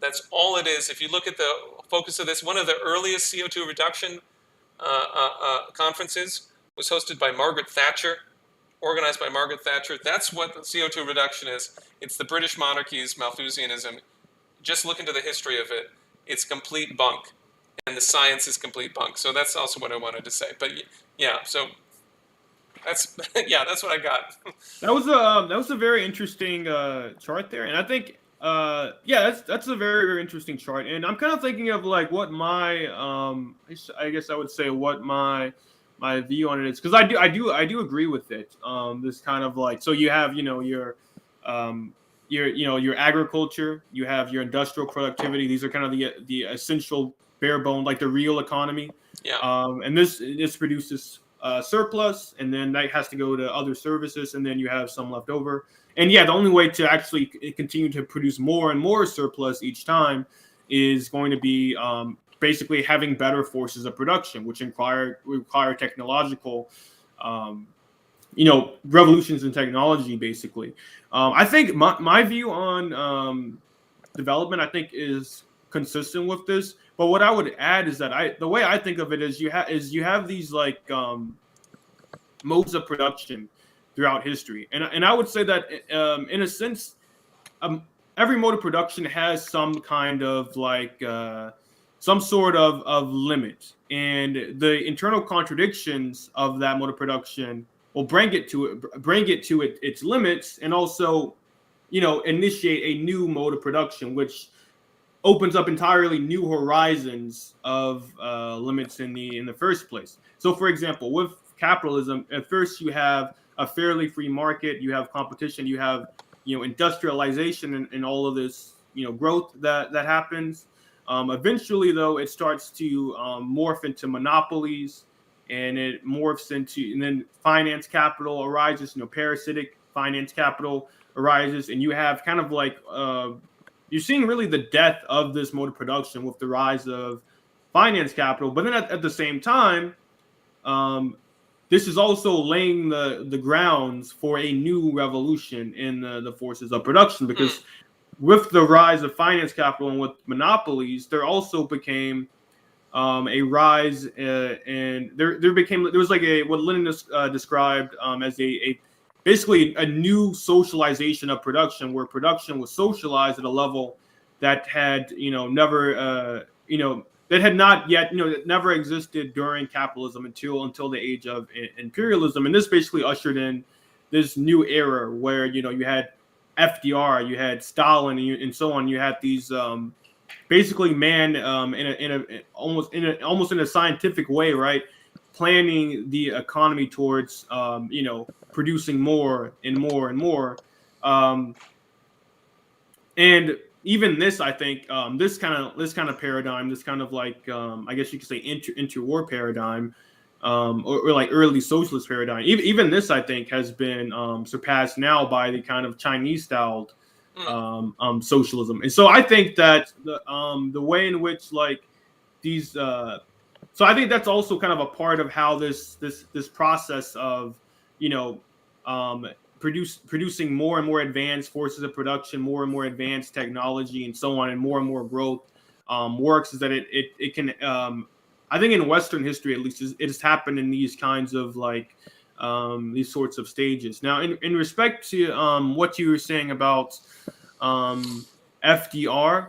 That's all it is. If you look at the focus of this, one of the earliest CO2 reduction conferences was hosted by Margaret Thatcher, organized by Margaret Thatcher. That's what the CO2 reduction is. It's the British monarchy's Malthusianism. Just look into the history of it. It's complete bunk, and the science is complete bunk. So that's also what I wanted to say. But yeah, so that's that's what I got. That was a very interesting chart there, and I think that's a very, very interesting chart. And I'm kind of thinking of like what my I guess I would say what my view on it is, because I do agree with it. This kind of like, so you have your agriculture, you have your industrial productivity. These are kind of the essential bare bone, like the real economy. Yeah. And this produces surplus, and then that has to go to other services, and then you have some left over. And yeah, the only way to actually continue to produce more and more surplus each time is going to be basically having better forces of production, which require technological, revolutions in technology, basically. I think my view on development, I think, is consistent with this. But what I would add is that the way I think of it is you have these like modes of production throughout history, and I would say that in a sense, every mode of production has some kind of like some sort of limit, and the internal contradictions of that mode of production will bring it to its limits, and also, initiate a new mode of production, which opens up entirely new horizons of limits in the first place. So, for example, with capitalism, at first you have a fairly free market, you have competition, you have industrialization and all of this growth that happens. Eventually, though, it starts to morph into monopolies, and it morphs into, and then finance capital arises. Parasitic finance capital arises, and you have kind of like you're seeing really the death of this mode of production with the rise of finance capital. But then at the same time, this is also laying the grounds for a new revolution in the forces of production, because with the rise of finance capital and with monopolies, there also became a rise and there was like what Lenin described as a basically a new socialization of production, where production was socialized at a level that had never that had not yet never existed during capitalism until the age of imperialism. And this basically ushered in this new era where you had FDR, you had Stalin, and so on. You had these basically almost in a scientific way, right, planning the economy towards producing more and more and more. And even this, I think, this kind of paradigm, this kind of like I guess you could say interwar paradigm, or like early socialist paradigm. Even this, I think, has been surpassed now by the kind of Chinese-styled socialism. And so I think that the way in which like these, so I think that's also kind of a part of how this process of producing more and more advanced forces of production, more and more advanced technology, and so on, and more growth works, is that it can. I think in Western history, at least, it has happened in these kinds of like these sorts of stages. Now, in respect to what you were saying about FDR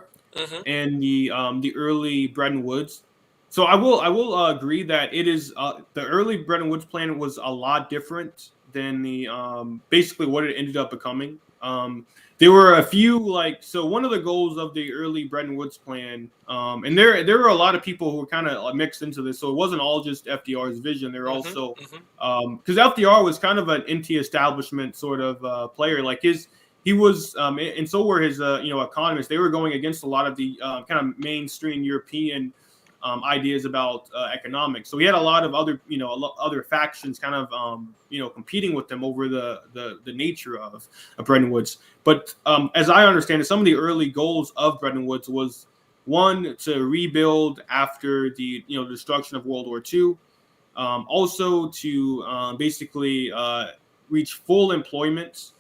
and the early Bretton Woods, so I will agree that it is the early Bretton Woods plan was a lot different than the basically what it ended up becoming. There were a few so one of the goals of the early Bretton Woods plan, and there were a lot of people who were kind of mixed into this, so it wasn't all just FDR's vision. There were also because FDR was kind of an anti-establishment sort of player. Like he was, and so were his economists. They were going against a lot of the kind of mainstream European ideas about economics. So he had a lot of other other factions kind of competing with them over the nature of Bretton Woods. But as I understand it, some of the early goals of Bretton Woods was, one, to rebuild after the destruction of World War II, also to basically reach full employment.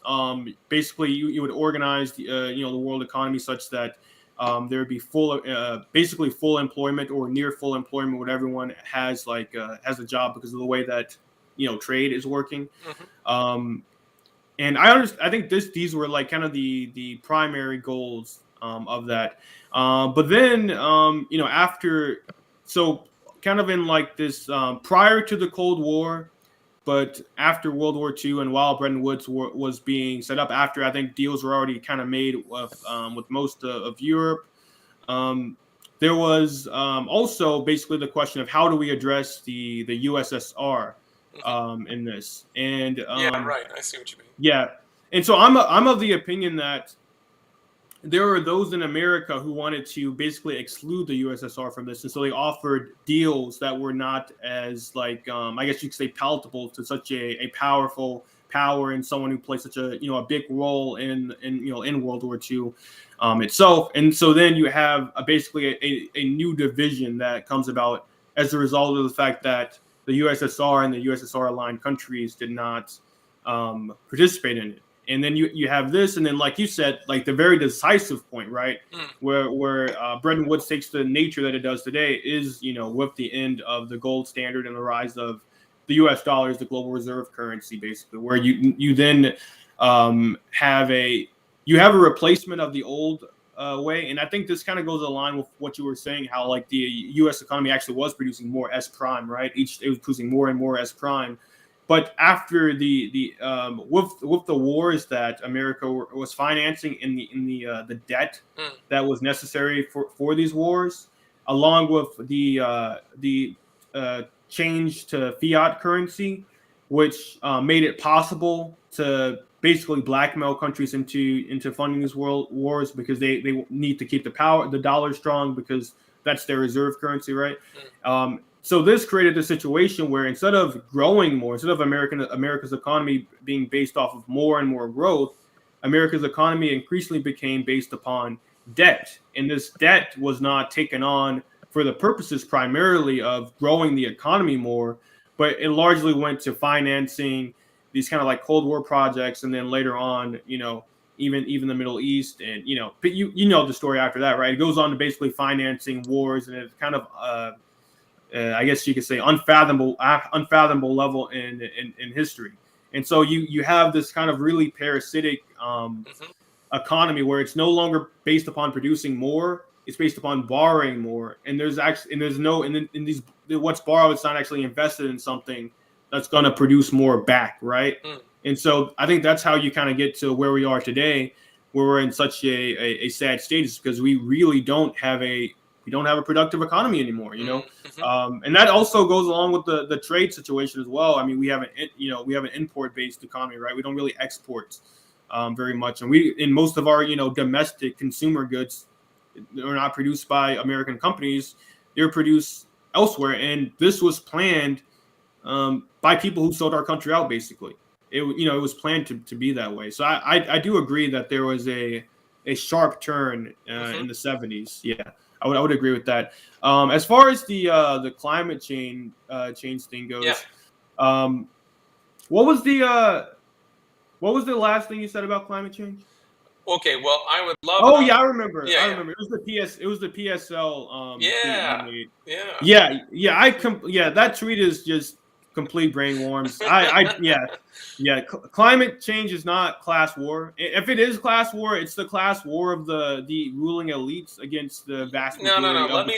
Basically, you would organize the world economy such that there would be basically full employment or near full employment, where everyone has has a job because of the way that trade is working. And I think these were like kind of the primary goals of that. But then after, so kind of in like this prior to the Cold War, but after World War II, and while Bretton Woods was being set up, after I think deals were already kind of made with most of Europe, there was also basically the question of how do we address the USSR in this. And yeah, right. I see what you mean. Yeah, and so I'm of the opinion that there were those in America who wanted to basically exclude the USSR from this, and so they offered deals that were not as like I guess you could say palatable to such a powerful power and someone who played such a a big role in World War II itself. And so then you have basically a new division that comes about as a result of the fact that the USSR and the USSR aligned countries did not participate in it. And then you have this, and then like you said, like the very decisive point, right, where Bretton Woods takes the nature that it does today is with the end of the gold standard and the rise of the U.S. dollar as the global reserve currency, basically, where you then have a replacement of the old way. And I think this kind of goes along with what you were saying, how like the U.S. economy actually was producing more S prime, right? It was producing more and more S prime. But after with the wars that America was financing in the debt that was necessary for these wars, along with the change to fiat currency, which made it possible to basically blackmail countries into funding these world wars because they need to keep the dollar strong because that's their reserve currency, right? So this created a situation where instead of growing more, instead of America's economy being based off of more and more growth, America's economy increasingly became based upon debt. And this debt was not taken on for the purposes primarily of growing the economy more, but it largely went to financing these kind of like Cold War projects, and then later on, even the Middle East, and but you know the story after that, right? It goes on to basically financing wars, and it's kind of I guess you could say unfathomable level in history. And so you have this kind of really parasitic economy where it's no longer based upon producing more; it's based upon borrowing more. And what's borrowed is not actually invested in something that's going to produce more back, right? And so I think that's how you kind of get to where we are today, where we're in such a sad state, because we really don't have a productive economy anymore, and that also goes along with the trade situation as well. I mean, we have an import-based economy, right? We don't really export very much, and in most of our domestic consumer goods are not produced by American companies; they're produced elsewhere, and this was planned by people who sold our country out. Basically, it was planned to be that way. So I do agree that there was a sharp turn in the 70s. Yeah. I would agree with that. As far as the climate change thing goes, what was the last thing you said about climate change? Okay, well, I would love. Oh yeah, I remember. Yeah, I remember. It was the PSL. Yeah. Tweet you made. Yeah. That tweet is just complete brain worms. Climate change is not class war. If it is class war, it's the class war of the ruling elites against the vast majority. No. Let me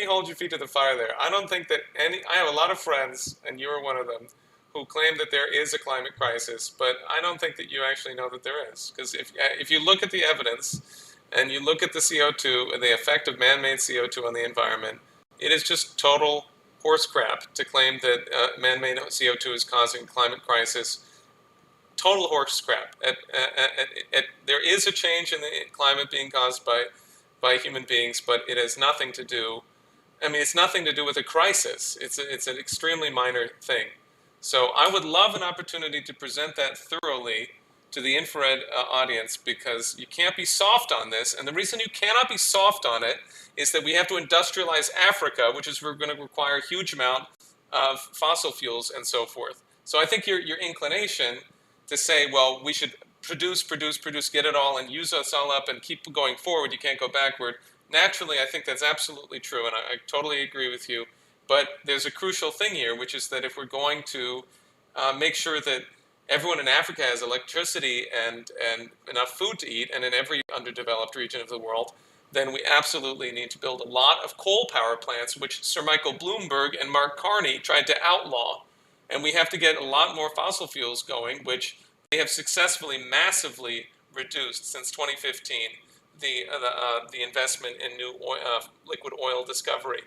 hold your feet to the fire there. I don't think that I have a lot of friends, and you are one of them, who claim that there is a climate crisis, but I don't think that you actually know that there is. Because if you look at the evidence and you look at the CO2 and the effect of man-made CO2 on the environment, it is just total horse crap to claim that man-made CO2 is causing a climate crisis. Total horse crap. There is a change in the climate being caused by human beings, but it has nothing to do. I mean, it's nothing to do with a crisis. It's an extremely minor thing. So I would love an opportunity to present that thoroughly to the infrared audience, because you can't be soft on this. And the reason you cannot be soft on it is that we have to industrialize Africa, which is going to require a huge amount of fossil fuels and so forth. So I think your inclination to say, well, we should produce, get it all, and use us all up and keep going forward, you can't go backward. Naturally, I think that's absolutely true, and I totally agree with you. But there's a crucial thing here, which is that if we're going to make sure that everyone in Africa has electricity and enough food to eat, and in every underdeveloped region of the world, then we absolutely need to build a lot of coal power plants, which Sir Michael Bloomberg and Mark Carney tried to outlaw. And we have to get a lot more fossil fuels going, which they have successfully massively reduced since 2015, the investment in new liquid oil discovery.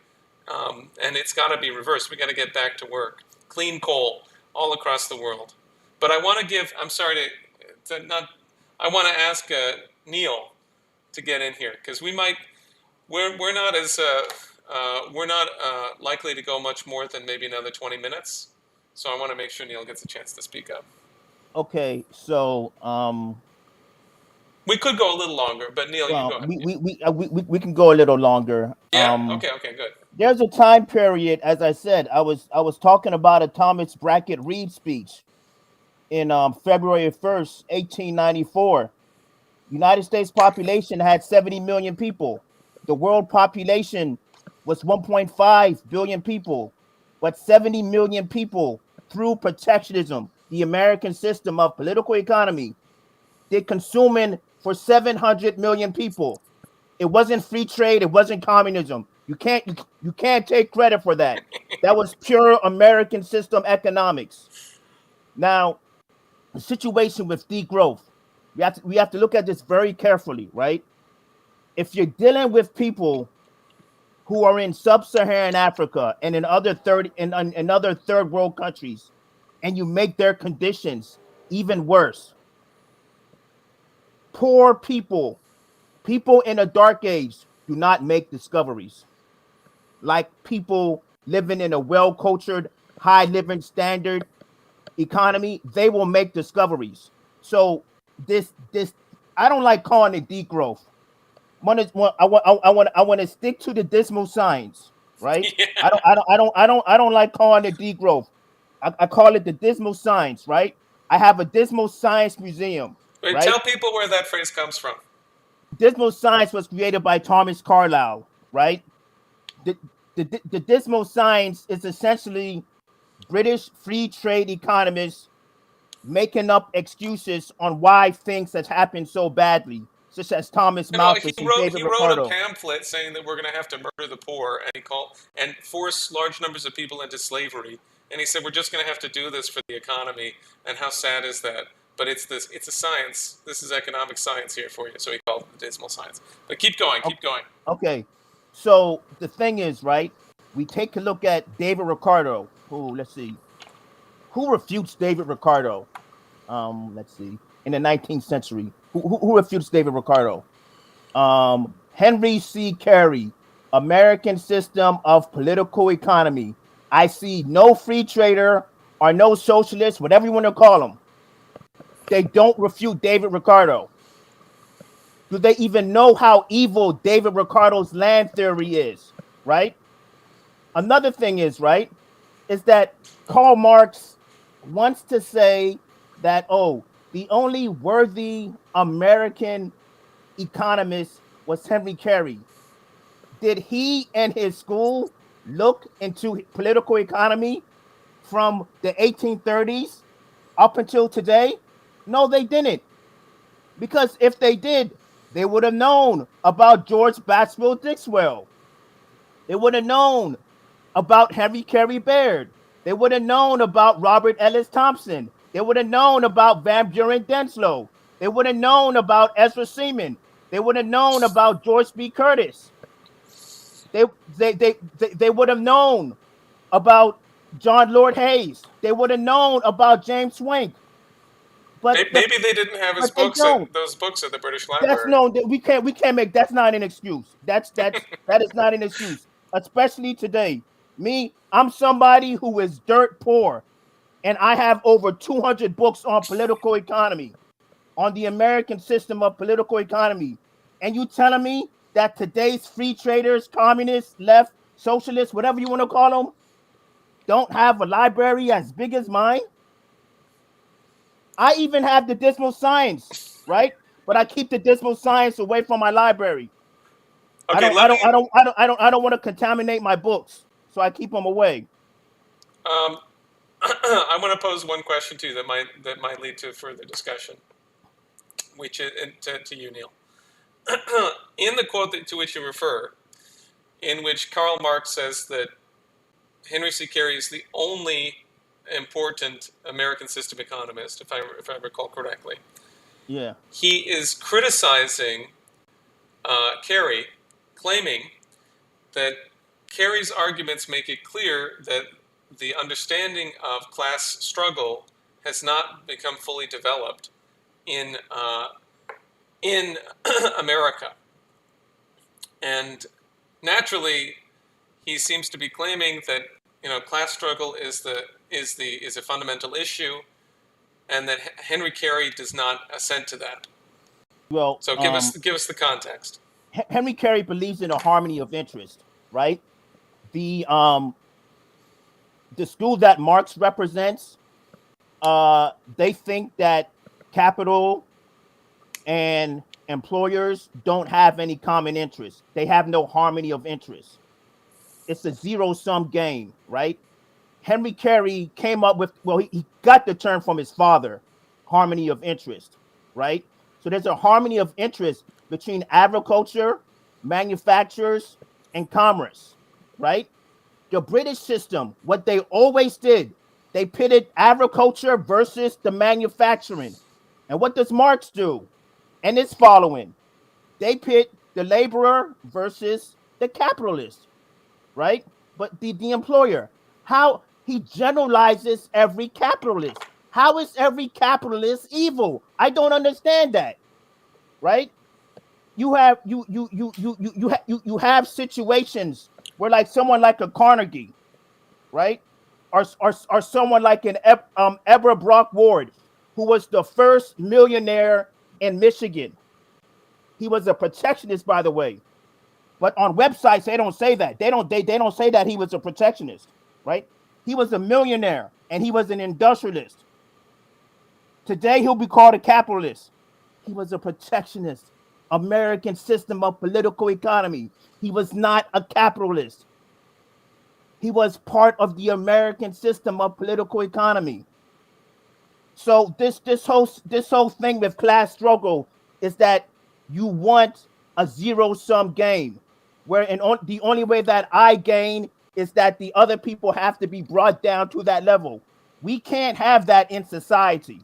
And it's got to be reversed. We got to get back to work. Clean coal all across the world. But I want to give, I want to ask Neil, to get in here because we're not as we're not likely to go much more than maybe another 20 minutes. So I want to make sure Neil gets a chance to speak up. Okay, so we could go a little longer, but Neil, you go well, ahead. we can go a little longer. Yeah. Okay. Good. There's a time period, as I said, I was talking about a Thomas Brackett Reed speech in February 1st, 1894. United States population had 70 million people. The world population was 1.5 billion people, but 70 million people through protectionism, the American system of political economy, did consuming for 700 million people. It wasn't free trade. It wasn't communism. You can't take credit for that. That was pure American system economics. Now, the situation with degrowth, we have to look at this very carefully, right? If you're dealing with people who are in sub-Saharan Africa and in other third world countries, and you make their conditions even worse, poor people in a dark age do not make discoveries. Like people living in a well-cultured, high living standard economy, they will make discoveries. So this I don't like calling it degrowth. I want to stick to the dismal signs, right? Yeah. I don't like calling it degrowth. I call it the dismal signs, right? I have a dismal science museum. Wait, right? Tell people where that phrase comes from. Dismal science was created by Thomas Carlyle, right? The dismal science is essentially British free trade economists making up excuses on why things have happened so badly, such as Thomas Malthus and David Ricardo. He wrote a pamphlet saying that we're going to have to murder the poor and force large numbers of people into slavery. And he said we're just going to have to do this for the economy. And how sad is that? But it's a science. This is economic science here for you. So he called it the dismal science. But keep going. Okay. So the thing is, right, we take a look at David Ricardo, who refutes David Ricardo? Let's see. In the 19th century, who refutes David Ricardo? Henry C. Carey, American System of Political Economy. I see no free trader or no socialist, whatever you want to call them. They don't refute David Ricardo. Do they even know how evil David Ricardo's land theory is, right? Another thing is, right, is that Karl Marx wants to say that, the only worthy American economist was Henry Carey. Did he and his school look into political economy from the 1830s up until today? No, they didn't. Because if they did, they would have known about George Baswell Dixwell. They would have known about Henry Carey Baird. They would have known about Robert Ellis Thompson. They would have known about Van Buren Denslow. They would have known about Ezra Seaman. They would have known about George B. Curtis. They would have known about John Lord Hayes. They would have known about James Swink. But maybe they didn't have his books. Those books at the British Library. We can't make. That's not an excuse. That is not an excuse, especially today. I'm somebody who is dirt poor, and I have over 200 books on political economy, on the American system of political economy. And you telling me that today's free traders, communists, left, socialists, whatever you want to call them, don't have a library as big as mine? I even have the dismal science, right? But I keep the dismal science away from my library. Okay, I don't want to contaminate my books, so I keep them away. I want to pose one question to you that might lead to further discussion, which is to you, Neil. In the quote to which you refer, in which Karl Marx says that Henry C. Carey is the only important American system economist, if I recall correctly. Yeah. He is criticizing Carey, claiming that Carey's arguments make it clear that the understanding of class struggle has not become fully developed in America. And naturally, he seems to be claiming that class struggle is a fundamental issue, and that Henry Carey does not assent to that. Well, So give us the context. Henry Carey believes in a harmony of interest, right? The school that Marx represents, they think that capital and employers don't have any common interest. They have no harmony of interest. It's a zero-sum game, right? Henry Carey came up with, well, he got the term from his father, harmony of interest, right? So there's a harmony of interest between agriculture, manufacturers, and commerce, right? The British system, what they always did, they pitted agriculture versus the manufacturing. And what does Marx do? And it's following. They pit the laborer versus the capitalist, right? But the employer, how he generalizes every capitalist. How is every capitalist evil? I don't understand that, right? You have you have situations where, like, someone like a Carnegie, right, or someone like an Eber Brock Ward, who was the first millionaire in Michigan. He was a protectionist, by the way, but on websites they don't say that. They don't say that he was a protectionist, right? He was a millionaire and he was an industrialist. Today he'll be called a capitalist. He was a protectionist. American system of political economy. He was not a capitalist. He was part of the American system of political economy. So this whole thing with class struggle is that you want a zero-sum game, where the only way that I gain is that the other people have to be brought down to that level. We can't have that in society.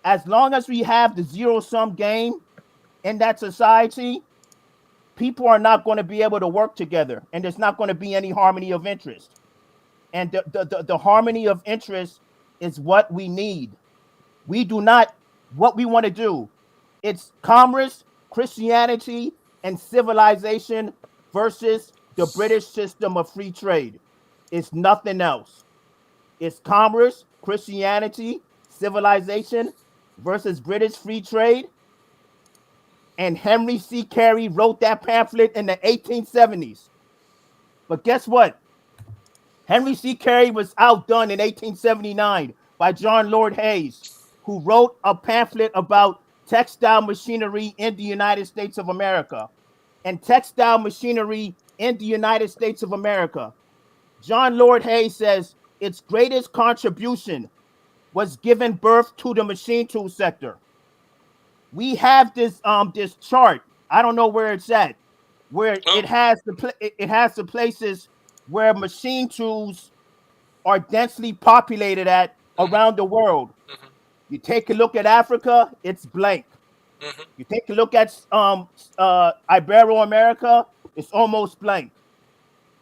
As long as we have the zero-sum game in that society, people are not going to be able to work together, and there's not going to be any harmony of interest. And the harmony of interest is what we need. We do not, what we want to do, it's commerce, Christianity, and civilization versus the British system of free trade. It's nothing else. It's commerce, Christianity, civilization versus British free trade. And Henry C. Carey wrote that pamphlet in the 1870s. But guess what? Henry C. Carey was outdone in 1879 by John Lord Hayes, who wrote a pamphlet about textile machinery in the United States of America. And textile machinery in the United States of America, John Lord Hayes says its greatest contribution was giving birth to the machine tool sector. We have this chart. I don't know where it's at, where it has the places where machine tools are densely populated at around the world. Mm-hmm. You take a look at Africa, it's blank. Mm-hmm. You take a look at Ibero-America, it's almost blank.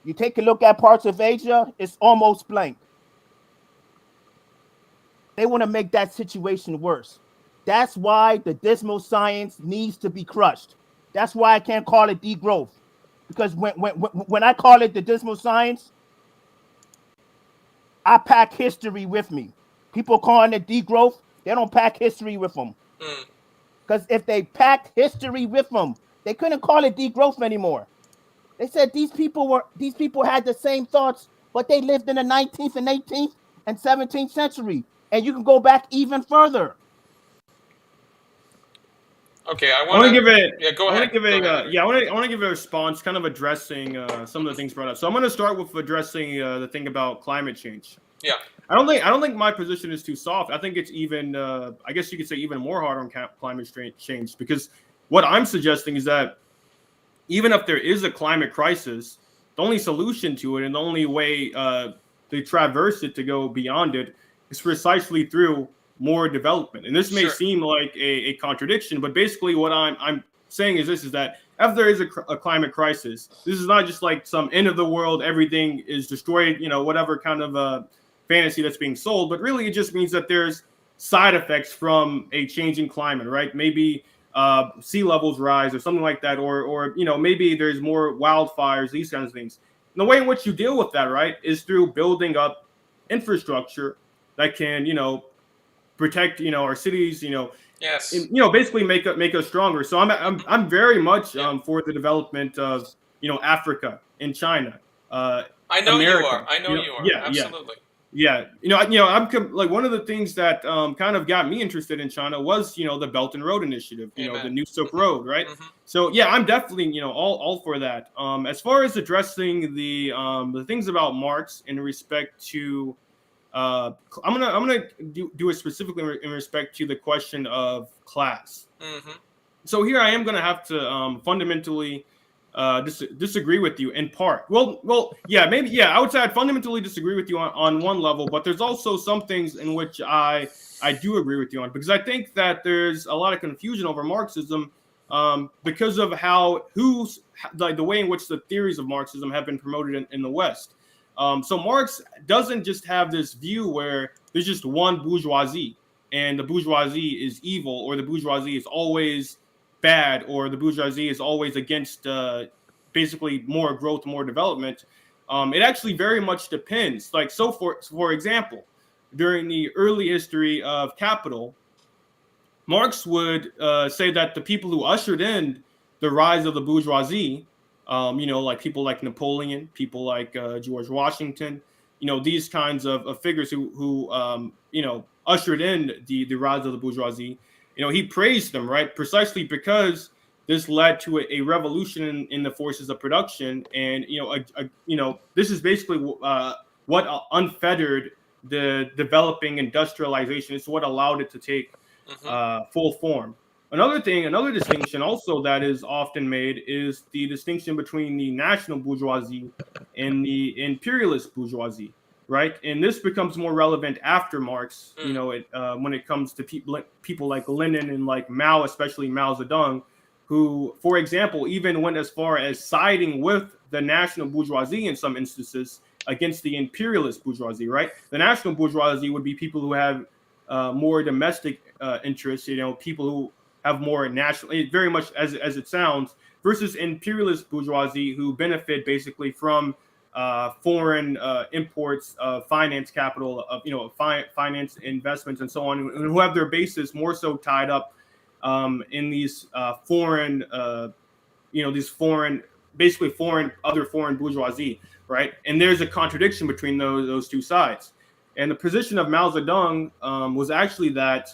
You take a look at parts of Asia, it's almost blank. They want to make that situation worse. That's why the dismal science needs to be crushed. That's why I can't call it degrowth. Because when I call it the dismal science, I pack history with me. People calling it degrowth, they don't pack history with them. Because if they packed history with them, they couldn't call it degrowth anymore. They said these people had the same thoughts, but they lived in the 19th and 18th and 17th century. And you can go back even further. Okay, I want to give it. Yeah, go ahead. I want to give a response, kind of addressing some of the things brought up. So I'm going to start with addressing the thing about climate change. Yeah. I don't think my position is too soft. I think it's even, I guess you could say, even more hard on climate change, because what I'm suggesting is that even if there is a climate crisis, the only solution to it and the only way to traverse it, to go beyond it, is precisely through more development. And this may seem like a contradiction, but basically what I'm saying is this, is that if there is a climate crisis, this is not just like some end of the world, everything is destroyed, whatever kind of fantasy that's being sold, but really it just means that there's side effects from a changing climate, right? Maybe sea levels rise or something like that, or maybe there's more wildfires, these kinds of things. And the way in which you deal with that, right, is through building up infrastructure that can protect our cities, Yes. and, basically make us stronger. So I'm very much for the development of Africa and China, I know America. you are. I know you are. Yeah, Absolutely. yeah. Like one of the things that kind of got me interested in China was the Belt and Road Initiative, Amen. the New Silk Road, right? Mhm. So yeah, I'm definitely all for that. As far as addressing the things about Marx in respect to I'm gonna do it specifically in respect to the question of class. Mhm. So here I am gonna have to fundamentally disagree with you in part. Well, yeah, maybe, yeah. I would say I'd fundamentally disagree with you on one level, but there's also some things in which I do agree with you on, because I think that there's a lot of confusion over Marxism because of the way in which the theories of Marxism have been promoted in the West. So Marx doesn't just have this view where there's just one bourgeoisie and the bourgeoisie is evil, or the bourgeoisie is always bad, or the bourgeoisie is always against basically more growth, more development. It actually very much depends. Like, so for example, during the early history of capital, Marx would say that the people who ushered in the rise of the bourgeoisie, like people like Napoleon, people like George Washington, these kinds of figures who ushered in the rise of the bourgeoisie, he praised them, right? Precisely because this led to a revolution in the forces of production. And, this is basically what unfettered the developing industrialization. It's what allowed it to take full form. Another distinction also that is often made is the distinction between the national bourgeoisie and the imperialist bourgeoisie, right? And this becomes more relevant after Marx, when it comes to people like Lenin and like Mao, especially Mao Zedong, who, for example, even went as far as siding with the national bourgeoisie in some instances against the imperialist bourgeoisie, right? The national bourgeoisie would be people who have more domestic interests, people who have more national, very much as it sounds, versus imperialist bourgeoisie who benefit basically from foreign imports of finance capital, of finance investments and so on, and who have their bases more so tied up in these foreign, other foreign bourgeoisie, right? And there's a contradiction between those two sides. And the position of Mao Zedong was actually that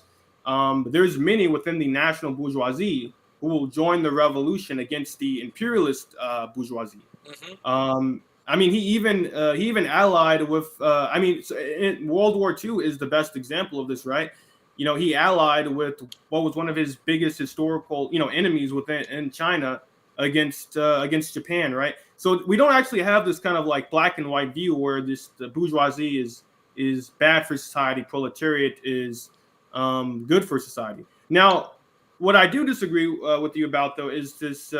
there's many within the national bourgeoisie who will join the revolution against the imperialist bourgeoisie. He even allied with. World War II is the best example of this, right? He allied with what was one of his biggest historical, enemies in China against Japan, right? So we don't actually have this kind of like black and white view where the bourgeoisie is bad for society, proletariat is good for society. Now, what I do disagree with you about, though, is this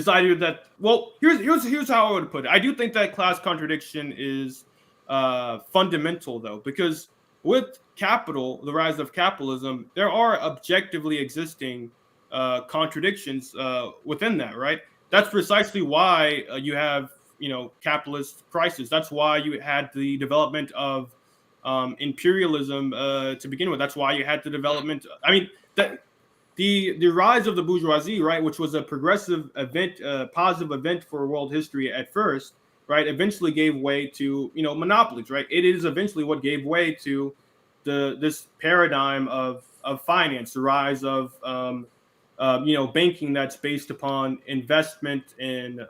idea that, well, here's how I would put it. I do think that class contradiction is fundamental, though, because with capital, the rise of capitalism, there are objectively existing contradictions within that, right? That's precisely why you have capitalist crisis. That's why you had the development of imperialism to begin with. That's why you had the development. The rise of the bourgeoisie, right, which was a progressive event, positive event for world history at first, right, eventually gave way to monopolies, right? It is eventually what gave way to this paradigm of finance, the rise of banking that's based upon investment in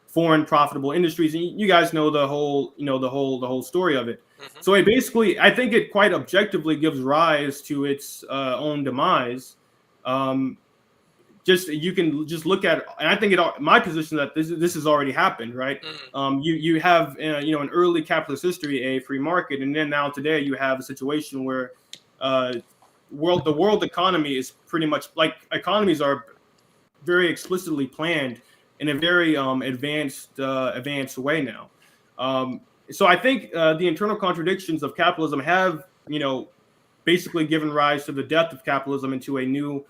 foreign profitable industries, and you guys know the whole story of it. So it basically, I think it quite objectively gives rise to its own demise. You can just look at, and I think my position that this has already happened, right? You have in early capitalist history a free market, and then now today you have a situation where the world economy is pretty much like economies are very explicitly planned in a very advanced way now. So I think the internal contradictions of capitalism have basically given rise to the death of capitalism into a new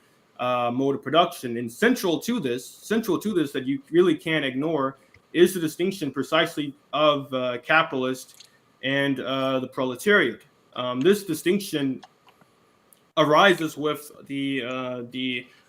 mode of production. And central to this that you really can't ignore is the distinction precisely of capitalist and the proletariat. This distinction arises with the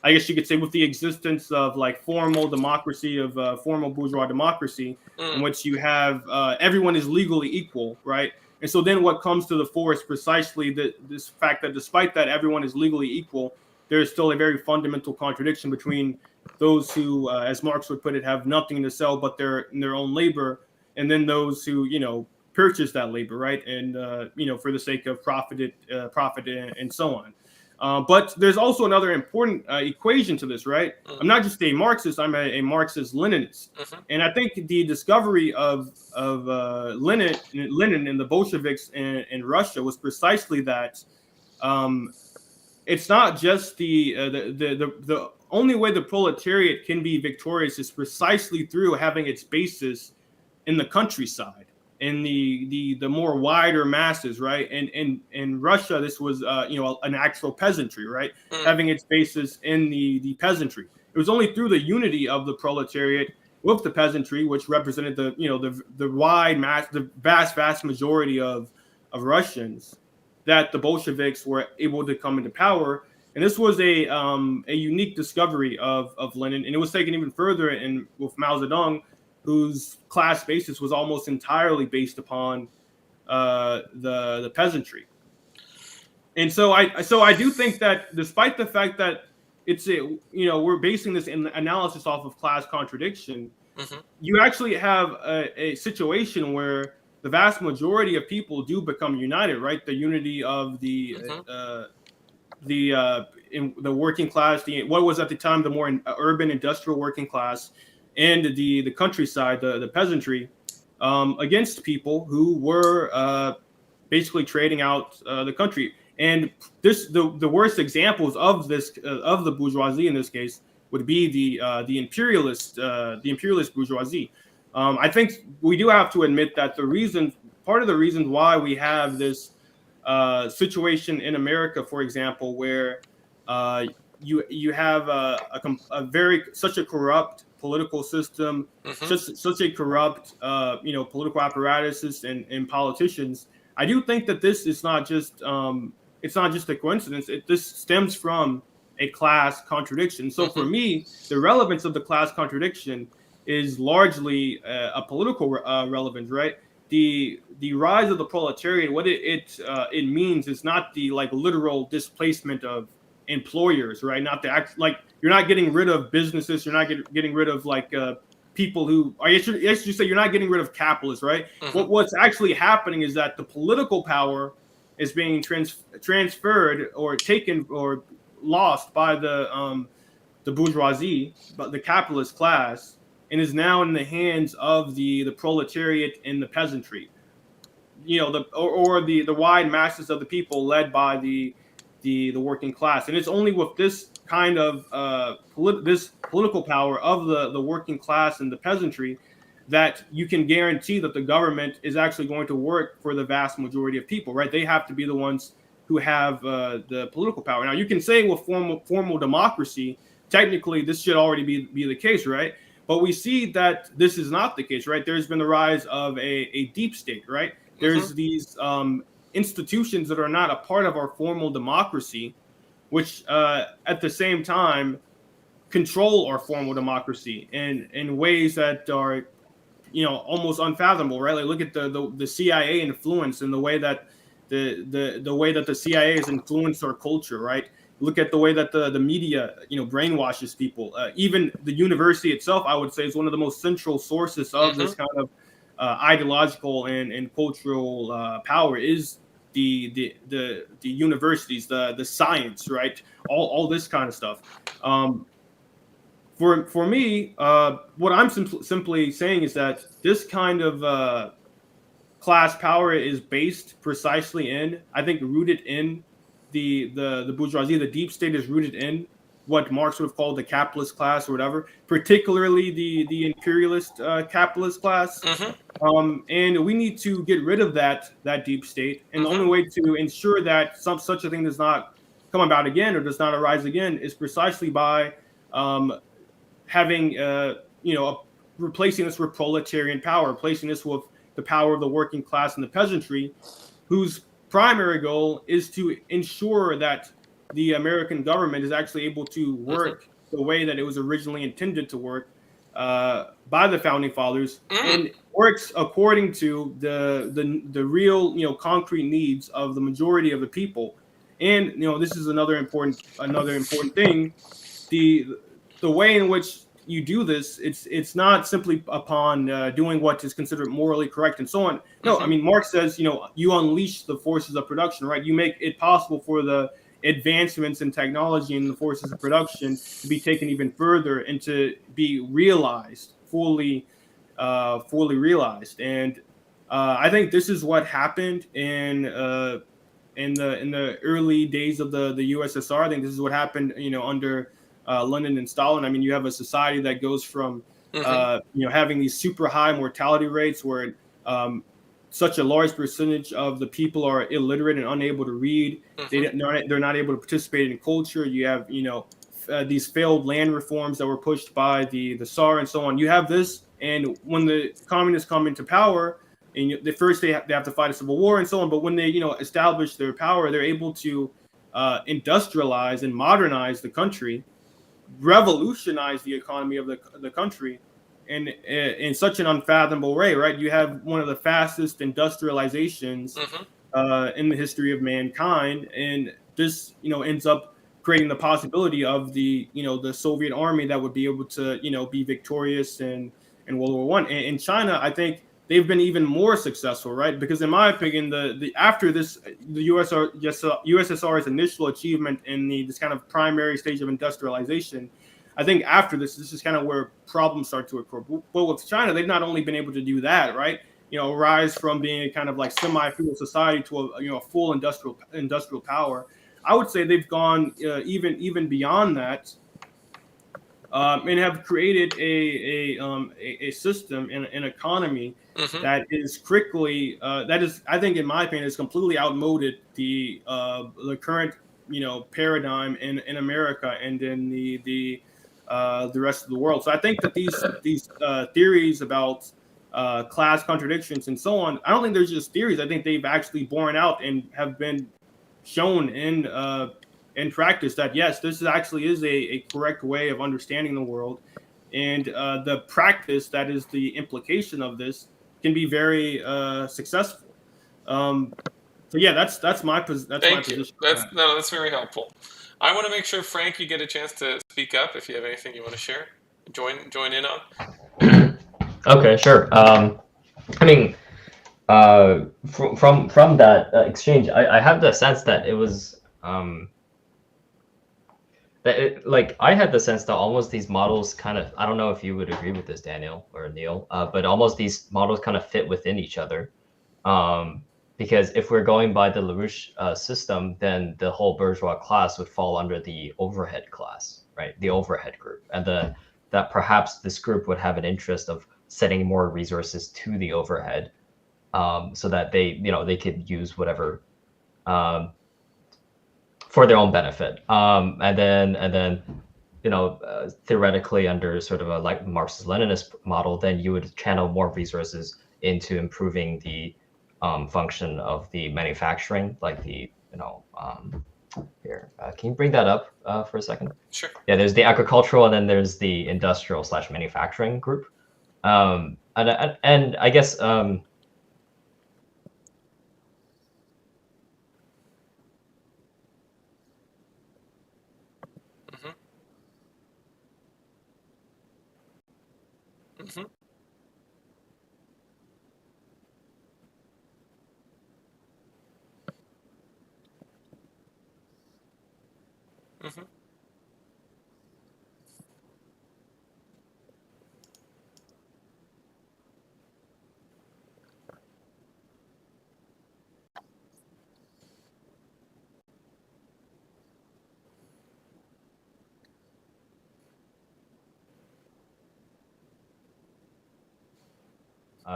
I guess you could say with the existence of like formal democracy, of formal bourgeois democracy, in which you have everyone is legally equal, right? And so then what comes to the fore is precisely this fact that despite that everyone is legally equal, there is still a very fundamental contradiction between those who, as Marx would put it, have nothing to sell but their own labor, and then those who, purchase that labor, right? And, for the sake of profit and so on. But there's also another important equation to this, right? I'm not just a Marxist, I'm a Marxist-Leninist. And I think the discovery of Lenin and the Bolsheviks in Russia was precisely that it's not just the only way the proletariat can be victorious is precisely through having its basis in the countryside, in the more wider masses, right? And in Russia, this was an actual peasantry, right? Having its basis in the peasantry. It was only through the unity of the proletariat with the peasantry, which represented the wide mass, the vast majority of Russians, that the Bolsheviks were able to come into power. And this was a unique discovery of Lenin, and it was taken even further with Mao Zedong, whose class basis was almost entirely based upon the peasantry. And so I do think that despite the fact that we're basing this analysis off of class contradiction, you actually have a situation where the vast majority of people do become united, right? The unity of the working class, what was at the time the more urban industrial working class, and the countryside, the peasantry, against people who were basically trading out the country. And the worst examples of this of the bourgeoisie in this case would be the imperialist bourgeoisie. I think we do have to admit that part of the reasons why we have this situation in America, for example, where you have such a corrupt political system, such a corrupt political apparatuses and politicians. I do think that this is not just a coincidence. This stems from a class contradiction. So for me, the relevance of the class contradiction is largely a political relevance, right? The rise of the proletariat, what it means is not the literal displacement of employers, right? Not the act, you're not getting rid of businesses, you're not getting rid of people who I guess you say you're not getting rid of capitalists, right? What's actually happening is that the political power is being transferred or taken or lost by the bourgeoisie, but the capitalist class, and is now in the hands of the proletariat and the peasantry, the wide masses of the people led by the working class. And it's only with this kind of this political power of the working class and the peasantry that you can guarantee that the government is actually going to work for the vast majority of people, right? They have to be the ones who have the political power. Now, you can say with formal democracy, technically this should already be the case, right? But we see that this is not the case, right? There's been the rise of a deep state, right? There's these institutions that are not a part of our formal democracy, which at the same time control our formal democracy in ways that are, almost unfathomable, right? Like look at the CIA influence and the way that the CIA has influenced our culture, right? Look at the way that the media, brainwashes people. Even the university itself, I would say, is one of the most central sources of this kind of ideological and cultural power. Is the universities, the science, right? All this kind of stuff. For me, what I'm simply saying is that this kind of class power is based precisely rooted in the bourgeoisie. The deep state is rooted in what Marx would have called the capitalist class or whatever, particularly the imperialist capitalist class. And we need to get rid of that deep state. And the only way to ensure that such a thing does not come about again or does not arise again is precisely by having replacing this with proletarian power, replacing this with the power of the working class and the peasantry, whose primary goal is to ensure that the American government is actually able to work the way that it was originally intended to work by the founding fathers, and works according to the real concrete needs of the majority of the people. And this is another important thing. The way in which you do this, it's not simply upon doing what is considered morally correct and so on. No, I mean, Marx says, you unleash the forces of production, right? You make it possible for the advancements in technology and the forces of production to be taken even further and to be realized, fully realized. And I think this is what happened in the early days of the USSR. I think this is what happened, under Lenin and Stalin. I mean, you have a society that goes from having these super high mortality rates where such a large percentage of the people are illiterate and unable to read. They're not able to participate in culture. You have these failed land reforms that were pushed by the Tsar and so on. You have this, and when the communists come into power, and first they have to fight a civil war and so on. But when they establish their power, they're able to industrialize and modernize the country, revolutionize the economy of the country in such an unfathomable way, right? You have one of the fastest industrializations in the history of mankind, and this ends up creating the possibility of the Soviet army that would be able to be victorious in World War I. In China, I think they've been even more successful, right? Because in my opinion, after this, the USSR's initial achievement in this kind of primary stage of industrialization, I think after this is kind of where problems start to occur. But with China, they've not only been able to do that, right? Rise from being a kind of like semi-feudal society to a full industrial power. I would say they've gone even beyond that. And have created a system and an economy that is quickly I think in my opinion is completely outmoded the current paradigm in America and in the rest of the world. So I think that these theories about class contradictions and so on, I don't think there's just theories. I think they've actually borne out and have been shown in practice that yes, this actually is a correct way of understanding the world, and the practice that is the implication of this can be very successful. So yeah, that's my position. That's very helpful. I want to make sure, Frank, you get a chance to speak up if you have anything you want to share, join in on. Okay, sure. I mean, from that exchange, I have the sense that it was I had the sense that almost these models kind of, I don't know if you would agree with this, Daniel or Neil, but almost these models kind of fit within each other. Because if we're going by the Larouche system, then the whole bourgeois class would fall under the overhead class, right? The overhead group. And then that perhaps this group would have an interest of setting more resources to the overhead, so that they could use whatever for their own benefit. And then theoretically under sort of a like Marxist-Leninist model, then you would channel more resources into improving the function of the manufacturing, like the here. Can you bring that up for a second? Sure. Yeah, there's the agricultural, and then there's the industrial / manufacturing group. And I guess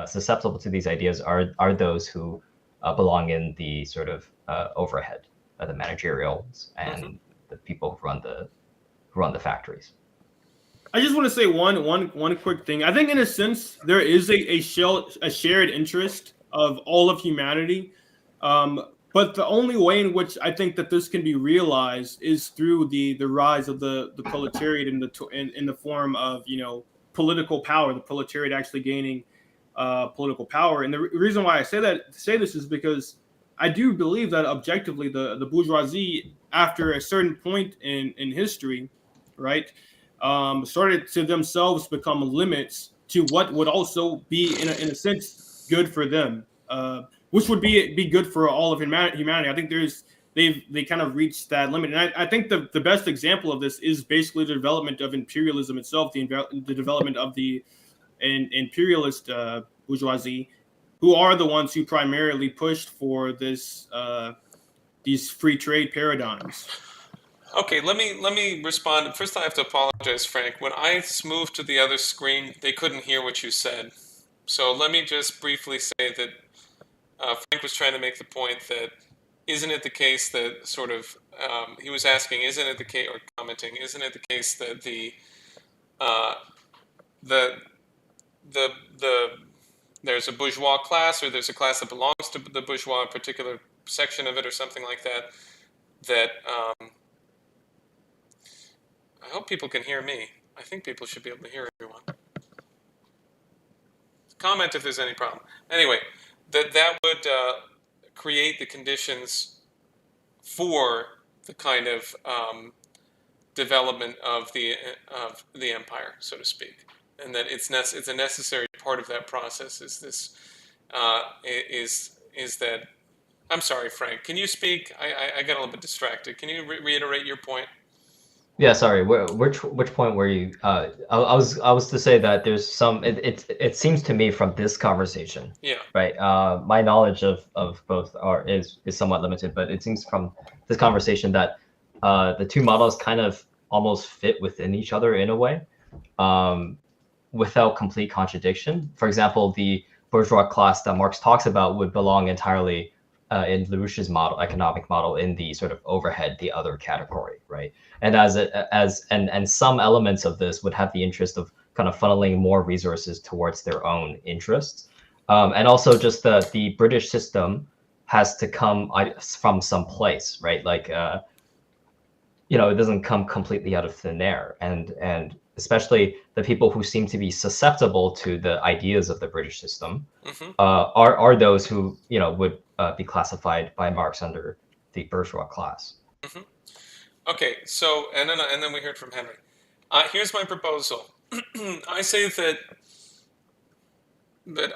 susceptible to these ideas are those who belong in the sort of overhead, the managerials and the people who run the factories. I just want to say one quick thing. I think in a sense there is a shared interest of all of humanity, but the only way in which I think that this can be realized is through the rise of the proletariat in the form of political power. The proletariat actually gaining political power, and the reason why I say this is because I do believe that objectively the bourgeoisie, after a certain point in history, right, started to themselves become limits to what would also be, in a sense, good for them, which would be good for all of humanity. I think they kind of reached that limit, and I think the best example of this is basically the development of imperialism itself, the development of the imperialist bourgeoisie, who are the ones who primarily pushed for these free trade paradigms. Okay, let me respond. First, I have to apologize, Frank. When I moved to the other screen, they couldn't hear what you said. So let me just briefly say that Frank was trying to make the point that isn't it the case that sort of he was asking, isn't it the case, or commenting, isn't it the case that there's a bourgeois class, or there's a class that belongs to the bourgeois, a particular section of it, or something like that, that I hope people can hear me. I think people should be able to hear everyone. Comment if there's any problem. Anyway, that would create the conditions for the kind of development of the empire, so to speak, and that it's a necessary part of that process. Is this is that? I'm sorry, Frank. Can you speak? I got a little bit distracted. Can you reiterate your point? Yeah, sorry. Which point were you? I was to say that there's some. It seems to me from this conversation. Yeah. Right. My knowledge of both is somewhat limited, but it seems from this conversation that the two models kind of almost fit within each other in a way, without complete contradiction. For example, the bourgeois class that Marx talks about would belong entirely in Larouche's economic model, in the sort of overhead, the other category, right? And and some elements of this would have the interest of kind of funneling more resources towards their own interests, and also just the British system has to come from some place, right? Like it doesn't come completely out of thin air, and especially the people who seem to be susceptible to the ideas of the British system are those who would be classified by Marx under the bourgeois class. Okay, so and then we heard from Henry. Here's my proposal. I say that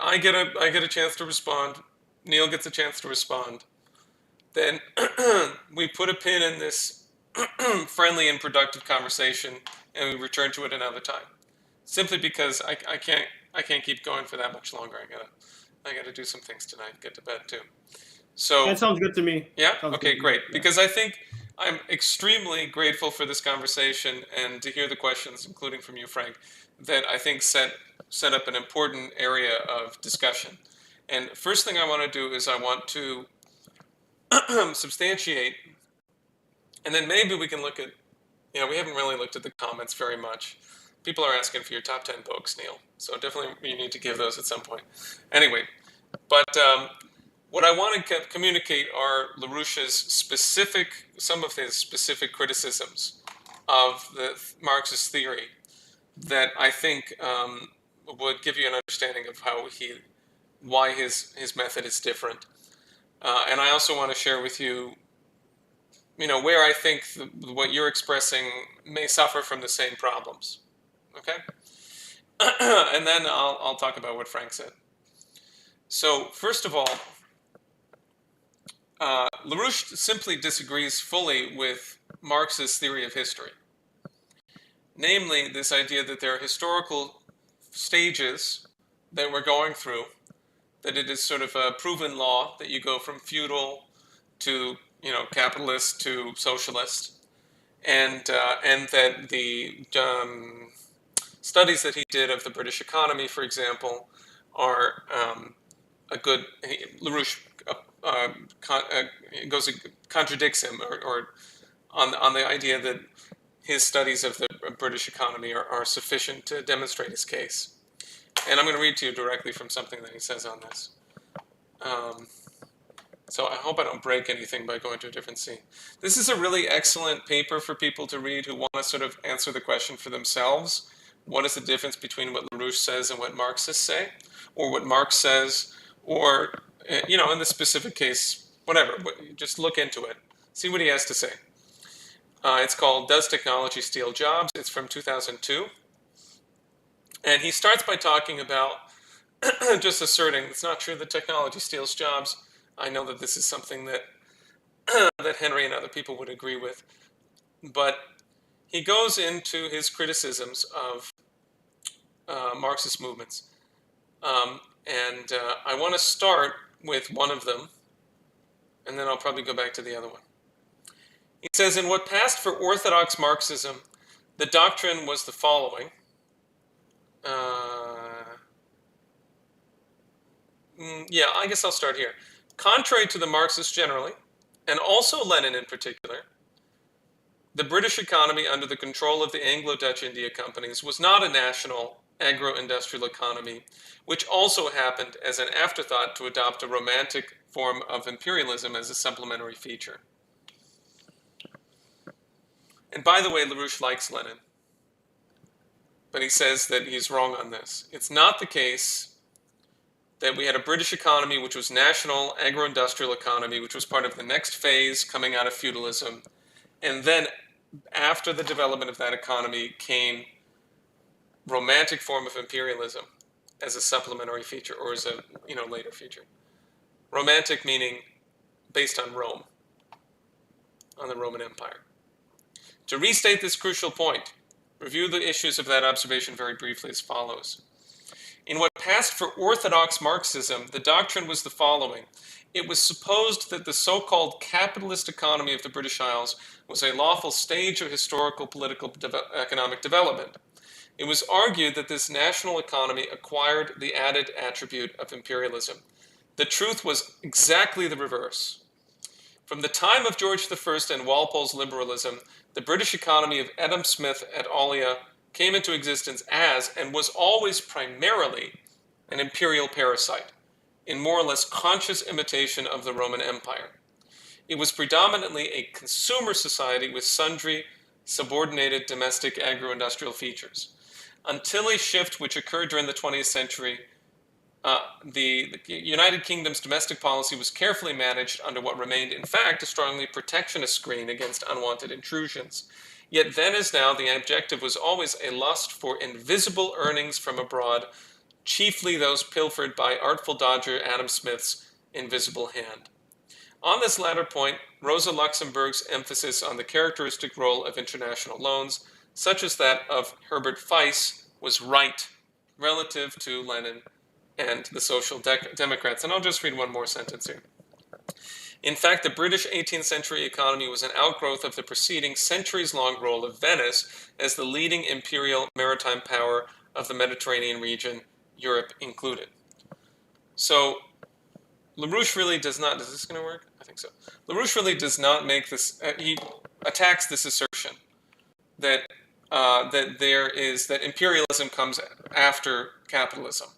I get a chance to respond. Neil gets a chance to respond. Then we put a pin in this friendly and productive conversation, and we return to it another time. Simply because I can't keep going for that much longer. I gotta do some things tonight. Get to bed too. So that sounds good to me. Yeah. Sounds okay. good. Great. Yeah. Because I think I'm extremely grateful for this conversation and to hear the questions, including from you, Frank, that I think set up an important area of discussion. And first thing I want to do is I want to substantiate, and then maybe we can look at, we haven't really looked at the comments very much. People are asking for your top 10 books, Neil. So definitely you need to give those at some point. Anyway, but what I want to communicate are some of his specific criticisms of the Marxist theory that I think would give you an understanding of why his method is different. And I also want to share with you, where I think what you're expressing may suffer from the same problems. Okay? And then I'll talk about what Frank said. So first of all, Larouche simply disagrees fully with Marx's theory of history. Namely, this idea that there are historical stages that we're going through, that it is sort of a proven law that you go from feudal to capitalist to socialist, and that the studies that he did of the British economy, for example, are a good. Larouche contradicts him, or on the idea that his studies of the British economy are sufficient to demonstrate his case. And I'm going to read to you directly from something that he says on this. So I hope I don't break anything by going to a different scene. This is a really excellent paper for people to read who want to sort of answer the question for themselves. What is the difference between what Larouche says and what Marxists say? Or what Marx says? Or, in this specific case, whatever. Just look into it. See what he has to say. It's called Does Technology Steal Jobs? It's from 2002. And he starts by talking about just asserting it's not true that technology steals jobs. I know that this is something that that Henry and other people would agree with. But he goes into his criticisms of Marxist movements. And I want to start with one of them, and then I'll probably go back to the other one. He says, in what passed for orthodox Marxism, the doctrine was the following. I guess I'll start here. Contrary to the Marxists generally, and also Lenin in particular, the British economy under the control of the Anglo-Dutch India companies was not a national agro-industrial economy, which also happened as an afterthought to adopt a romantic form of imperialism as a supplementary feature. And by the way, Larouche likes Lenin, but he says that he's wrong on this. It's not the case that we had a British economy which was national agro-industrial economy, which was part of the next phase coming out of feudalism, and then after the development of that economy came romantic form of imperialism as a supplementary feature, or as a later feature. Romantic meaning based on Rome, on the Roman Empire. To restate this crucial point, review the issues of that observation very briefly as follows. In what passed for orthodox Marxism, the doctrine was the following. It was supposed that the so-called capitalist economy of the British Isles was a lawful stage of historical, political, economic development. It was argued that this national economy acquired the added attribute of imperialism. The truth was exactly the reverse. From the time of George I and Walpole's liberalism, the British economy of Adam Smith et alia came into existence as, and was always primarily, an imperial parasite, in more or less conscious imitation of the Roman Empire. It was predominantly a consumer society with sundry subordinated domestic agro-industrial features. Until a shift which occurred during the 20th century, the United Kingdom's domestic policy was carefully managed under what remained, in fact, a strongly protectionist screen against unwanted intrusions. Yet then as now, the objective was always a lust for invisible earnings from abroad, chiefly those pilfered by artful dodger Adam Smith's invisible hand. On this latter point, Rosa Luxemburg's emphasis on the characteristic role of international loans, such as that of Herbert Feiss, was right relative to Lenin and the Social Democrats. And I'll just read one more sentence here. In fact, the British 18th century economy was an outgrowth of the preceding centuries-long role of Venice as the leading imperial maritime power of the Mediterranean region, Europe included. So Larouche really does not, is this going to work? I think so. Larouche really does not make this, he attacks this assertion that that imperialism comes after capitalism,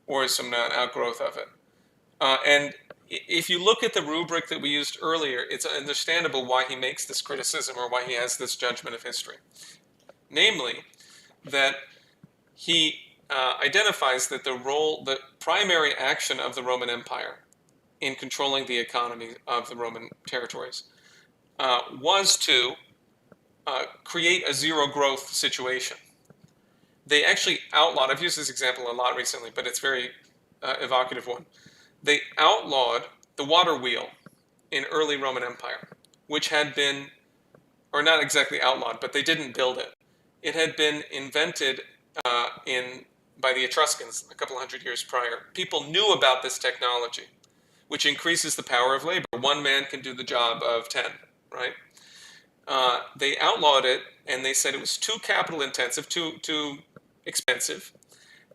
or is some outgrowth of it. And if you look at the rubric that we used earlier, it's understandable why he makes this criticism, or why he has this judgment of history. Namely, that he identifies that the primary action of the Roman Empire in controlling the economy of the Roman territories was to create a zero growth situation. They actually outlawed, I've used this example a lot recently, but it's a very evocative one. They outlawed the water wheel in early Roman Empire, which had been, or not exactly outlawed, but they didn't build it. It had been invented by the Etruscans a couple hundred years prior. People knew about this technology, which increases the power of labor. One man can do the job of 10, right? They outlawed it, and they said it was too capital intensive, too expensive,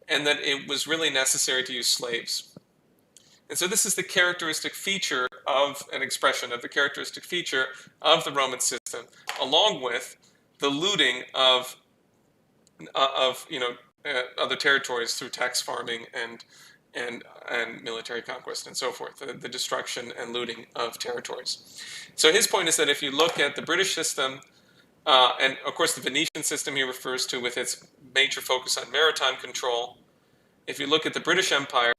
and that it was really necessary to use slaves. And so this is the characteristic feature of an expression of the characteristic feature of the Roman system, along with the looting of other territories through tax farming and military conquest and so forth, the destruction and looting of territories. So his point is that if you look at the British system, and of course the Venetian system he refers to with its major focus on maritime control, if you look at the British Empire,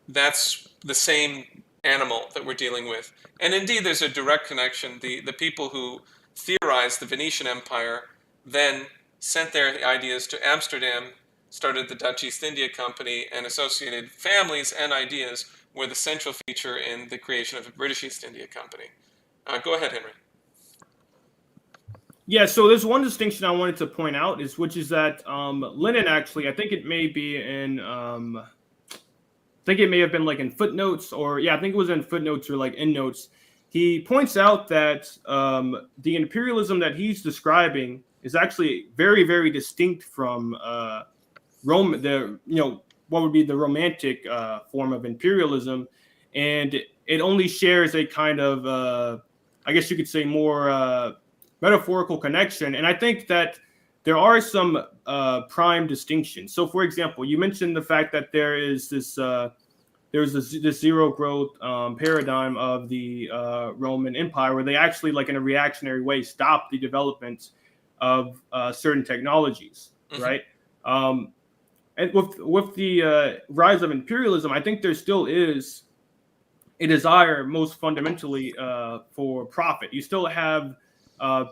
that's the same animal that we're dealing with. And indeed, there's a direct connection. The people who theorized the Venetian Empire then sent their ideas to Amsterdam, started the Dutch East India Company, and associated families and ideas were the central feature in the creation of the British East India Company. Go ahead, Henry. Yeah, so there's one distinction I wanted to point out, which is that Lenin actually, I think it may be in, I think it may have been like in footnotes, or I think it was in footnotes or like endnotes. He points out that the imperialism that he's describing is actually very, very distinct from Rome, what would be the romantic form of imperialism, and it only shares a kind of, I guess you could say, more metaphorical connection. And I think that there are some prime distinctions. So, for example, you mentioned the fact that there is this this zero growth paradigm of the Roman Empire, where they actually, like in a reactionary way, stop the development of certain technologies, right? And with the rise of imperialism, I think there still is a desire, most fundamentally, for profit. You still have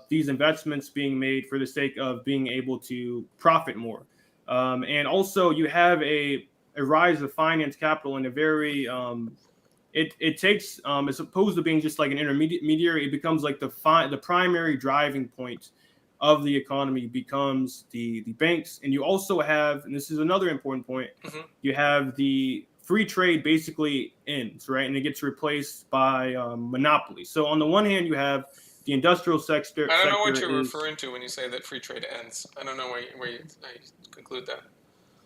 these investments being made for the sake of being able to profit more. And also you have a rise of finance capital in a very, it takes, as opposed to being just like an intermediary, it becomes like the primary driving point of the economy becomes the banks. And you also have, and this is another important point, you have the free trade basically ends, right? And it gets replaced by monopoly. So on the one hand, you have the industrial sector. I don't know what you're referring to when you say that free trade ends. I don't know where you conclude that.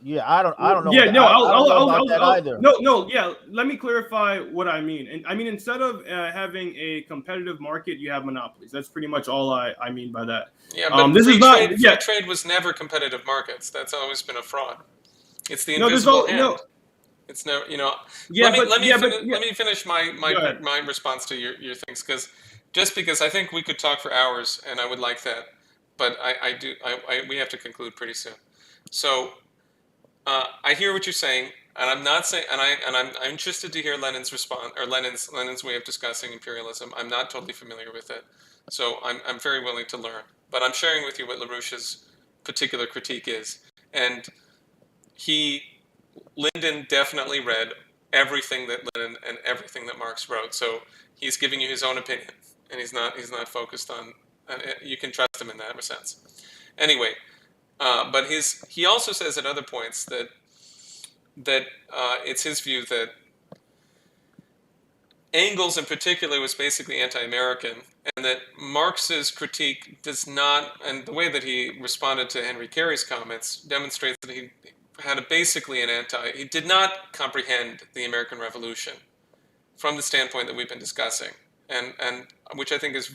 Yeah, I don't know. Yeah, no, either. No, yeah. Let me clarify what I mean. And I mean, instead of having a competitive market, you have monopolies. That's pretty much all I mean by that. Yeah, but free trade was never competitive markets. That's always been a fraud. It's the invisible hand. No. It's no, Yeah, let me finish my response to your things, because I think we could talk for hours, and I would like that, but we have to conclude pretty soon. So I hear what you're saying, and I'm not saying, and I'm interested to hear Lenin's response, or Lenin's way of discussing imperialism. I'm not totally familiar with it, so I'm very willing to learn. But I'm sharing with you what Larouche's particular critique is, and Lyndon definitely read everything that Lenin and everything that Marx wrote, so he's giving you his own opinion, and he's not focused on. You can trust him in that sense. Anyway. But he also says at other points that it's his view that Engels in particular was basically anti-American, and that Marx's critique does not, and the way that he responded to Henry Carey's comments demonstrates that he had he did not comprehend the American Revolution from the standpoint that we've been discussing, and which I think is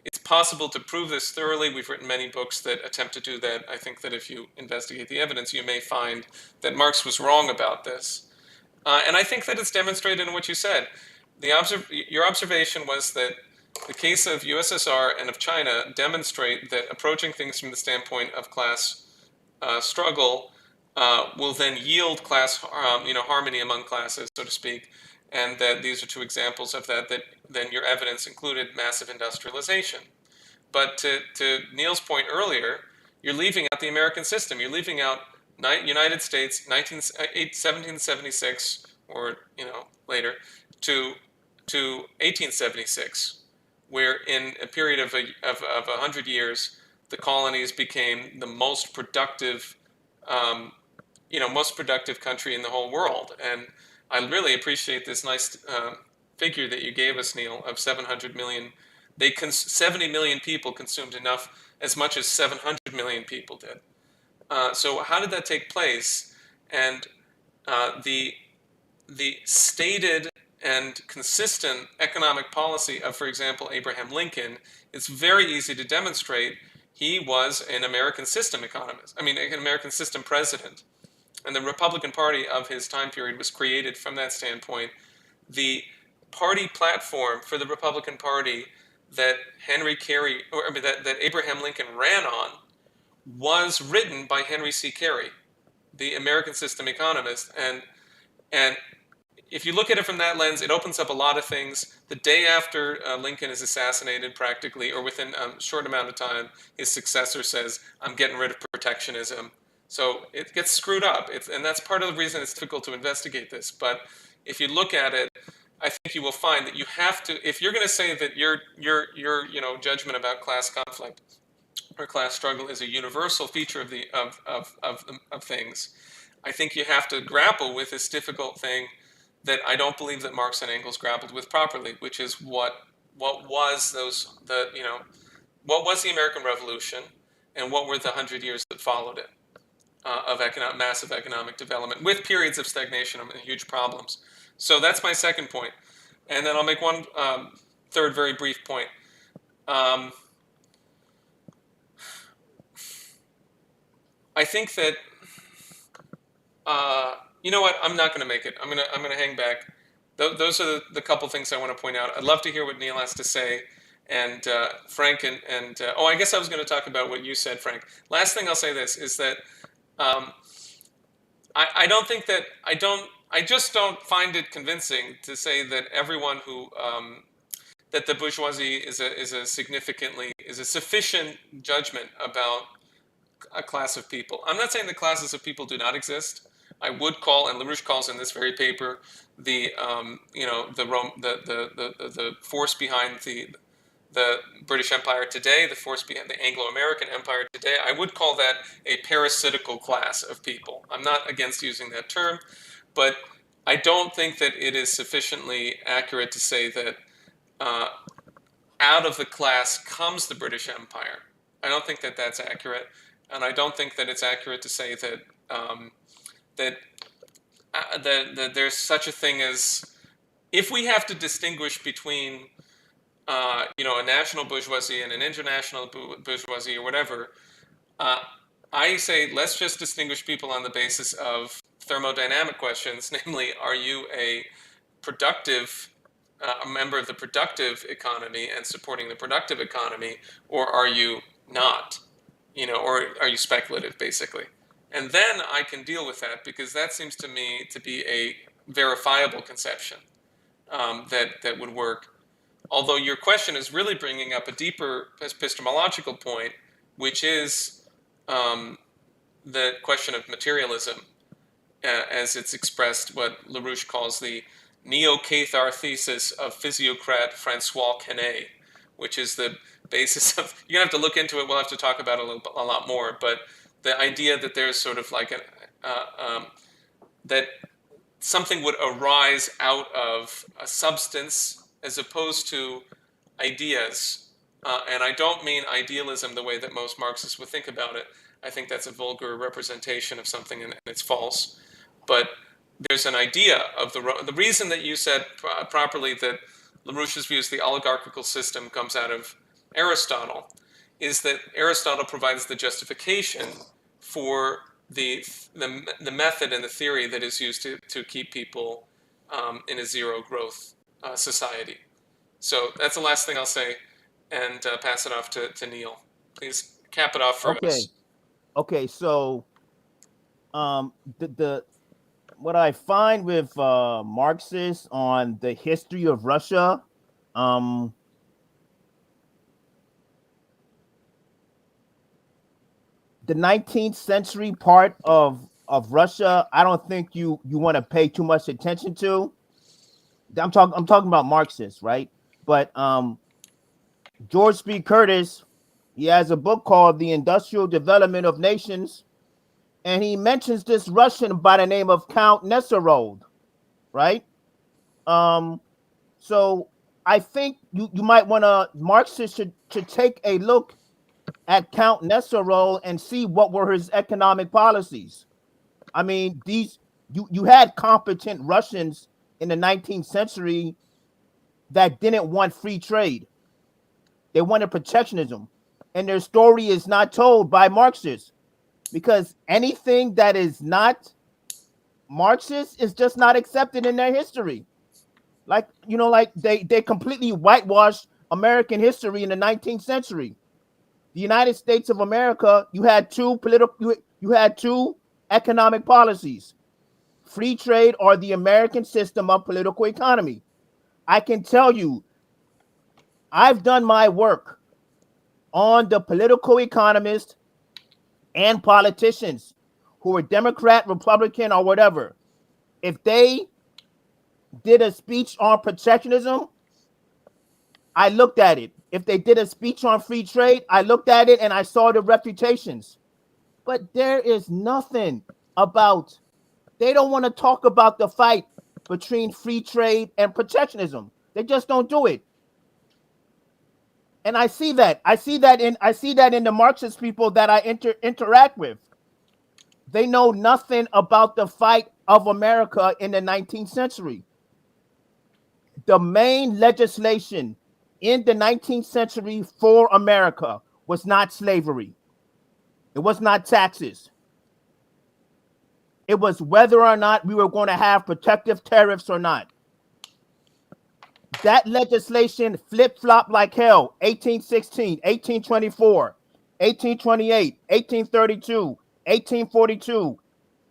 it's possible to prove this thoroughly. We've written many books that attempt to do that. I think that if you investigate the evidence, you may find that Marx was wrong about this. And I think that it's demonstrated in what you said. Your observation was that the case of USSR and of China demonstrate that approaching things from the standpoint of class struggle will then yield class, harmony among classes, so to speak. And that these are two examples of that then your evidence included massive industrialization. But to Neil's point earlier, you're leaving out the American system. You're leaving out United States, 1776, or later, to 1876, where in a period of 100 years, the colonies became the most productive country in the whole world. And I really appreciate this nice figure that you gave us, Neil, of 700 million. 70 million people consumed as much as 700 million people did. So how did that take place? And the stated and consistent economic policy of, for example, Abraham Lincoln, it's very easy to demonstrate. He was an American system economist. I mean, an American system president. And the Republican Party of his time period was created from that standpoint. The party platform for the Republican Party that that Abraham Lincoln ran on was written by Henry C. Carey, the American system economist. And if you look at it from that lens, it opens up a lot of things. The day after Lincoln is assassinated, practically, or within a short amount of time, his successor says, "I'm getting rid of protectionism." So it gets screwed up, and that's part of the reason it's difficult to investigate this. But if you look at it, I think you will find that you have to, if you're going to say that your judgment about class conflict or class struggle is a universal feature of things, I think you have to grapple with this difficult thing that I don't believe that Marx and Engels grappled with properly, which is what was what was the American Revolution, and what were the 100 years that followed it of massive economic development with periods of stagnation and huge problems. So that's my second point, and then I'll make one third very brief point. I think that you know what? I'm not going to make it. I'm gonna hang back. Those are the couple things I want to point out. I'd love to hear what Neil has to say, and Frank and I guess I was going to talk about what you said, Frank. Last thing I'll say this is that I don't think that I just don't find it convincing to say that everyone who that the bourgeoisie is a sufficient judgment about a class of people. I'm not saying that classes of people do not exist. I would call, and Larouche calls in this very paper, the force behind the British Empire today, the force behind the Anglo-American Empire today. I would call that a parasitical class of people. I'm not against using that term, but I don't think that it is sufficiently accurate to say that out of the class comes the British Empire. I don't think that that's accurate, and I don't think that it's accurate to say that that there's such a thing as, if we have to distinguish between a national bourgeoisie and an international bourgeoisie or whatever, I say let's just distinguish people on the basis of thermodynamic questions, namely, are you a productive a member of the productive economy and supporting the productive economy, or are you not? Or are you speculative, basically? And then I can deal with that, because that seems to me to be a verifiable conception that would work. Although your question is really bringing up a deeper epistemological point, which is the question of materialism, as it's expressed, what Larouche calls the neo-Cathar thesis of physiocrat Francois Quesnay, which is the basis of, you're going to have to look into it, we'll have to talk about it a lot more, but the idea that there's sort of like that something would arise out of a substance as opposed to ideas. And I don't mean idealism the way that most Marxists would think about it. I think that's a vulgar representation of something, and it's false. But there's an idea of the reason that you said properly that Larouche's views, the oligarchical system, comes out of Aristotle, is that Aristotle provides the justification for the method and the theory that is used to keep people in a zero growth society. So that's the last thing I'll say, and pass it off to Neil. Please cap it off for us. Okay. So, what I find with Marxists on the history of Russia, the 19th century part of Russia, I don't think you want to pay too much attention to. I'm talking about Marxists, right? But George B. Curtis, he has a book called The Industrial Development of Nations, and he mentions this Russian by the name of Count Nesserode, right? So I think you might want to, Marxists should take a look at Count Nesserol and see what were his economic policies. I mean, you had competent Russians in the 19th century that didn't want free trade. They wanted protectionism. And their story is not told by Marxists, because anything that is not Marxist is just not accepted in their history. Like, like they completely whitewashed American history in the 19th century. The United States of America, you had two economic policies: free trade or the American system of political economy. I can tell you, I've done my work on the political economists and politicians who are Democrat, Republican, or whatever. If they did a speech on protectionism, I looked at it. If they did a speech on free trade, I looked at it and I saw the reputations. But there is nothing about, they don't want to talk about the fight between free trade and protectionism. They just don't do it. And I see that. I see that in the Marxist people that I interact with. They know nothing about the fight of America in the 19th century. The main legislation in the 19th century for America was not slavery. It was not taxes. It was whether or not we were going to have protective tariffs or not. That legislation flip-flopped like hell. 1816, 1824, 1828, 1832, 1842,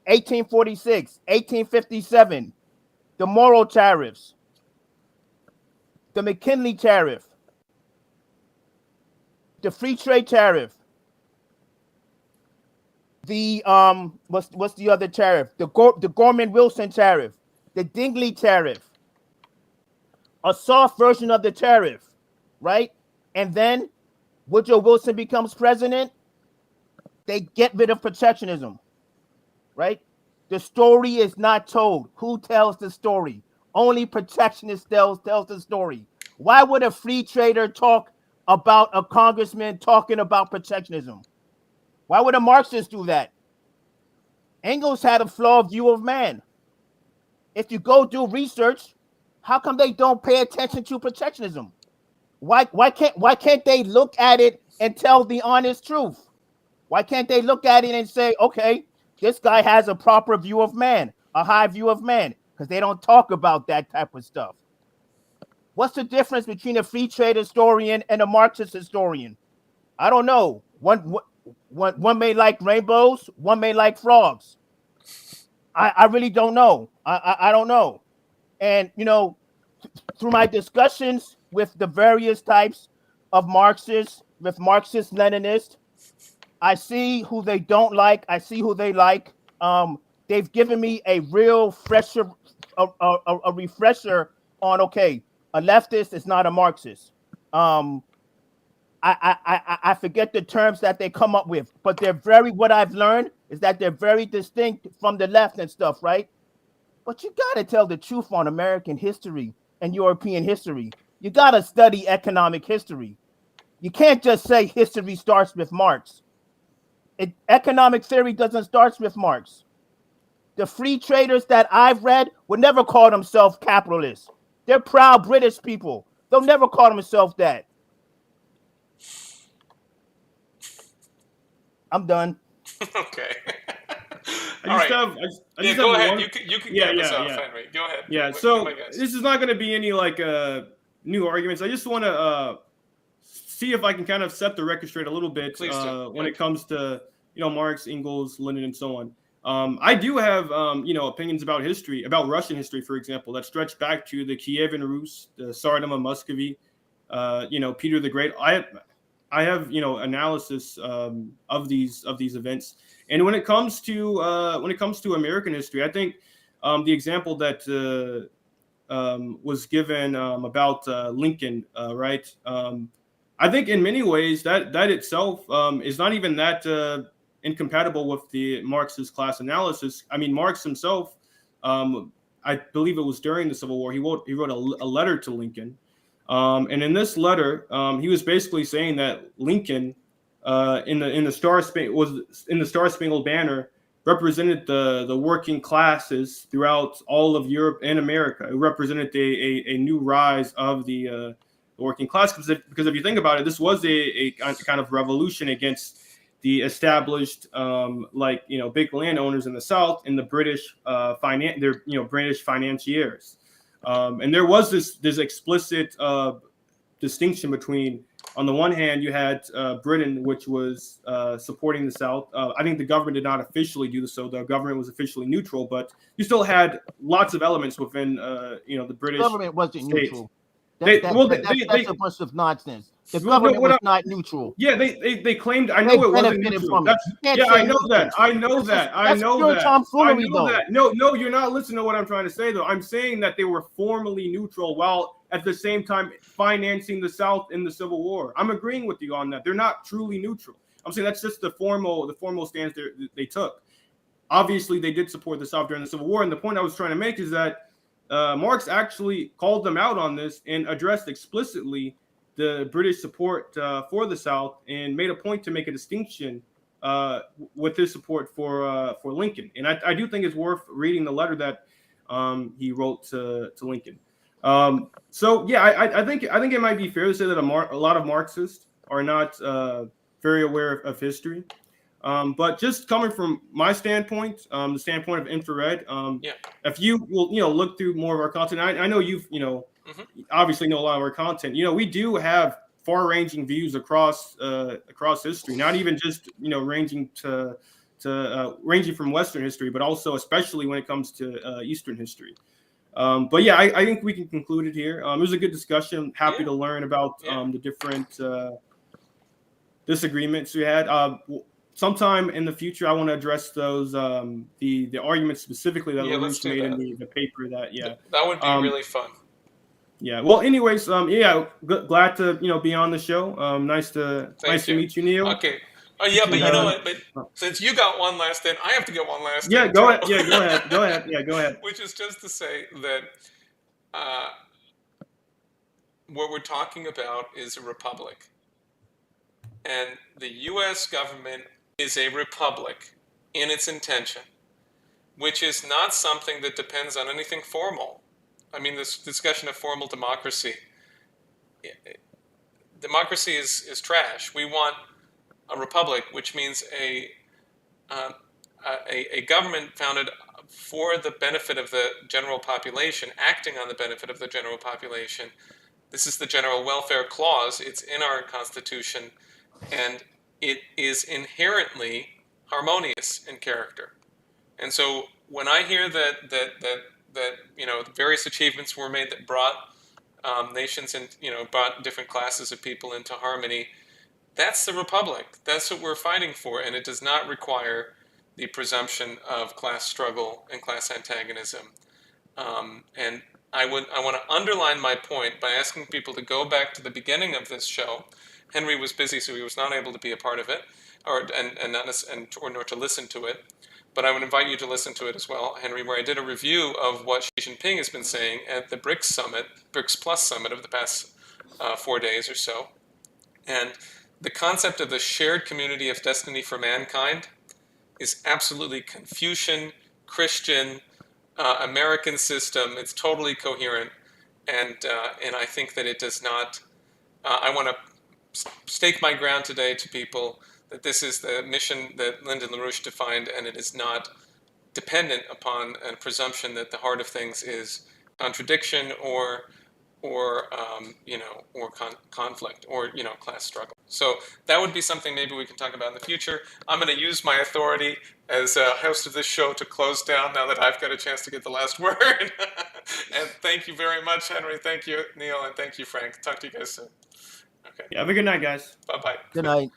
1846, 1857. The Morrill tariffs, the McKinley tariff, the free trade tariff, the what's the other tariff? The Gorman-Wilson tariff, the Dingley tariff, a soft version of the tariff, right? And then Woodrow Wilson becomes president, they get rid of protectionism, right? The story is not told. Who tells the story? Only protectionist tells the story. Why would a free trader talk about a congressman talking about protectionism? Why would a Marxist do that? Engels had a flawed view of man. If you go do research, how come they don't pay attention to protectionism? Why can't they look at it and tell the honest truth? Why can't they look at it and say, okay, this guy has a proper view of man, a high view of man? Because they don't talk about that type of stuff. What's the difference between a free trade historian and a Marxist historian? I don't know. One may like rainbows, one may like frogs. I really don't know. I don't know. And, through my discussions with the various types of Marxists, with Marxist-Leninists, I see who they don't like. I see who they like. They've given me a real refresher on, okay, a leftist is not a Marxist. I forget the terms that they come up with, but what I've learned is that they're very distinct from the left and stuff, right? But you got to tell the truth on American history and European history. You got to study economic history. You can't just say history starts with Marx. Economic theory doesn't start with Marx. The free traders that I've read would never call themselves capitalists. They're proud British people. They'll never call themselves that. I'm done. Okay. Go ahead. You can get this out, Henry. Go ahead. Yeah. So this is not going to be any new arguments. I just want to see if I can kind of set the record straight a little bit when it comes to Marx, Engels, Lenin, and so on. I do have opinions about history, about Russian history, for example, that stretch back to the Kievan Rus, the Tsardom of Muscovy, Peter the Great. I have analysis of these events, and when it comes to American history, I think the example that was given about Lincoln, right? I think in many ways that itself is not even that incompatible with the Marxist class analysis. I mean, Marx himself, I believe it was during the Civil War, he wrote a letter to Lincoln. And in this letter, he was basically saying that Lincoln in the Star Spangled Banner represented the working classes throughout all of Europe and America. It represented a new rise of the working class, because if you think about it, this was a kind of revolution against the established big landowners in the South and the British British financiers, and there was this explicit distinction between, on the one hand, you had Britain, which was supporting the South. I think the government did not officially do so. The government was officially neutral, but you still had lots of elements within the British government wasn't states. neutral. That's a bunch of nonsense. The government was not neutral. Yeah, they claimed. I know it wasn't neutral. I know that. I know that. I know that. Tomfoolery, I know that. No, you're not listening to what I'm trying to say, though. I'm saying that they were formally neutral while at the same time financing the South in the Civil War. I'm agreeing with you on that. They're not truly neutral. I'm saying that's just the formal stance they took. Obviously, they did support the South during the Civil War, and the point I was trying to make is that Marx actually called them out on this and addressed explicitly the British support for the South, and made a point to make a distinction with his support for Lincoln. And I do think it's worth reading the letter that he wrote to Lincoln. So yeah, I think it might be fair to say that a lot of Marxists are not very aware of history. But just coming from my standpoint, the standpoint of infrared, if you will, look through more of our content, I know you've, obviously know a lot of our content. We do have far-ranging views across history, not even just, ranging ranging from Western history, but also especially when it comes to Eastern history. But yeah, I think we can conclude it here. It was a good discussion. Happy to learn about the different disagreements we had. Sometime in the future, I want to address those the arguments specifically that Larouche made in the paper. That would be really fun. Yeah. Well, anyways, glad to be on the show. Nice to meet you, Neil. Okay. Yeah, but you know what? But since you got one last in, I have to get one last in. Yeah, go ahead. Yeah, go ahead. Go ahead. Yeah, go ahead. Which is just to say that what we're talking about is a republic, and the U.S. government is a republic in its intention, which is not something that depends on anything formal. I mean, this discussion of formal democracy. Democracy is trash. We want a republic, which means a government founded for the benefit of the general population, acting on the benefit of the general population. This is the General Welfare Clause. It's in our Constitution, and it is inherently harmonious in character. And so when I hear that various achievements were made that brought nations and brought different classes of people into harmony, that's the republic. That's what we're fighting for, and it does not require the presumption of class struggle and class antagonism. And I want to underline my point by asking people to go back to the beginning of this show. Henry was busy, so he was not able to be a part of it, or to listen to it. But I would invite you to listen to it as well, Henry, where I did a review of what Xi Jinping has been saying at the Brics Plus Summit of the past 4 days or so. And the concept of the shared community of destiny for mankind is absolutely Confucian, Christian, American system. It's totally coherent, and I think that it does not. I want to stake my ground today to people that this is the mission that Lyndon LaRouche defined, and it is not dependent upon a presumption that the heart of things is contradiction or conflict or class struggle. So that would be something maybe we can talk about in the future. I'm going to use my authority as a host of this show to close down now that I've got a chance to get the last word. And thank you very much, Henry. Thank you, Neil, and thank you, Frank. Talk to you guys soon. Okay. Yeah, have a good night, guys. Bye-bye. Good night.